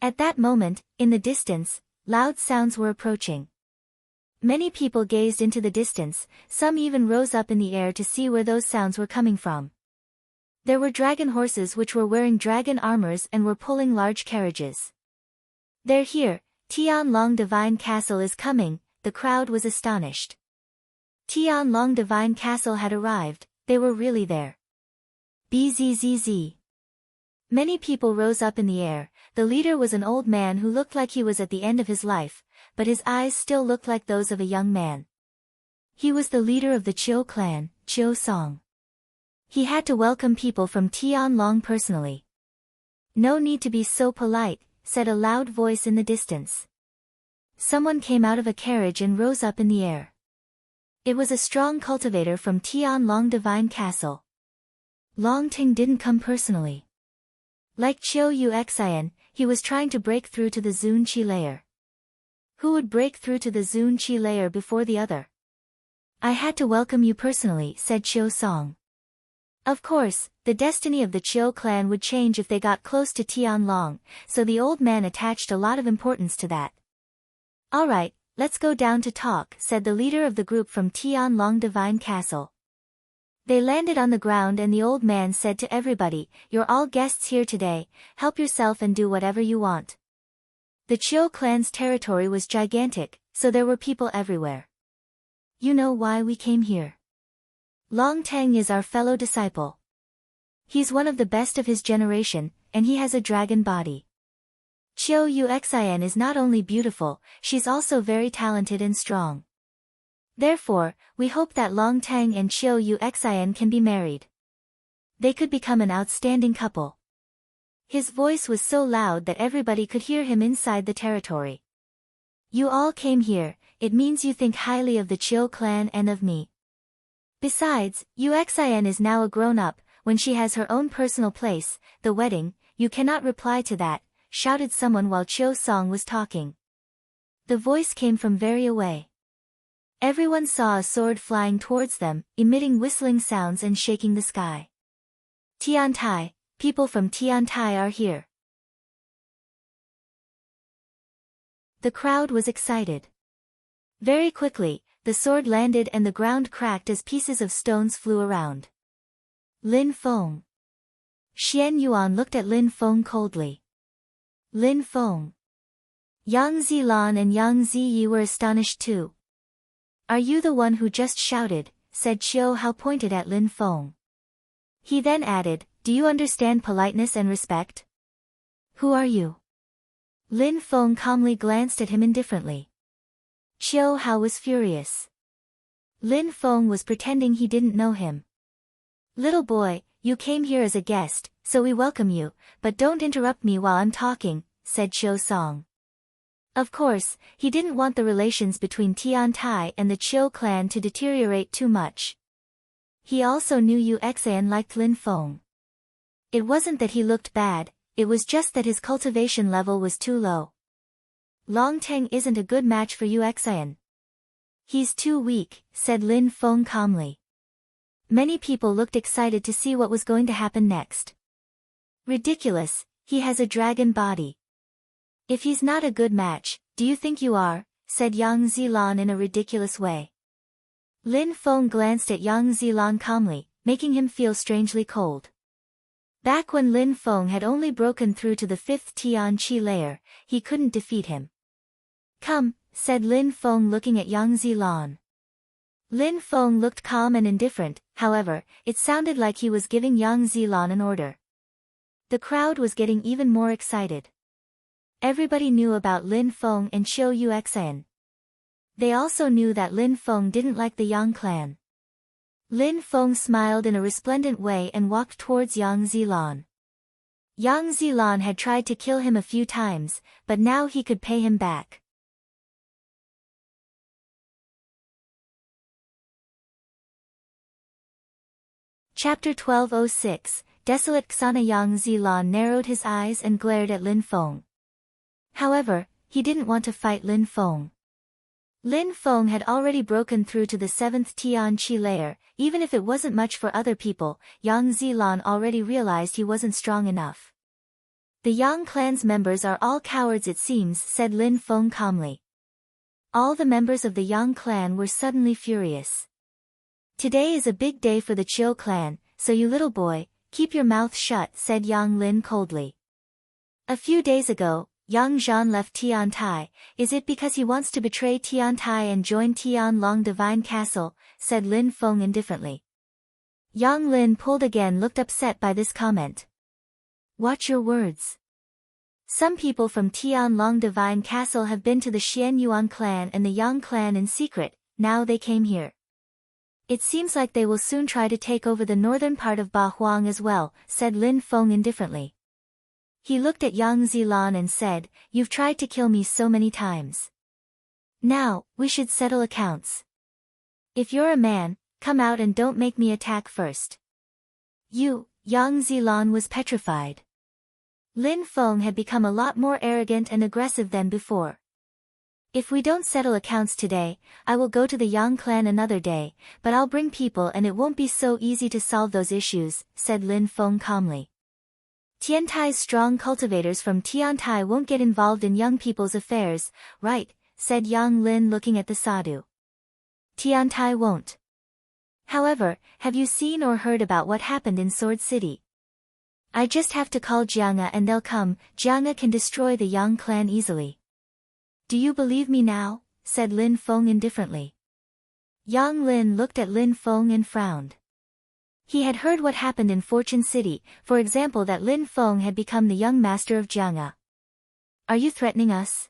At that moment, in the distance, loud sounds were approaching. Many people gazed into the distance, some even rose up in the air to see where those sounds were coming from. There were dragon horses which were wearing dragon armors and were pulling large carriages. They're here, Tianlong Divine Castle is coming, the crowd was astonished. Tianlong Divine Castle had arrived, they were really there. Bzzz. Many people rose up in the air. The leader was an old man who looked like he was at the end of his life, but his eyes still looked like those of a young man. He was the leader of the Qiu clan, Qiu Song. He had to welcome people from Tianlong personally. No need to be so polite, said a loud voice in the distance. Someone came out of a carriage and rose up in the air. It was a strong cultivator from Tianlong Divine Castle. Long Ting didn't come personally. Like Qiu Yuexian, he was trying to break through to the Zun Qi layer. Who would break through to the Zun Qi layer before the other? I had to welcome you personally, said Qiu Song. Of course, the destiny of the Qiu clan would change if they got close to Tianlong, so the old man attached a lot of importance to that. Alright, let's go down to talk, said the leader of the group from Tianlong Divine Castle. They landed on the ground and the old man said to everybody, you're all guests here today, help yourself and do whatever you want. The Qiu clan's territory was gigantic, so there were people everywhere. You know why we came here. Long Teng is our fellow disciple. He's one of the best of his generation, and he has a dragon body. Qiu Yuexian is not only beautiful, she's also very talented and strong. Therefore, we hope that Long Teng and Qiu Yuexian can be married. They could become an outstanding couple. His voice was so loud that everybody could hear him inside the territory. You all came here, it means you think highly of the Chiu clan and of me. Besides, Uxin is now a grown-up, when she has her own personal place, the wedding, you cannot reply to that, shouted someone while Chiu Song was talking. The voice came from very away. Everyone saw a sword flying towards them, emitting whistling sounds and shaking the sky. Tiantai, people from Tiantai are here. The crowd was excited. Very quickly, the sword landed and the ground cracked as pieces of stones flew around. Lin Feng. Xian Yuan looked at Lin Feng coldly. Lin Feng. Yang Zilan and Yang Ziyi were astonished too. Are you the one who just shouted, said Chiu Hao pointed at Lin Feng. He then added, do you understand politeness and respect? Who are you? Lin Feng calmly glanced at him indifferently. Chiu Hao was furious. Lin Feng was pretending he didn't know him. Little boy, you came here as a guest, so we welcome you, but don't interrupt me while I'm talking, said Chiu Song. Of course, he didn't want the relations between Tiantai and the Chiu clan to deteriorate too much. He also knew Uxin liked Lin Feng. It wasn't that he looked bad, it was just that his cultivation level was too low. Long Teng isn't a good match for Uxin. He's too weak, said Lin Feng calmly. Many people looked excited to see what was going to happen next. Ridiculous, he has a dragon body. If he's not a good match, do you think you are, said Yang Zilan in a ridiculous way. Lin Feng glanced at Yang Zilan calmly, making him feel strangely cold. Back when Lin Feng had only broken through to the 5th Tian Qi layer, he couldn't defeat him. Come, said Lin Feng looking at Yang Zilan. Lin Feng looked calm and indifferent, however, it sounded like he was giving Yang Zilan an order. The crowd was getting even more excited. Everybody knew about Lin Feng and Chiu Uxin. They also knew that Lin Feng didn't like the Yang clan. Lin Feng smiled in a resplendent way and walked towards Yang Zilan. Yang Zilan had tried to kill him a few times, but now he could pay him back. Chapter 1206, Desolate Xana. Yang Zilan narrowed his eyes and glared at Lin Feng. However, he didn't want to fight Lin Feng. Lin Feng had already broken through to the 7th Tian Qi layer, even if it wasn't much for other people, Yang Zilan already realized he wasn't strong enough. The Yang clan's members are all cowards it seems, said Lin Feng calmly. All the members of the Yang clan were suddenly furious. Today is a big day for the Chiu clan, so you little boy, keep your mouth shut, said Yang Lin coldly. A few days ago, Yang Zhan left Tiantai. Is it because he wants to betray Tiantai and join Tian Long Divine Castle, said Lin Feng indifferently. Yang Lin pulled again looked upset by this comment. Watch your words. Some people from Tian Long Divine Castle have been to the Xian Yuan clan and the Yang clan in secret, now they came here. It seems like they will soon try to take over the northern part of Ba Huang as well, said Lin Feng indifferently. He looked at Yang Zilan and said, you've tried to kill me so many times. Now, we should settle accounts. If you're a man, come out and don't make me attack first. Yang Zilan was petrified. Lin Feng had become a lot more arrogant and aggressive than before. If we don't settle accounts today, I will go to the Yang clan another day, but I'll bring people and it won't be so easy to solve those issues, said Lin Feng calmly. Tiantai's strong cultivators from Tiantai won't get involved in young people's affairs, right, said Yang Lin looking at the sadhu. Tiantai won't. However, have you seen or heard about what happened in Sword City? I just have to call Jianga and they'll come. Jianga can destroy the Yang clan easily. Do you believe me now? Said Lin Feng indifferently. Yang Lin looked at Lin Feng and frowned. He had heard what happened in Fortune City, for example that Lin Feng had become the young master of Jianga. Are you threatening us?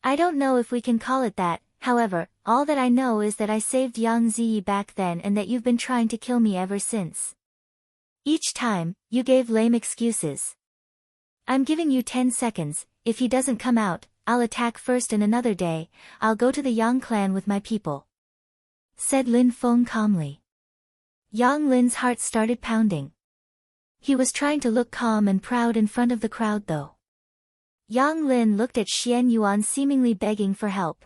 I don't know if we can call it that, however, all that I know is that I saved Yang Ziyi back then and that you've been trying to kill me ever since. Each time, you gave lame excuses. I'm giving you 10 seconds, if he doesn't come out, I'll attack first and another day, I'll go to the Yang clan with my people," said Lin Feng calmly. Yang Lin's heart started pounding. He was trying to look calm and proud in front of the crowd though. Yang Lin looked at Xian Yuan seemingly begging for help.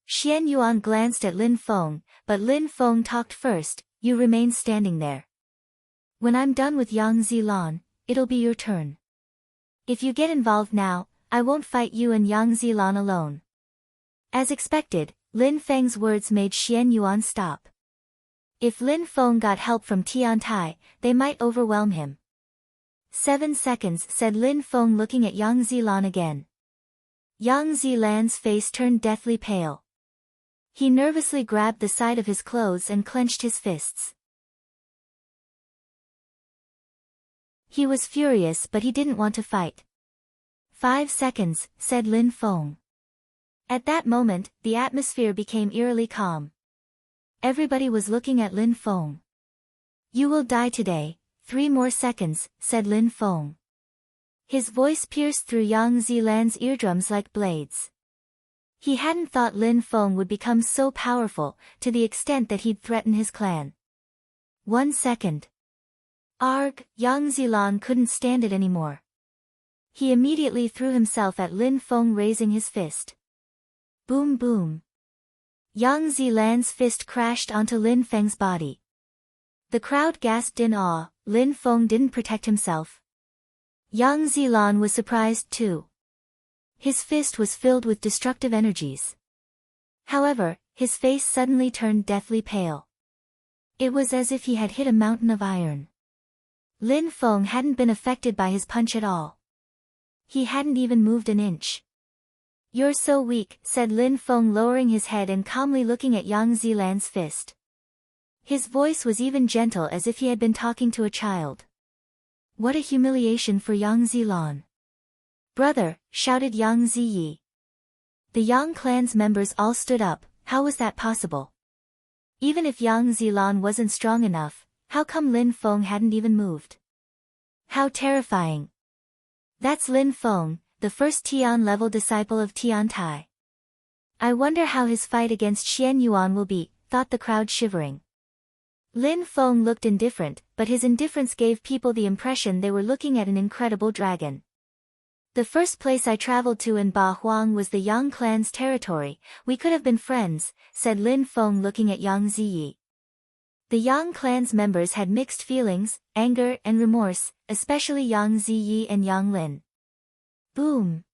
Xian Yuan glanced at Lin Feng, but Lin Feng talked first. "You remain standing there. When I'm done with Yang Zilan, it'll be your turn. If you get involved now, I won't fight you and Yang Zilan alone." As expected, Lin Feng's words made Xian Yuan stop. If Lin Feng got help from Tian Tai, they might overwhelm him. 7 seconds, said Lin Feng looking at Yang Zilan again. Yang Zilan's face turned deathly pale. He nervously grabbed the side of his clothes and clenched his fists. He was furious but he didn't want to fight. 5 seconds, said Lin Feng. At that moment, the atmosphere became eerily calm. Everybody was looking at Lin Feng. "You will die today." 3 more seconds, said Lin Feng. His voice pierced through Yang Zilan's eardrums like blades. He hadn't thought Lin Feng would become so powerful, to the extent that he'd threaten his clan. 1 second. Arg, Yang Zilan couldn't stand it anymore. He immediately threw himself at Lin Feng, raising his fist. Boom boom. Yang Zilan's fist crashed onto Lin Feng's body. The crowd gasped in awe. Lin Feng didn't protect himself. Yang Zilan was surprised too. His fist was filled with destructive energies. However, his face suddenly turned deathly pale. It was as if he had hit a mountain of iron. Lin Feng hadn't been affected by his punch at all. He hadn't even moved an inch. "You're so weak," said Lin Feng, lowering his head and calmly looking at Yang Zilan's fist. His voice was even gentle, as if he had been talking to a child. What a humiliation for Yang Zilan. "Brother," shouted Yang Ziyi. The Yang clan's members all stood up. How was that possible? Even if Yang Zilan wasn't strong enough, how come Lin Feng hadn't even moved? How terrifying. That's Lin Feng, the first Tian-level disciple of Tian Tai. I wonder how his fight against Xian Yuan will be, thought the crowd, shivering. Lin Feng looked indifferent, but his indifference gave people the impression they were looking at an incredible dragon. "The first place I traveled to in Ba Huang was the Yang clan's territory. We could have been friends," said Lin Feng, looking at Yang Ziyi. The Yang clan's members had mixed feelings, anger and remorse, especially Yang Ziyi and Yang Lin. Boom!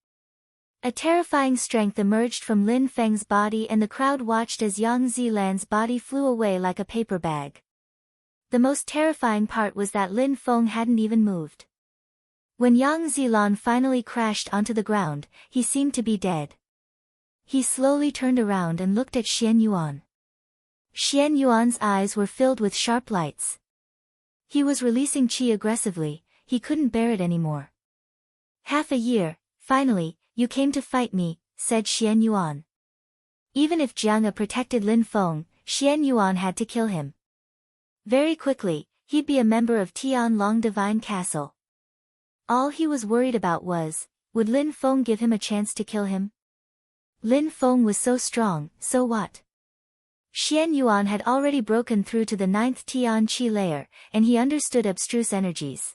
A terrifying strength emerged from Lin Feng's body, and the crowd watched as Yang Zilan's body flew away like a paper bag. The most terrifying part was that Lin Feng hadn't even moved. When Yang Zilan finally crashed onto the ground, he seemed to be dead. He slowly turned around and looked at Xian Yuan. Xian Yuan's eyes were filled with sharp lights. He was releasing qi aggressively. He couldn't bear it anymore. "Half a year, finally, you came to fight me," said Xian Yuan. Even if Jiang protected Lin Feng, Xian Yuan had to kill him. Very quickly, he'd be a member of Tian Long Divine Castle. All he was worried about was, would Lin Feng give him a chance to kill him? Lin Feng was so strong, so what? Xian Yuan had already broken through to the 9th Tian Qi layer, and he understood abstruse energies.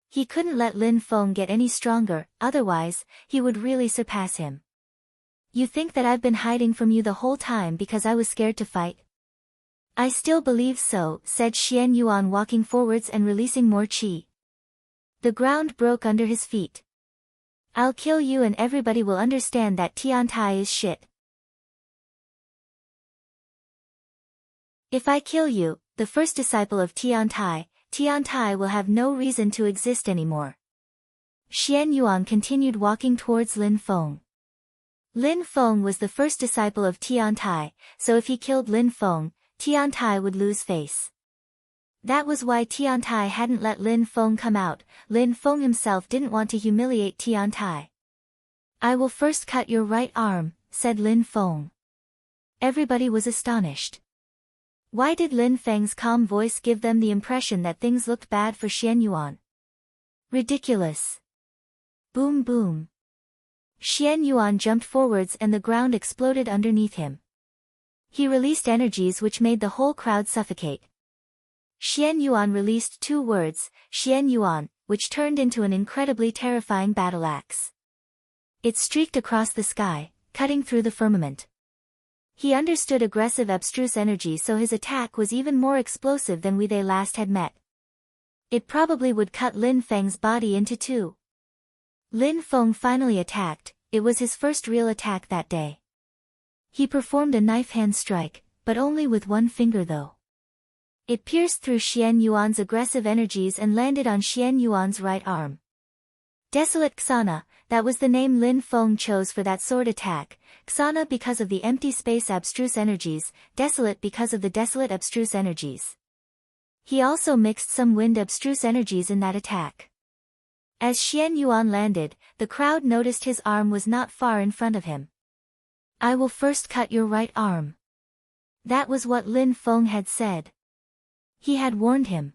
He couldn't let Lin Feng get any stronger, otherwise, he would really surpass him. "You think that I've been hiding from you the whole time because I was scared to fight?" "I still believe so," said Xian Yuan, walking forwards and releasing more qi. The ground broke under his feet. "I'll kill you and everybody will understand that Tian Tai is shit. If I kill you, the first disciple of Tian Tai will have no reason to exist anymore." Xian Yuan continued walking towards Lin Feng. Lin Feng was the first disciple of Tian Tai, so if he killed Lin Feng, Tian Tai would lose face. That was why Tian Tai hadn't let Lin Feng come out. Lin Feng himself didn't want to humiliate Tian Tai. "I will first cut your right arm," said Lin Feng. Everybody was astonished. Why did Lin Feng's calm voice give them the impression that things looked bad for Xian Yuan? Ridiculous. Boom boom. Xian Yuan jumped forwards and the ground exploded underneath him. He released energies which made the whole crowd suffocate. Xian Yuan released 2 words, Xian Yuan, which turned into an incredibly terrifying battle axe. It streaked across the sky, cutting through the firmament. He understood aggressive abstruse energy, so his attack was even more explosive than when they last had met. It probably would cut Lin Feng's body into 2. Lin Feng finally attacked. It was his first real attack that day. He performed a knife hand strike, but only with 1 finger though. It pierced through Xian Yuan's aggressive energies and landed on Xian Yuan's right arm. Desolate Xana, that was the name Lin Feng chose for that sword attack. Xana because of the empty space abstruse energies, desolate because of the desolate abstruse energies. He also mixed some wind abstruse energies in that attack. As Xian Yuan landed, the crowd noticed his arm was not far in front of him. I will first cut your right arm. That was what Lin Feng had said. He had warned him.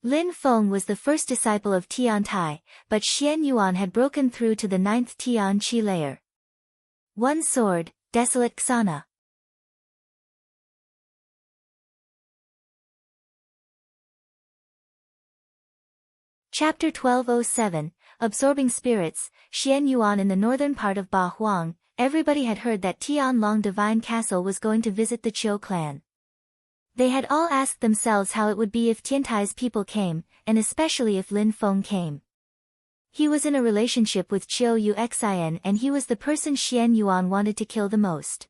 Lin Feng was the first disciple of Tian Tai, but Xian Yuan had broken through to the 9th Tian Qi layer. 1 sword, Desolate Xana. Chapter 1207, Absorbing Spirits. Xian Yuan. In the northern part of Ba Huang, everybody had heard that Tianlong Divine Castle was going to visit the Qiu clan. They had all asked themselves how it would be if Tiantai's people came, and especially if Lin Feng came. He was in a relationship with Qiu Yuxian and he was the person Xian Yuan wanted to kill the most.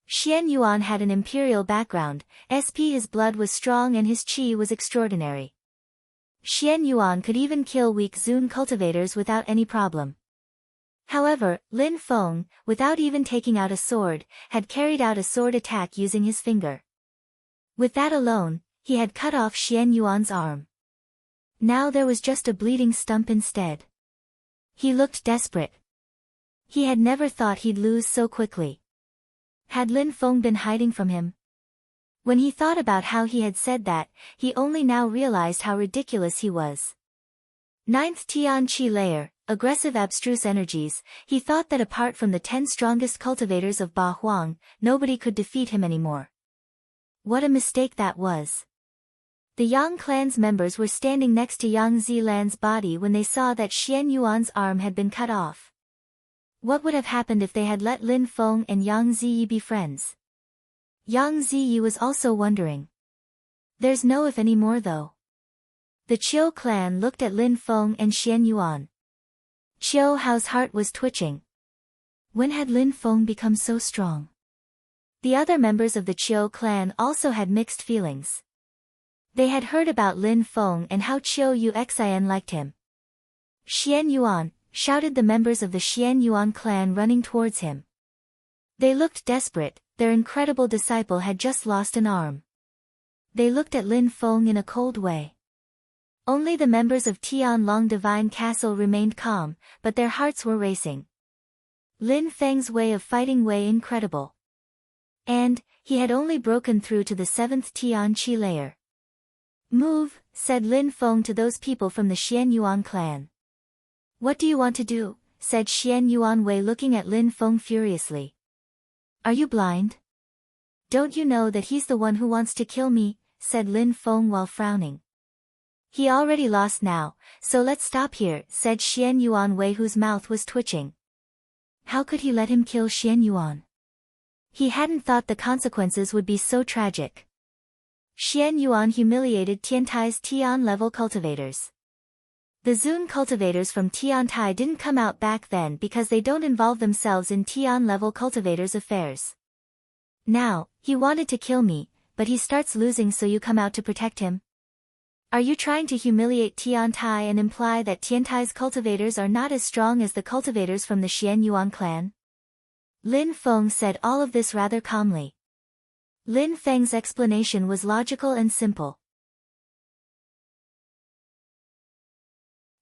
Xian Yuan had an imperial background, his blood was strong and his qi was extraordinary. Xian Yuan could even kill weak Zun cultivators without any problem. However, Lin Feng, without even taking out a sword, had carried out a sword attack using his finger. With that alone, he had cut off Xian Yuan's arm. Now there was just a bleeding stump instead. He looked desperate. He had never thought he'd lose so quickly. Had Lin Feng been hiding from him? When he thought about how he had said that, he only now realized how ridiculous he was. 9th Tian Qi layer, aggressive abstruse energies. He thought that apart from the 10 strongest cultivators of Ba Huang, nobody could defeat him anymore. What a mistake that was. The Yang clan's members were standing next to Yang Zilan's body when they saw that Xian Yuan's arm had been cut off. What would have happened if they had let Lin Feng and Yang Ziyi be friends? Yang Ziyi was also wondering. There's no if anymore though. The Qiu clan looked at Lin Feng and Xian Yuan. Qiu Hao's heart was twitching. When had Lin Feng become so strong? The other members of the Qiu clan also had mixed feelings. They had heard about Lin Feng and how Qiu Yuxian liked him. Xian Yuan, shouted the members of the Xian Yuan clan running towards him. They looked desperate, their incredible disciple had just lost an arm. They looked at Lin Feng in a cold way. Only the members of Tianlong Divine Castle remained calm, but their hearts were racing. Lin Feng's way of fighting way incredible. And, he had only broken through to the 7th Tian Qi layer. Move, said Lin Feng to those people from the Xian Yuan clan. What do you want to do? Said Xian Yuan Wei looking at Lin Feng furiously. Are you blind? Don't you know that he's the one who wants to kill me? Said Lin Feng while frowning. He already lost now, so let's stop here, said Xian Yuan Wei whose mouth was twitching. How could he let him kill Xian Yuan? He hadn't thought the consequences would be so tragic. Xian Yuan humiliated Tiantai's Tian-level cultivators. The Zun cultivators from Tiantai didn't come out back then because they don't involve themselves in Tian-level cultivators' affairs. Now, he wanted to kill me, but he starts losing, so you come out to protect him? Are you trying to humiliate Tiantai and imply that Tiantai's cultivators are not as strong as the cultivators from the Xian Yuan clan? Lin Feng said all of this rather calmly. Lin Feng's explanation was logical and simple.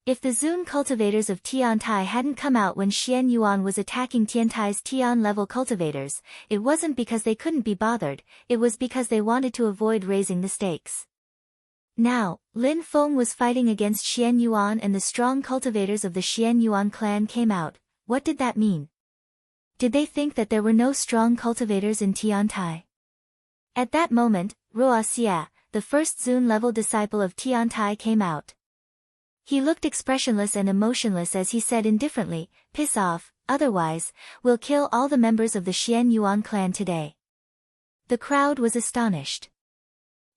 If the Zun cultivators of Tiantai hadn't come out when Xian Yuan was attacking Tiantai's Tian-level cultivators, it wasn't because they couldn't be bothered, it was because they wanted to avoid raising the stakes. Now, Lin Feng was fighting against Xian Yuan and the strong cultivators of the Xian Yuan clan came out. What did that mean? Did they think that there were no strong cultivators in Tiantai? At that moment, Ruo Xie, the first Zun-level disciple of Tiantai, came out. He looked expressionless and emotionless as he said indifferently, "Piss off, otherwise, we'll kill all the members of the Xian Yuan clan today." The crowd was astonished.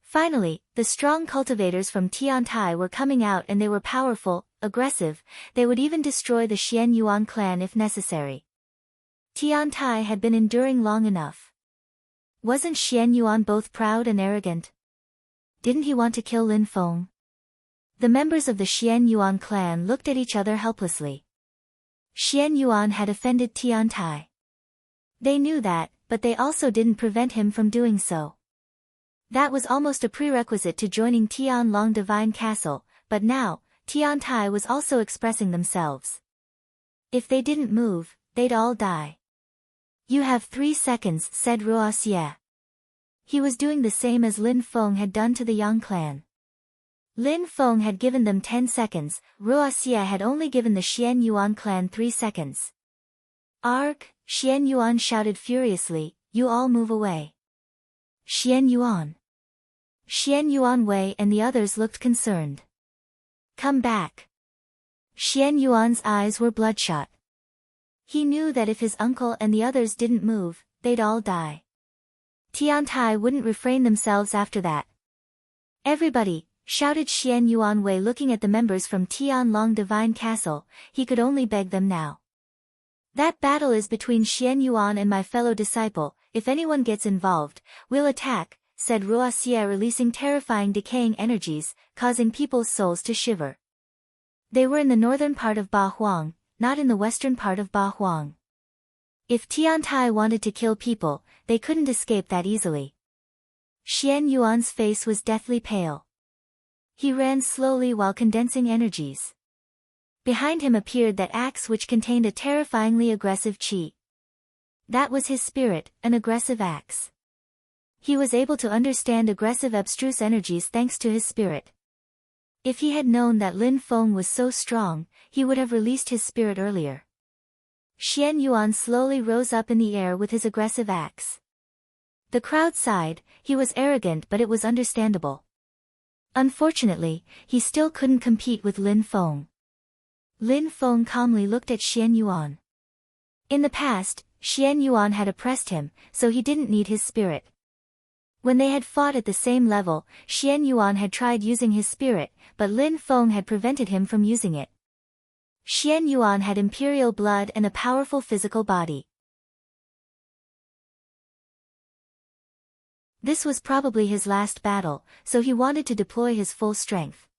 Finally, the strong cultivators from Tiantai were coming out, and they were powerful, aggressive. They would even destroy the Xian Yuan clan if necessary. Tiantai had been enduring long enough. Wasn't Xian Yuan both proud and arrogant? Didn't he want to kill Lin Feng? The members of the Xian Yuan clan looked at each other helplessly. Xian Yuan had offended Tiantai. They knew that, but they also didn't prevent him from doing so. That was almost a prerequisite to joining Tianlong Divine Castle, but now, Tiantai was also expressing themselves. If they didn't move, they'd all die. "You have 3 seconds," said Ruo Xie. He was doing the same as Lin Feng had done to the Yang clan. Lin Feng had given them 10 seconds, Ruo Xie had only given the Xian Yuan clan 3 seconds. "Arg!" Xian Yuan shouted furiously, "You all move away." Xian Yuan. Xian Yuan Wei and the others looked concerned. "Come back." Xian Yuan's eyes were bloodshot. He knew that if his uncle and the others didn't move, they'd all die. Tiantai wouldn't refrain themselves after that. "Everybody!" shouted Xian Yuan Wei, looking at the members from Tianlong Divine Castle. He could only beg them now. "That battle is between Xian Yuan and my fellow disciple. If anyone gets involved, we'll attack," said Ruo Xie, releasing terrifying decaying energies, causing people's souls to shiver. They were in the northern part of Ba Huang, not in the western part of Ba Huang. If Tiantai wanted to kill people, they couldn't escape that easily. Xian Yuan's face was deathly pale. He ran slowly while condensing energies. Behind him appeared that axe which contained a terrifyingly aggressive qi. That was his spirit, an aggressive axe. He was able to understand aggressive abstruse energies thanks to his spirit. If he had known that Lin Feng was so strong, he would have released his spirit earlier. Xian Yuan slowly rose up in the air with his aggressive axe. The crowd sighed. He was arrogant, but it was understandable. Unfortunately, he still couldn't compete with Lin Feng. Lin Feng calmly looked at Xian Yuan. In the past, Xian Yuan had oppressed him, so he didn't need his spirit. When they had fought at the same level, Xian Yuan had tried using his spirit, but Lin Feng had prevented him from using it. Xian Yuan had imperial blood and a powerful physical body. This was probably his last battle, so he wanted to deploy his full strength.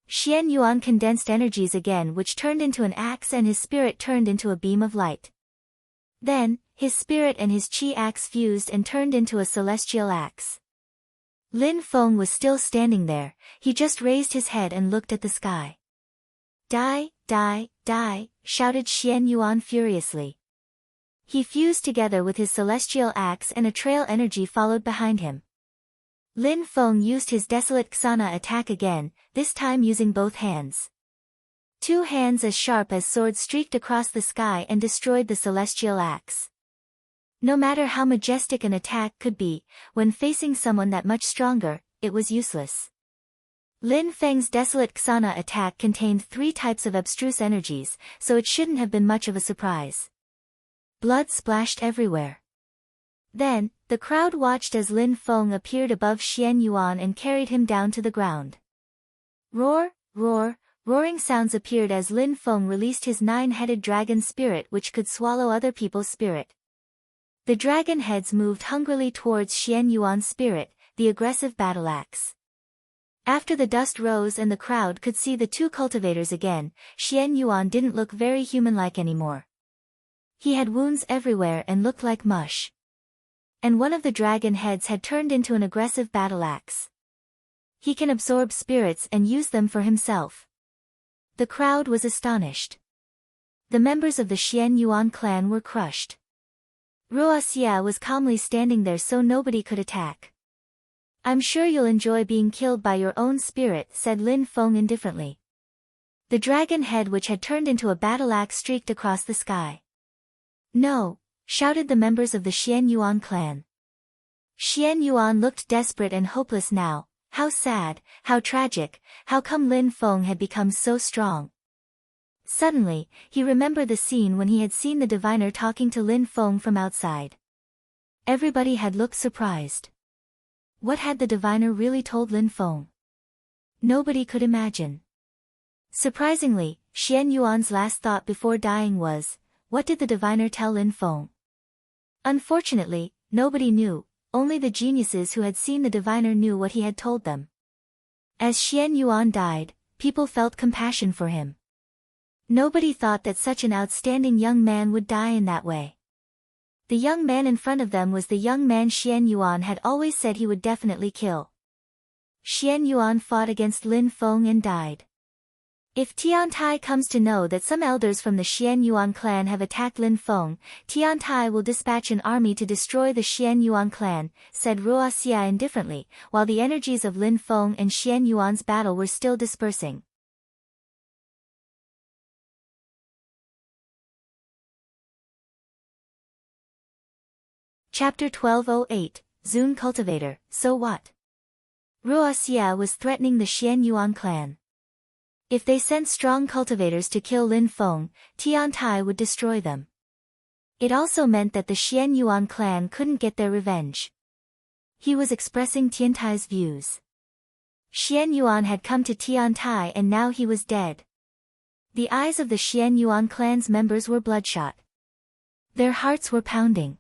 Xian Yuan condensed energies again, which turned into an axe, and his spirit turned into a beam of light. Then, his spirit and his qi axe fused and turned into a celestial axe. Lin Feng was still standing there. He just raised his head and looked at the sky. "Die, die, die," shouted Xian Yuan furiously. He fused together with his celestial axe, and a trail energy followed behind him. Lin Feng used his desolate Xana attack again, this time using both hands. 2 hands as sharp as swords streaked across the sky and destroyed the celestial axe. No matter how majestic an attack could be, when facing someone that much stronger, it was useless. Lin Feng's desolate Xana attack contained 3 types of abstruse energies, so it shouldn't have been much of a surprise. Blood splashed everywhere. Then, the crowd watched as Lin Feng appeared above Xian Yuan and carried him down to the ground. Roar, roar, roaring sounds appeared as Lin Feng released his 9-headed dragon spirit, which could swallow other people's spirit. The dragon heads moved hungrily towards Xian Yuan's spirit, the aggressive battle axe. After the dust rose and the crowd could see the 2 cultivators again, Xian Yuan didn't look very human-like anymore. He had wounds everywhere and looked like mush. And one of the dragon heads had turned into an aggressive battle axe. He can absorb spirits and use them for himself. The crowd was astonished. The members of the Xian Yuan clan were crushed. Ruo Xie was calmly standing there so nobody could attack. "I'm sure you'll enjoy being killed by your own spirit," said Lin Feng indifferently. The dragon head which had turned into a battle axe streaked across the sky. No, shouted the members of the Xian Yuan clan. Xian Yuan looked desperate and hopeless now. How sad, how tragic, how come Lin Feng had become so strong? Suddenly, he remembered the scene when he had seen the diviner talking to Lin Feng from outside. Everybody had looked surprised. What had the diviner really told Lin Feng? Nobody could imagine. Surprisingly, Xian Yuan's last thought before dying was, what did the diviner tell Lin Feng? Unfortunately, nobody knew, only the geniuses who had seen the diviner knew what he had told them. As Xian Yuan died, people felt compassion for him. Nobody thought that such an outstanding young man would die in that way. The young man in front of them was the young man Xian Yuan had always said he would definitely kill. Xian Yuan fought against Lin Feng and died. If Tiantai comes to know that some elders from the Xian Yuan clan have attacked Lin Feng, Tiantai will dispatch an army to destroy the Xian Yuan clan, said Ruo Xia indifferently, while the energies of Lin Feng and Xian Yuan's battle were still dispersing. Chapter 1208, Zun Cultivator, So What? Ruo Xia was threatening the Xian Yuan clan. If they sent strong cultivators to kill Lin Feng, Tiantai would destroy them. It also meant that the Xian Yuan clan couldn't get their revenge. He was expressing Tiantai's views. Xian Yuan had come to Tiantai and now he was dead. The eyes of the Xian Yuan clan's members were bloodshot. Their hearts were pounding.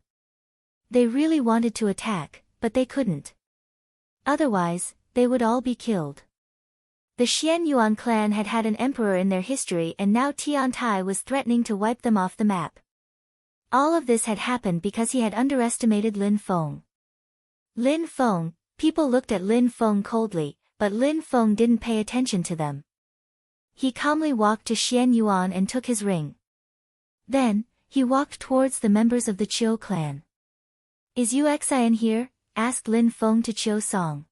They really wanted to attack, but they couldn't. Otherwise, they would all be killed. The Xian Yuan clan had had an emperor in their history and now Tiantai was threatening to wipe them off the map. All of this had happened because he had underestimated Lin Feng. Lin Feng, people looked at Lin Feng coldly, but Lin Feng didn't pay attention to them. He calmly walked to Xian Yuan and took his ring. Then, he walked towards the members of the Qiu clan. Is Uxian here? Asked Lin Feng to Qiu Song.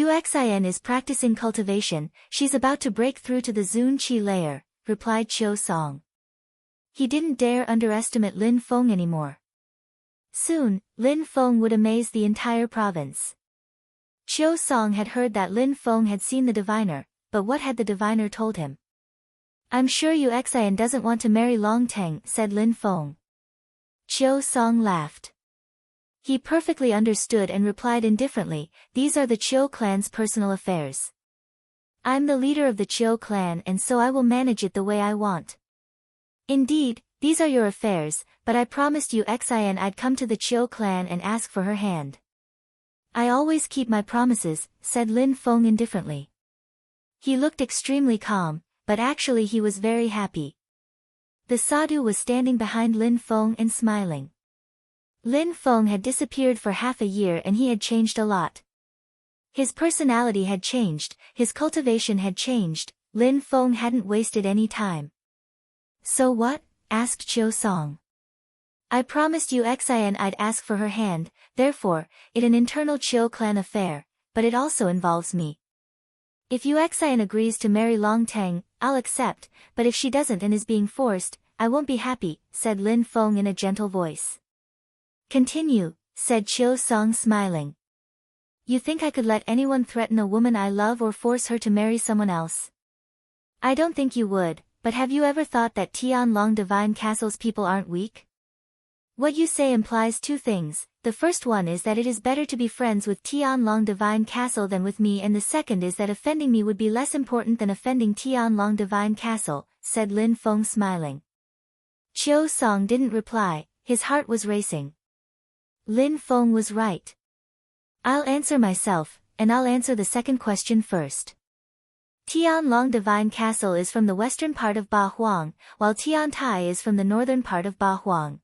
Uxian is practicing cultivation, she's about to break through to the Zun Qi layer, replied Qiu Song. He didn't dare underestimate Lin Feng anymore. Soon, Lin Feng would amaze the entire province. Qiu Song had heard that Lin Feng had seen the diviner, but what had the diviner told him? I'm sure Uxian doesn't want to marry Long Teng, said Lin Feng. Qiu Song laughed. He perfectly understood and replied indifferently, these are the Qiu clan's personal affairs. I'm the leader of the Qiu clan and so I will manage it the way I want. Indeed, these are your affairs, but I promised Uxian I'd come to the Qiu clan and ask for her hand. I always keep my promises, said Lin Feng indifferently. He looked extremely calm, but actually he was very happy. The sadhu was standing behind Lin Feng and smiling. Lin Feng had disappeared for half a year and he had changed a lot. His personality had changed, his cultivation had changed, Lin Feng hadn't wasted any time. So what? Asked Qiu Song. I promised Uxian I'd ask for her hand, therefore, it's an internal Qiu clan affair, but it also involves me. If Uxian agrees to marry Long Teng, I'll accept, but if she doesn't and is being forced, I won't be happy, said Lin Feng in a gentle voice. Continue, said Qiu Song smiling. You think I could let anyone threaten a woman I love or force her to marry someone else? I don't think you would, but have you ever thought that Tianlong Divine Castle's people aren't weak? What you say implies two things, the first one is that it is better to be friends with Tianlong Divine Castle than with me and the second is that offending me would be less important than offending Tianlong Divine Castle, said Lin Feng smiling. Qiu Song didn't reply, his heart was racing. Lin Feng was right. I'll answer myself, and I'll answer the second question first. Tianlong Divine Castle is from the western part of Ba Huang, while Tiantai is from the northern part of Ba Huang.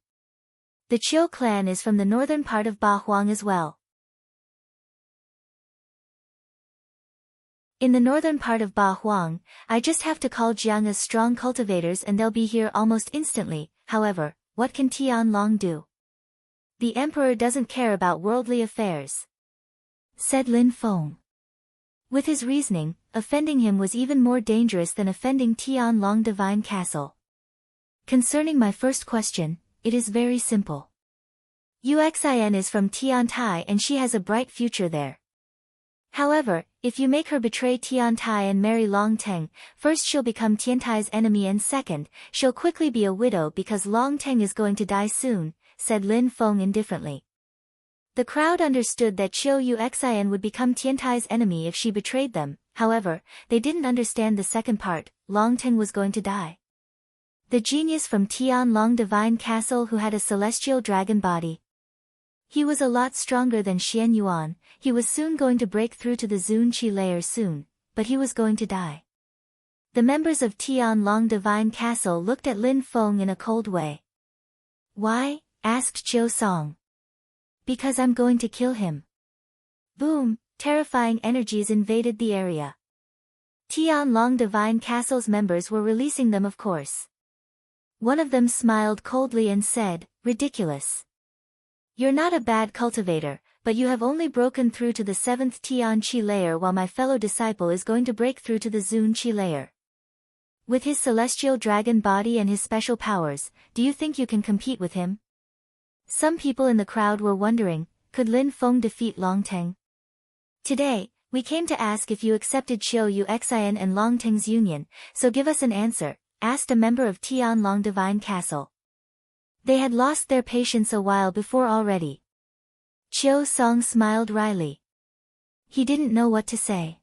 The Qiu clan is from the northern part of Ba Huang as well. In the northern part of Ba Huang, I just have to call Jiang as strong cultivators and they'll be here almost instantly. However, what can Tianlong do? The emperor doesn't care about worldly affairs, said Lin Feng. With his reasoning, offending him was even more dangerous than offending Tianlong Divine Castle. Concerning my first question, it is very simple. Uxin is from Tiantai and she has a bright future there. However, if you make her betray Tiantai and marry Long Teng, first she'll become Tiantai's enemy and second, she'll quickly be a widow because Long Teng is going to die soon, said Lin Feng indifferently. The crowd understood that Chiu Uxin would become Tiantai's enemy if she betrayed them, however, they didn't understand the second part, Long Teng was going to die. The genius from Tianlong Divine Castle who had a celestial dragon body. He was a lot stronger than Xian Yuan, he was soon going to break through to the Zun Qi layer soon, but he was going to die. The members of Tianlong Divine Castle looked at Lin Feng in a cold way. Why? Asked Zhou Song. Because I'm going to kill him. Boom, terrifying energies invaded the area. Tianlong Divine Castle's members were releasing them of course. One of them smiled coldly and said, ridiculous. You're not a bad cultivator, but you have only broken through to the 7th Tian Qi layer while my fellow disciple is going to break through to the Zun Qi layer. With his celestial dragon body and his special powers, do you think you can compete with him? Some people in the crowd were wondering, could Lin Feng defeat Long Teng? Today, we came to ask if you accepted Chiu Uxin and Long Teng's union, so give us an answer, asked a member of Tianlong Divine Castle. They had lost their patience a while before already. Zhou Song smiled wryly. He didn't know what to say.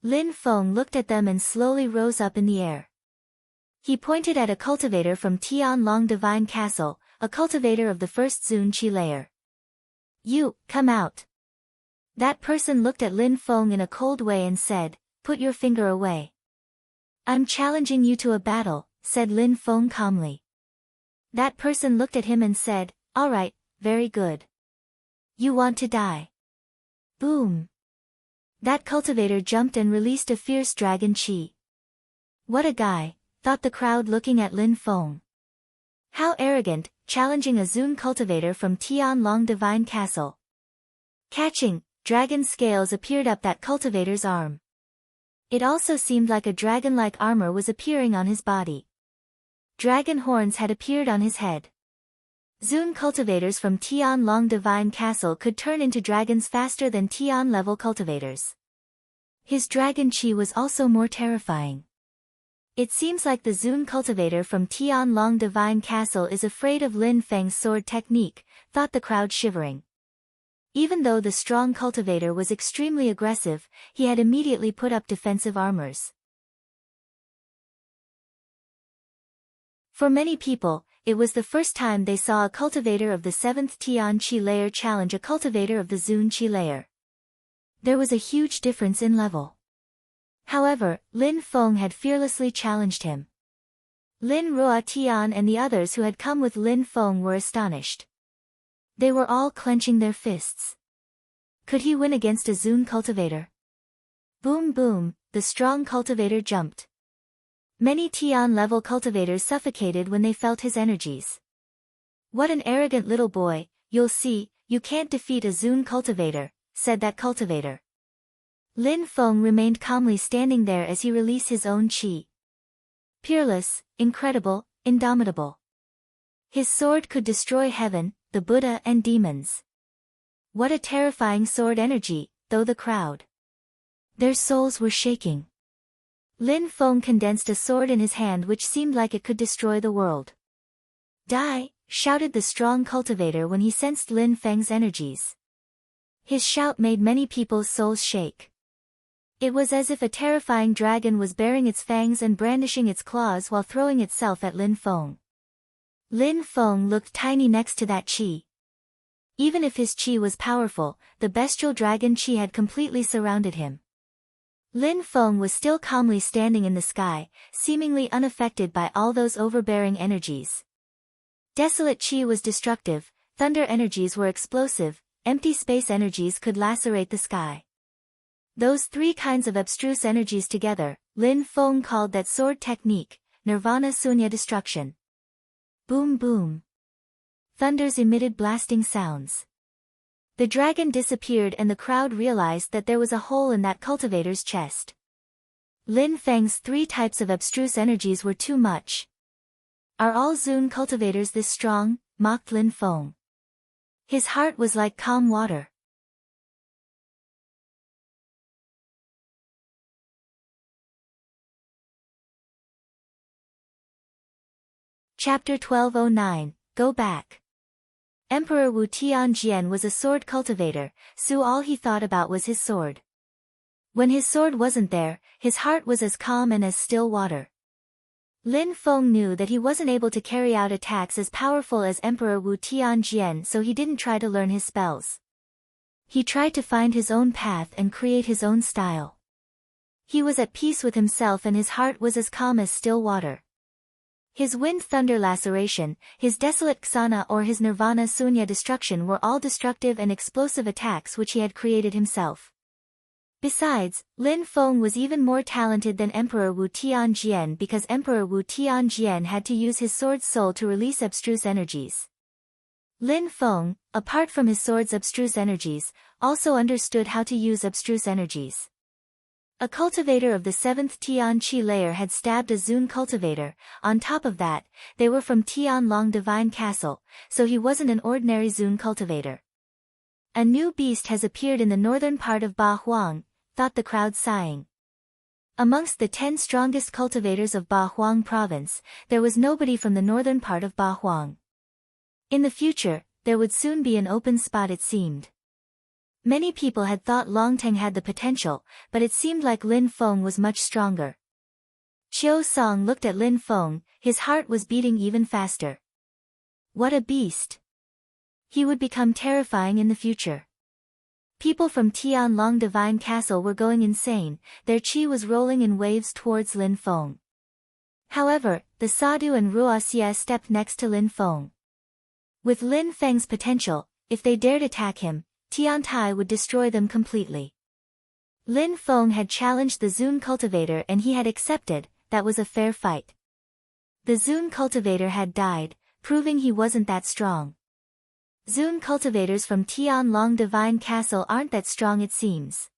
Lin Feng looked at them and slowly rose up in the air. He pointed at a cultivator from Tianlong Divine Castle, a cultivator of the first Zun Qi layer. You, come out. That person looked at Lin Feng in a cold way and said, put your finger away. I'm challenging you to a battle, said Lin Feng calmly. That person looked at him and said, all right, very good. You want to die. Boom. That cultivator jumped and released a fierce dragon chi. What a guy, thought the crowd looking at Lin Feng. How arrogant, challenging a Zun cultivator from Tianlong Divine Castle. Catching, dragon scales appeared up that cultivator's arm. It also seemed like a dragon-like armor was appearing on his body. Dragon horns had appeared on his head. Zun cultivators from Tianlong Divine Castle could turn into dragons faster than Tian-level cultivators. His dragon chi was also more terrifying. It seems like the Zun cultivator from Tianlong Divine Castle is afraid of Lin Feng's sword technique, thought the crowd shivering. Even though the strong cultivator was extremely aggressive, he had immediately put up defensive armors. For many people, it was the first time they saw a cultivator of the 7th Tian Qi layer challenge a cultivator of the Zun Qi layer. There was a huge difference in level. However, Lin Feng had fearlessly challenged him. Lin Ruo Tian and the others who had come with Lin Feng were astonished. They were all clenching their fists. Could he win against a Zun cultivator? Boom boom, the strong cultivator jumped. Many Tian-level cultivators suffocated when they felt his energies. What an arrogant little boy, you'll see, you can't defeat a Zun cultivator, said that cultivator. Lin Feng remained calmly standing there as he released his own chi. Peerless, incredible, indomitable. His sword could destroy heaven, the Buddha and demons. What a terrifying sword energy, though the crowd. Their souls were shaking. Lin Feng condensed a sword in his hand which seemed like it could destroy the world. Die, shouted the strong cultivator when he sensed Lin Feng's energies. His shout made many people's souls shake. It was as if a terrifying dragon was baring its fangs and brandishing its claws while throwing itself at Lin Feng. Lin Feng looked tiny next to that chi. Even if his chi was powerful, the bestial dragon chi had completely surrounded him. Lin Feng was still calmly standing in the sky, seemingly unaffected by all those overbearing energies. Desolate chi was destructive, thunder energies were explosive, empty space energies could lacerate the sky. Those three kinds of abstruse energies together, Lin Feng called that sword technique, Nirvana Sunya destruction. Boom boom. Thunders emitted blasting sounds. The dragon disappeared and the crowd realized that there was a hole in that cultivator's chest. Lin Feng's 3 types of abstruse energies were too much. Are all Zun cultivators this strong? Mocked Lin Feng. His heart was like calm water. Chapter 1209, Go Back. Emperor Wu Tianjian was a sword cultivator, so all he thought about was his sword. When his sword wasn't there, his heart was as calm and as still water. Lin Feng knew that he wasn't able to carry out attacks as powerful as Emperor Wu Tianjian, so he didn't try to learn his spells. He tried to find his own path and create his own style. He was at peace with himself and his heart was as calm as still water. His wind thunder laceration, his desolate ksana or his nirvana sunya destruction were all destructive and explosive attacks which he had created himself. Besides, Lin Feng was even more talented than Emperor Wu Tianjian because Emperor Wu Tianjian had to use his sword's soul to release abstruse energies. Lin Feng, apart from his sword's abstruse energies, also understood how to use abstruse energies. A cultivator of the 7th Tian Qi layer had stabbed a Zun cultivator. On top of that, they were from Tianlong Divine Castle, so he wasn't an ordinary Zun cultivator. A new beast has appeared in the northern part of Ba Huang, thought the crowd sighing. Amongst the 10 strongest cultivators of Ba Huang province, there was nobody from the northern part of Ba Huang. In the future, there would soon be an open spot it seemed. Many people had thought Longteng had the potential, but it seemed like Lin Feng was much stronger. Qiu Song looked at Lin Feng, his heart was beating even faster. What a beast! He would become terrifying in the future. People from Tianlong Divine Castle were going insane, their qi was rolling in waves towards Lin Feng. However, the Sadhu and Ruoxia stepped next to Lin Feng. With Lin Feng's potential, if they dared attack him, Tiantai would destroy them completely. Lin Feng had challenged the Zun cultivator and he had accepted, that was a fair fight. The Zun cultivator had died, proving he wasn't that strong. Zun cultivators from Tianlong Divine Castle aren't that strong it seems.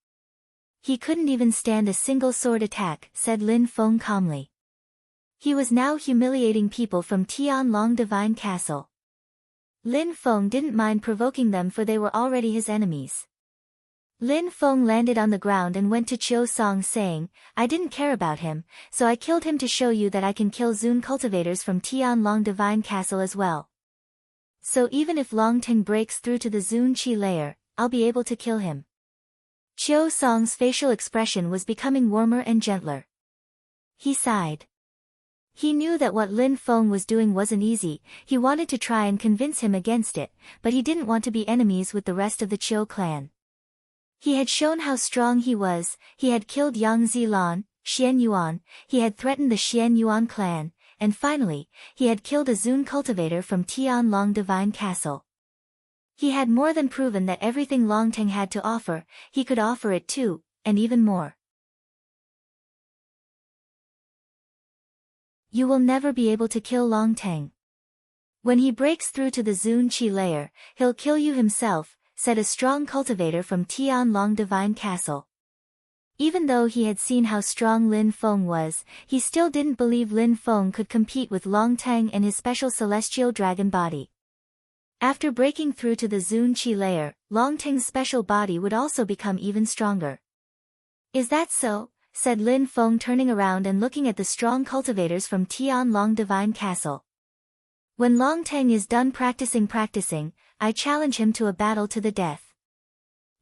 He couldn't even stand a single sword attack, said Lin Feng calmly. He was now humiliating people from Tianlong Divine Castle. Lin Feng didn't mind provoking them for they were already his enemies. Lin Feng landed on the ground and went to Qiu Song saying, I didn't care about him, so I killed him to show you that I can kill Zun cultivators from Tianlong Divine Castle as well. So even if Longteng breaks through to the Zun Qi layer, I'll be able to kill him. Qiu Song's facial expression was becoming warmer and gentler. He sighed. He knew that what Lin Feng was doing wasn't easy, he wanted to try and convince him against it, but he didn't want to be enemies with the rest of the Qiu clan. He had shown how strong he was, he had killed Yang Zilan, Xian Yuan, he had threatened the Xian Yuan clan, and finally, he had killed a Zun cultivator from Tianlong Divine Castle. He had more than proven that everything Longteng had to offer, he could offer it too, and even more. You will never be able to kill Longteng. When he breaks through to the Zun Qi layer, he'll kill you himself, said a strong cultivator from Tianlong Divine Castle. Even though he had seen how strong Lin Feng was, he still didn't believe Lin Feng could compete with Longteng and his special celestial dragon body. After breaking through to the Zun Qi layer, Longteng's special body would also become even stronger. Is that so? Said Lin Feng turning around and looking at the strong cultivators from Tianlong Divine Castle. When Longteng is done practicing, I challenge him to a battle to the death.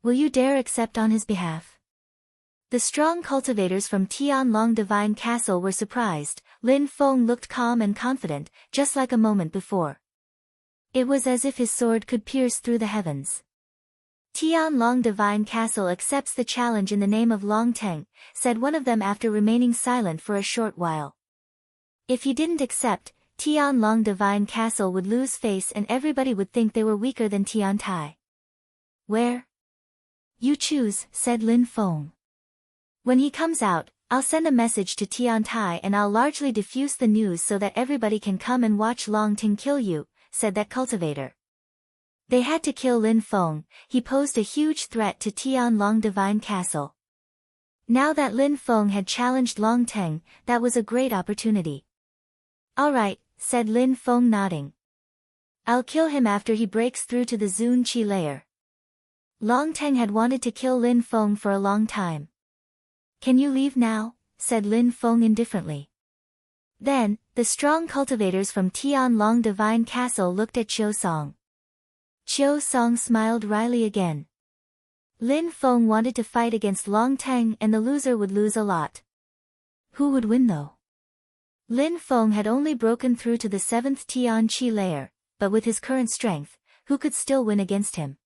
Will you dare accept on his behalf? The strong cultivators from Tianlong Divine Castle were surprised. Lin Feng looked calm and confident, just like a moment before. It was as if his sword could pierce through the heavens. Tianlong Divine Castle accepts the challenge in the name of Longteng, said one of them after remaining silent for a short while. If he didn't accept, Tianlong Divine Castle would lose face and everybody would think they were weaker than Tiantai. Where? You choose, said Lin Feng. When he comes out, I'll send a message to Tiantai and I'll largely diffuse the news so that everybody can come and watch Longteng kill you, said that cultivator. They had to kill Lin Feng. He posed a huge threat to Tianlong Divine Castle. Now that Lin Feng had challenged Long Teng, that was a great opportunity. "All right," said Lin Feng, nodding. "I'll kill him after he breaks through to the Zun Qi layer." Long Teng had wanted to kill Lin Feng for a long time. "Can you leave now?" said Lin Feng indifferently. Then, the strong cultivators from Tianlong Divine Castle looked at Qiu Song. Qiu Song smiled wryly again. Lin Feng wanted to fight against Long Teng, and the loser would lose a lot. Who would win though? Lin Feng had only broken through to the 7th Tian Qi layer, but with his current strength, who could still win against him?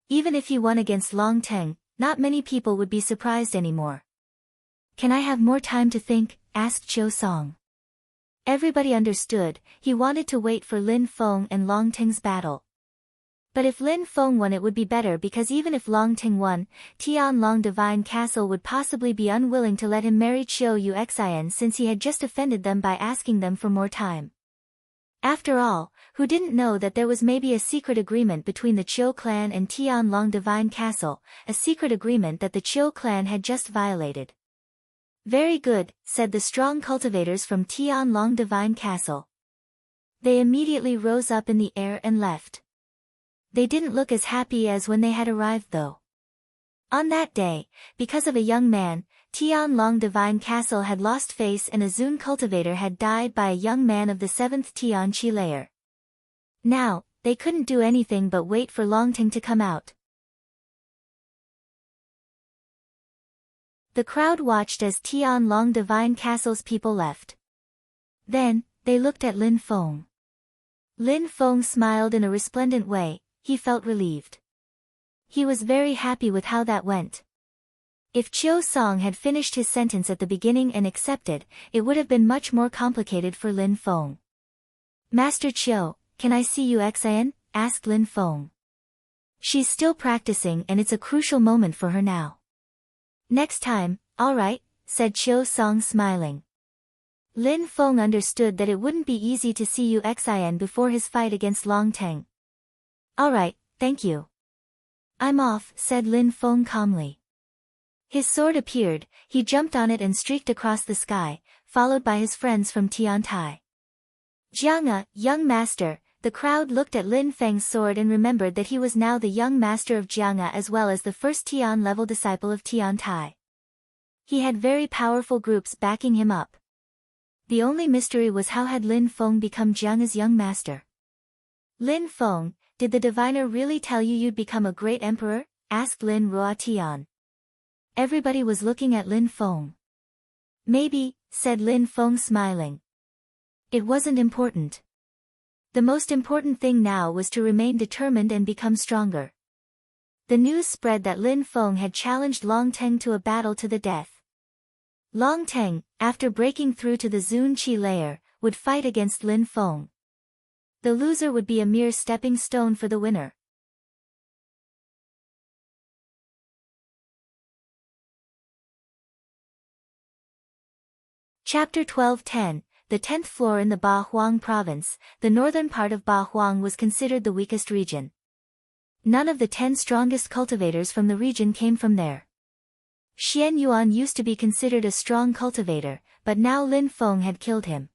Even if he won against Long Teng, not many people would be surprised anymore. "Can I have more time to think?" asked Qiu Song. Everybody understood, he wanted to wait for Lin Feng and Long Teng's battle. But if Lin Feng won it would be better, because even if Long Teng won, Tianlong Divine Castle would possibly be unwilling to let him marry Qiu Yuxian, since he had just offended them by asking them for more time. After all, who didn't know that there was maybe a secret agreement between the Qiu clan and Tianlong Divine Castle, a secret agreement that the Qiu clan had just violated? "Very good," said the strong cultivators from Tianlong Divine Castle. They immediately rose up in the air and left. They didn't look as happy as when they had arrived though. On that day, because of a young man, Tianlong Divine Castle had lost face, and a Zun cultivator had died by a young man of the 7th Tian Qi layer. Now, they couldn't do anything but wait for Long Teng to come out. The crowd watched as Tianlong Divine Castle's people left. Then, they looked at Lin Feng. Lin Feng smiled in a resplendent way. He felt relieved. He was very happy with how that went. If Qiu Song had finished his sentence at the beginning and accepted, it would have been much more complicated for Lin Feng. "Master Qiu, can I see Yuxian?" asked Lin Feng. "She's still practicing, and it's a crucial moment for her now." "Next time, all right," said Qiu Song, smiling. Lin Feng understood that it wouldn't be easy to see Yuxian before his fight against Long Teng. "All right, thank you. I'm off," said Lin Feng calmly. His sword appeared, he jumped on it and streaked across the sky, followed by his friends from Tiantai. "Jianga, young master," the crowd looked at Lin Feng's sword and remembered that he was now the young master of Jianga as well as the first Tian-level disciple of Tiantai. He had very powerful groups backing him up. The only mystery was how had Lin Feng become Jianga's young master. "Lin Feng, did the diviner really tell you you'd become a great emperor?" asked Lin Ruotian. Everybody was looking at Lin Feng. "Maybe," said Lin Feng, smiling. "It wasn't important. The most important thing now was to remain determined and become stronger." The news spread that Lin Feng had challenged Long Teng to a battle to the death. Long Teng, after breaking through to the Zun Qi layer, would fight against Lin Feng. The loser would be a mere stepping stone for the winner. Chapter 12:10, the 10th floor. In the Ba Huang province, the northern part of Ba Huang was considered the weakest region. None of the 10 strongest cultivators from the region came from there. Xian Yuan used to be considered a strong cultivator, but now Lin Feng had killed him.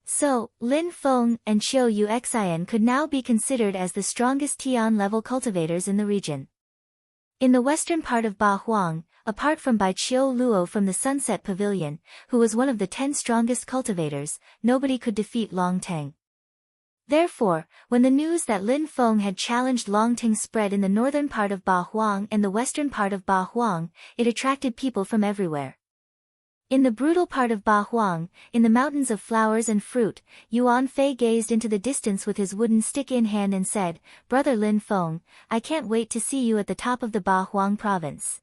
So, Lin Feng and Qiu Yuxian could now be considered as the strongest Tian-level cultivators in the region. In the western part of Ba Huang, apart from Bai Qiu Luo from the Sunset Pavilion, who was one of the 10 strongest cultivators, nobody could defeat Long Teng. Therefore, when the news that Lin Feng had challenged Long Teng spread in the northern part of Ba Huang and the western part of Ba Huang, it attracted people from everywhere. In the brutal part of Ba Huang, in the mountains of flowers and fruit, Yuan Fei gazed into the distance with his wooden stick in hand and said, "Brother Lin Feng, I can't wait to see you at the top of the Ba Huang province.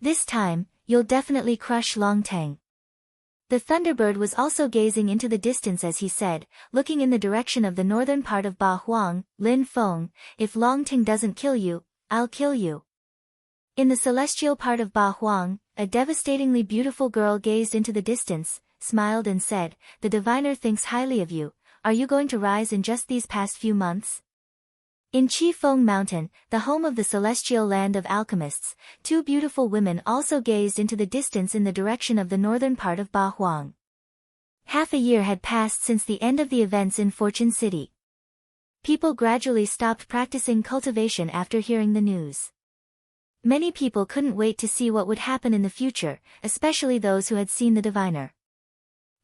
This time, you'll definitely crush Long Teng." The Thunderbird was also gazing into the distance as he said, looking in the direction of the northern part of Ba Huang, "Lin Feng, if Long Teng doesn't kill you, I'll kill you." In the celestial part of Ba Huang, a devastatingly beautiful girl gazed into the distance, smiled and said, "The diviner thinks highly of you. Are you going to rise in just these past few months?" In Qifeng Mountain, the home of the celestial land of alchemists, two beautiful women also gazed into the distance in the direction of the northern part of Ba Huang. Half a year had passed since the end of the events in Fortune City. People gradually stopped practicing cultivation after hearing the news. Many people couldn't wait to see what would happen in the future, especially those who had seen the diviner.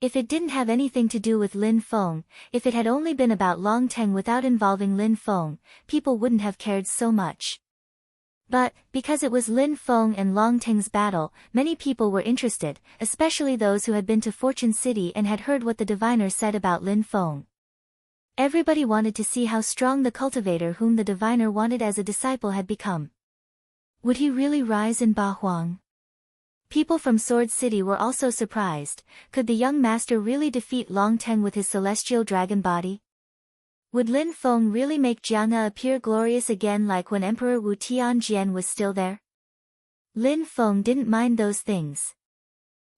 If it didn't have anything to do with Lin Feng, if it had only been about Long Teng without involving Lin Feng, people wouldn't have cared so much. But, because it was Lin Feng and Long Teng's battle, many people were interested, especially those who had been to Fortune City and had heard what the diviner said about Lin Feng. Everybody wanted to see how strong the cultivator whom the diviner wanted as a disciple had become. Would he really rise in Ba Huang? People from Sword City were also surprised. Could the young master really defeat Long Teng with his celestial dragon body? Would Lin Feng really make Jiang'e appear glorious again like when Emperor Wu Tianjian was still there? Lin Feng didn't mind those things.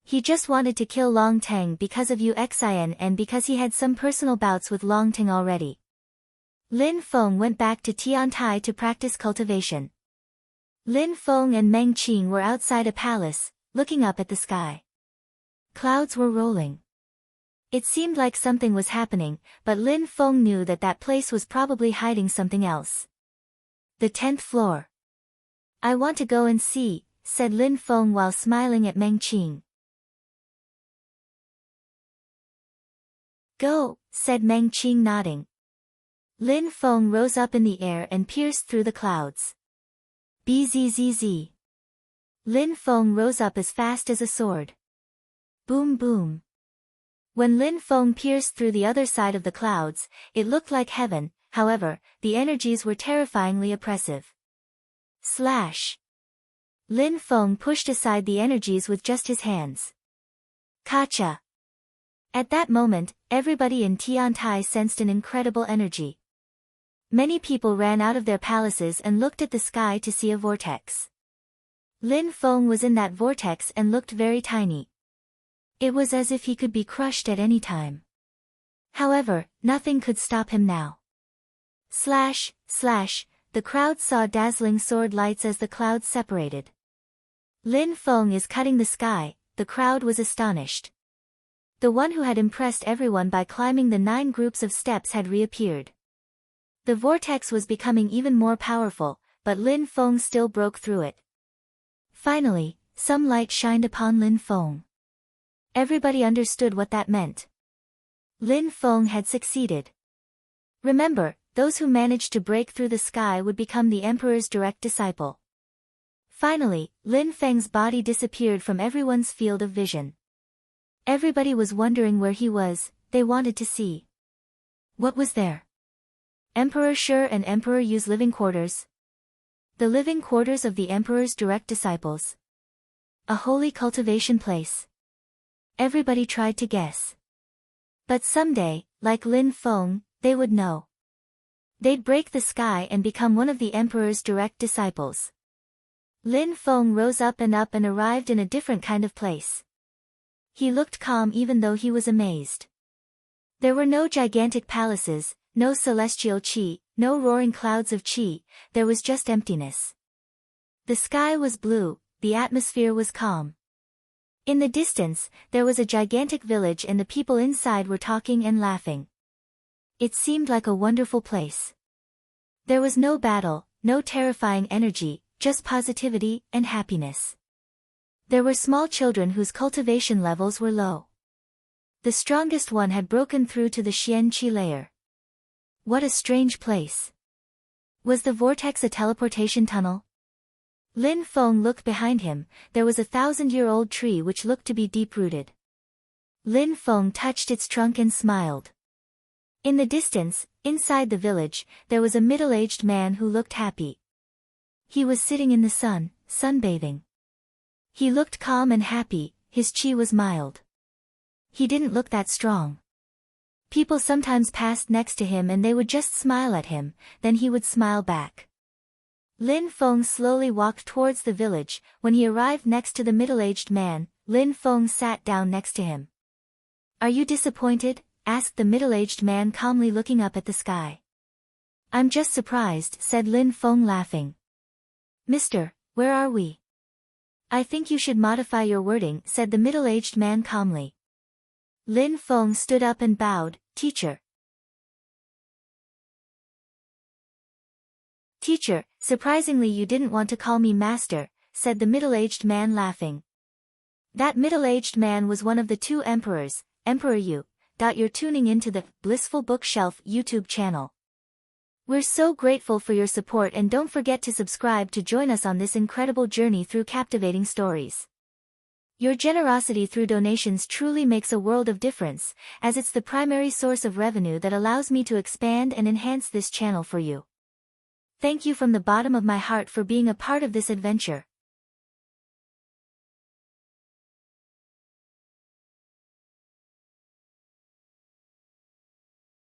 He just wanted to kill Long Teng because of Yu Xian and because he had some personal bouts with Long Teng already. Lin Feng went back to Tiantai to practice cultivation. Lin Feng and Meng Qing were outside a palace, looking up at the sky. Clouds were rolling. It seemed like something was happening, but Lin Feng knew that that place was probably hiding something else. The 10th floor. I want to go and see, said Lin Feng while smiling at Meng Qing. Go, said Meng Qing nodding. Lin Feng rose up in the air and pierced through the clouds. Bzzz. Lin Feng rose up as fast as a sword. Boom boom. When Lin Feng pierced through the other side of the clouds, it looked like heaven, however, the energies were terrifyingly oppressive. Slash. Lin Feng pushed aside the energies with just his hands. Kacha. At that moment, everybody in Tiantai sensed an incredible energy. Many people ran out of their palaces and looked at the sky to see a vortex. Lin Feng was in that vortex and looked very tiny. It was as if he could be crushed at any time. However, nothing could stop him now. Slash, slash, the crowd saw dazzling sword lights as the clouds separated. Lin Feng is cutting the sky, the crowd was astonished. The one who had impressed everyone by climbing the 9 groups of steps had reappeared. The vortex was becoming even more powerful, but Lin Feng still broke through it. Finally, some light shined upon Lin Feng. Everybody understood what that meant. Lin Feng had succeeded. Remember, those who managed to break through the sky would become the emperor's direct disciple. Finally, Lin Feng's body disappeared from everyone's field of vision. Everybody was wondering where he was, they wanted to see. What was there? Emperor Shi and Emperor Yu's living quarters. The living quarters of the emperor's direct disciples. A holy cultivation place. Everybody tried to guess. But someday, like Lin Feng, they would know. They'd break the sky and become one of the emperor's direct disciples. Lin Feng rose up and arrived in a different kind of place. He looked calm even though he was amazed. There were no gigantic palaces, no celestial qi, no roaring clouds of qi, there was just emptiness. The sky was blue, the atmosphere was calm. In the distance, there was a gigantic village and the people inside were talking and laughing. It seemed like a wonderful place. There was no battle, no terrifying energy, just positivity and happiness. There were small children whose cultivation levels were low. The strongest one had broken through to the Xian Qi layer. What a strange place. Was the vortex a teleportation tunnel? Lin Feng looked behind him, there was a 1,000-year-old tree which looked to be deep-rooted. Lin Feng touched its trunk and smiled. In the distance, inside the village, there was a middle-aged man who looked happy. He was sitting in the sun, sunbathing. He looked calm and happy, his qi was mild. He didn't look that strong. People sometimes passed next to him and they would just smile at him, then he would smile back. Lin Feng slowly walked towards the village. When he arrived next to the middle-aged man, Lin Feng sat down next to him. "Are you disappointed?" asked the middle-aged man calmly looking up at the sky. I'm just surprised, said Lin Feng laughing. Mister, where are we? I think you should modify your wording, said the middle-aged man calmly. Lin Feng stood up and bowed, Teacher. Teacher, surprisingly you didn't want to call me master, said the middle-aged man laughing. That middle-aged man was one of the two emperors, Emperor Yu. You're tuning into the Blissful Bookshelf YouTube channel. We're so grateful for your support and don't forget to subscribe to join us on this incredible journey through captivating stories. Your generosity through donations truly makes a world of difference, as it's the primary source of revenue that allows me to expand and enhance this channel for you. Thank you from the bottom of my heart for being a part of this adventure.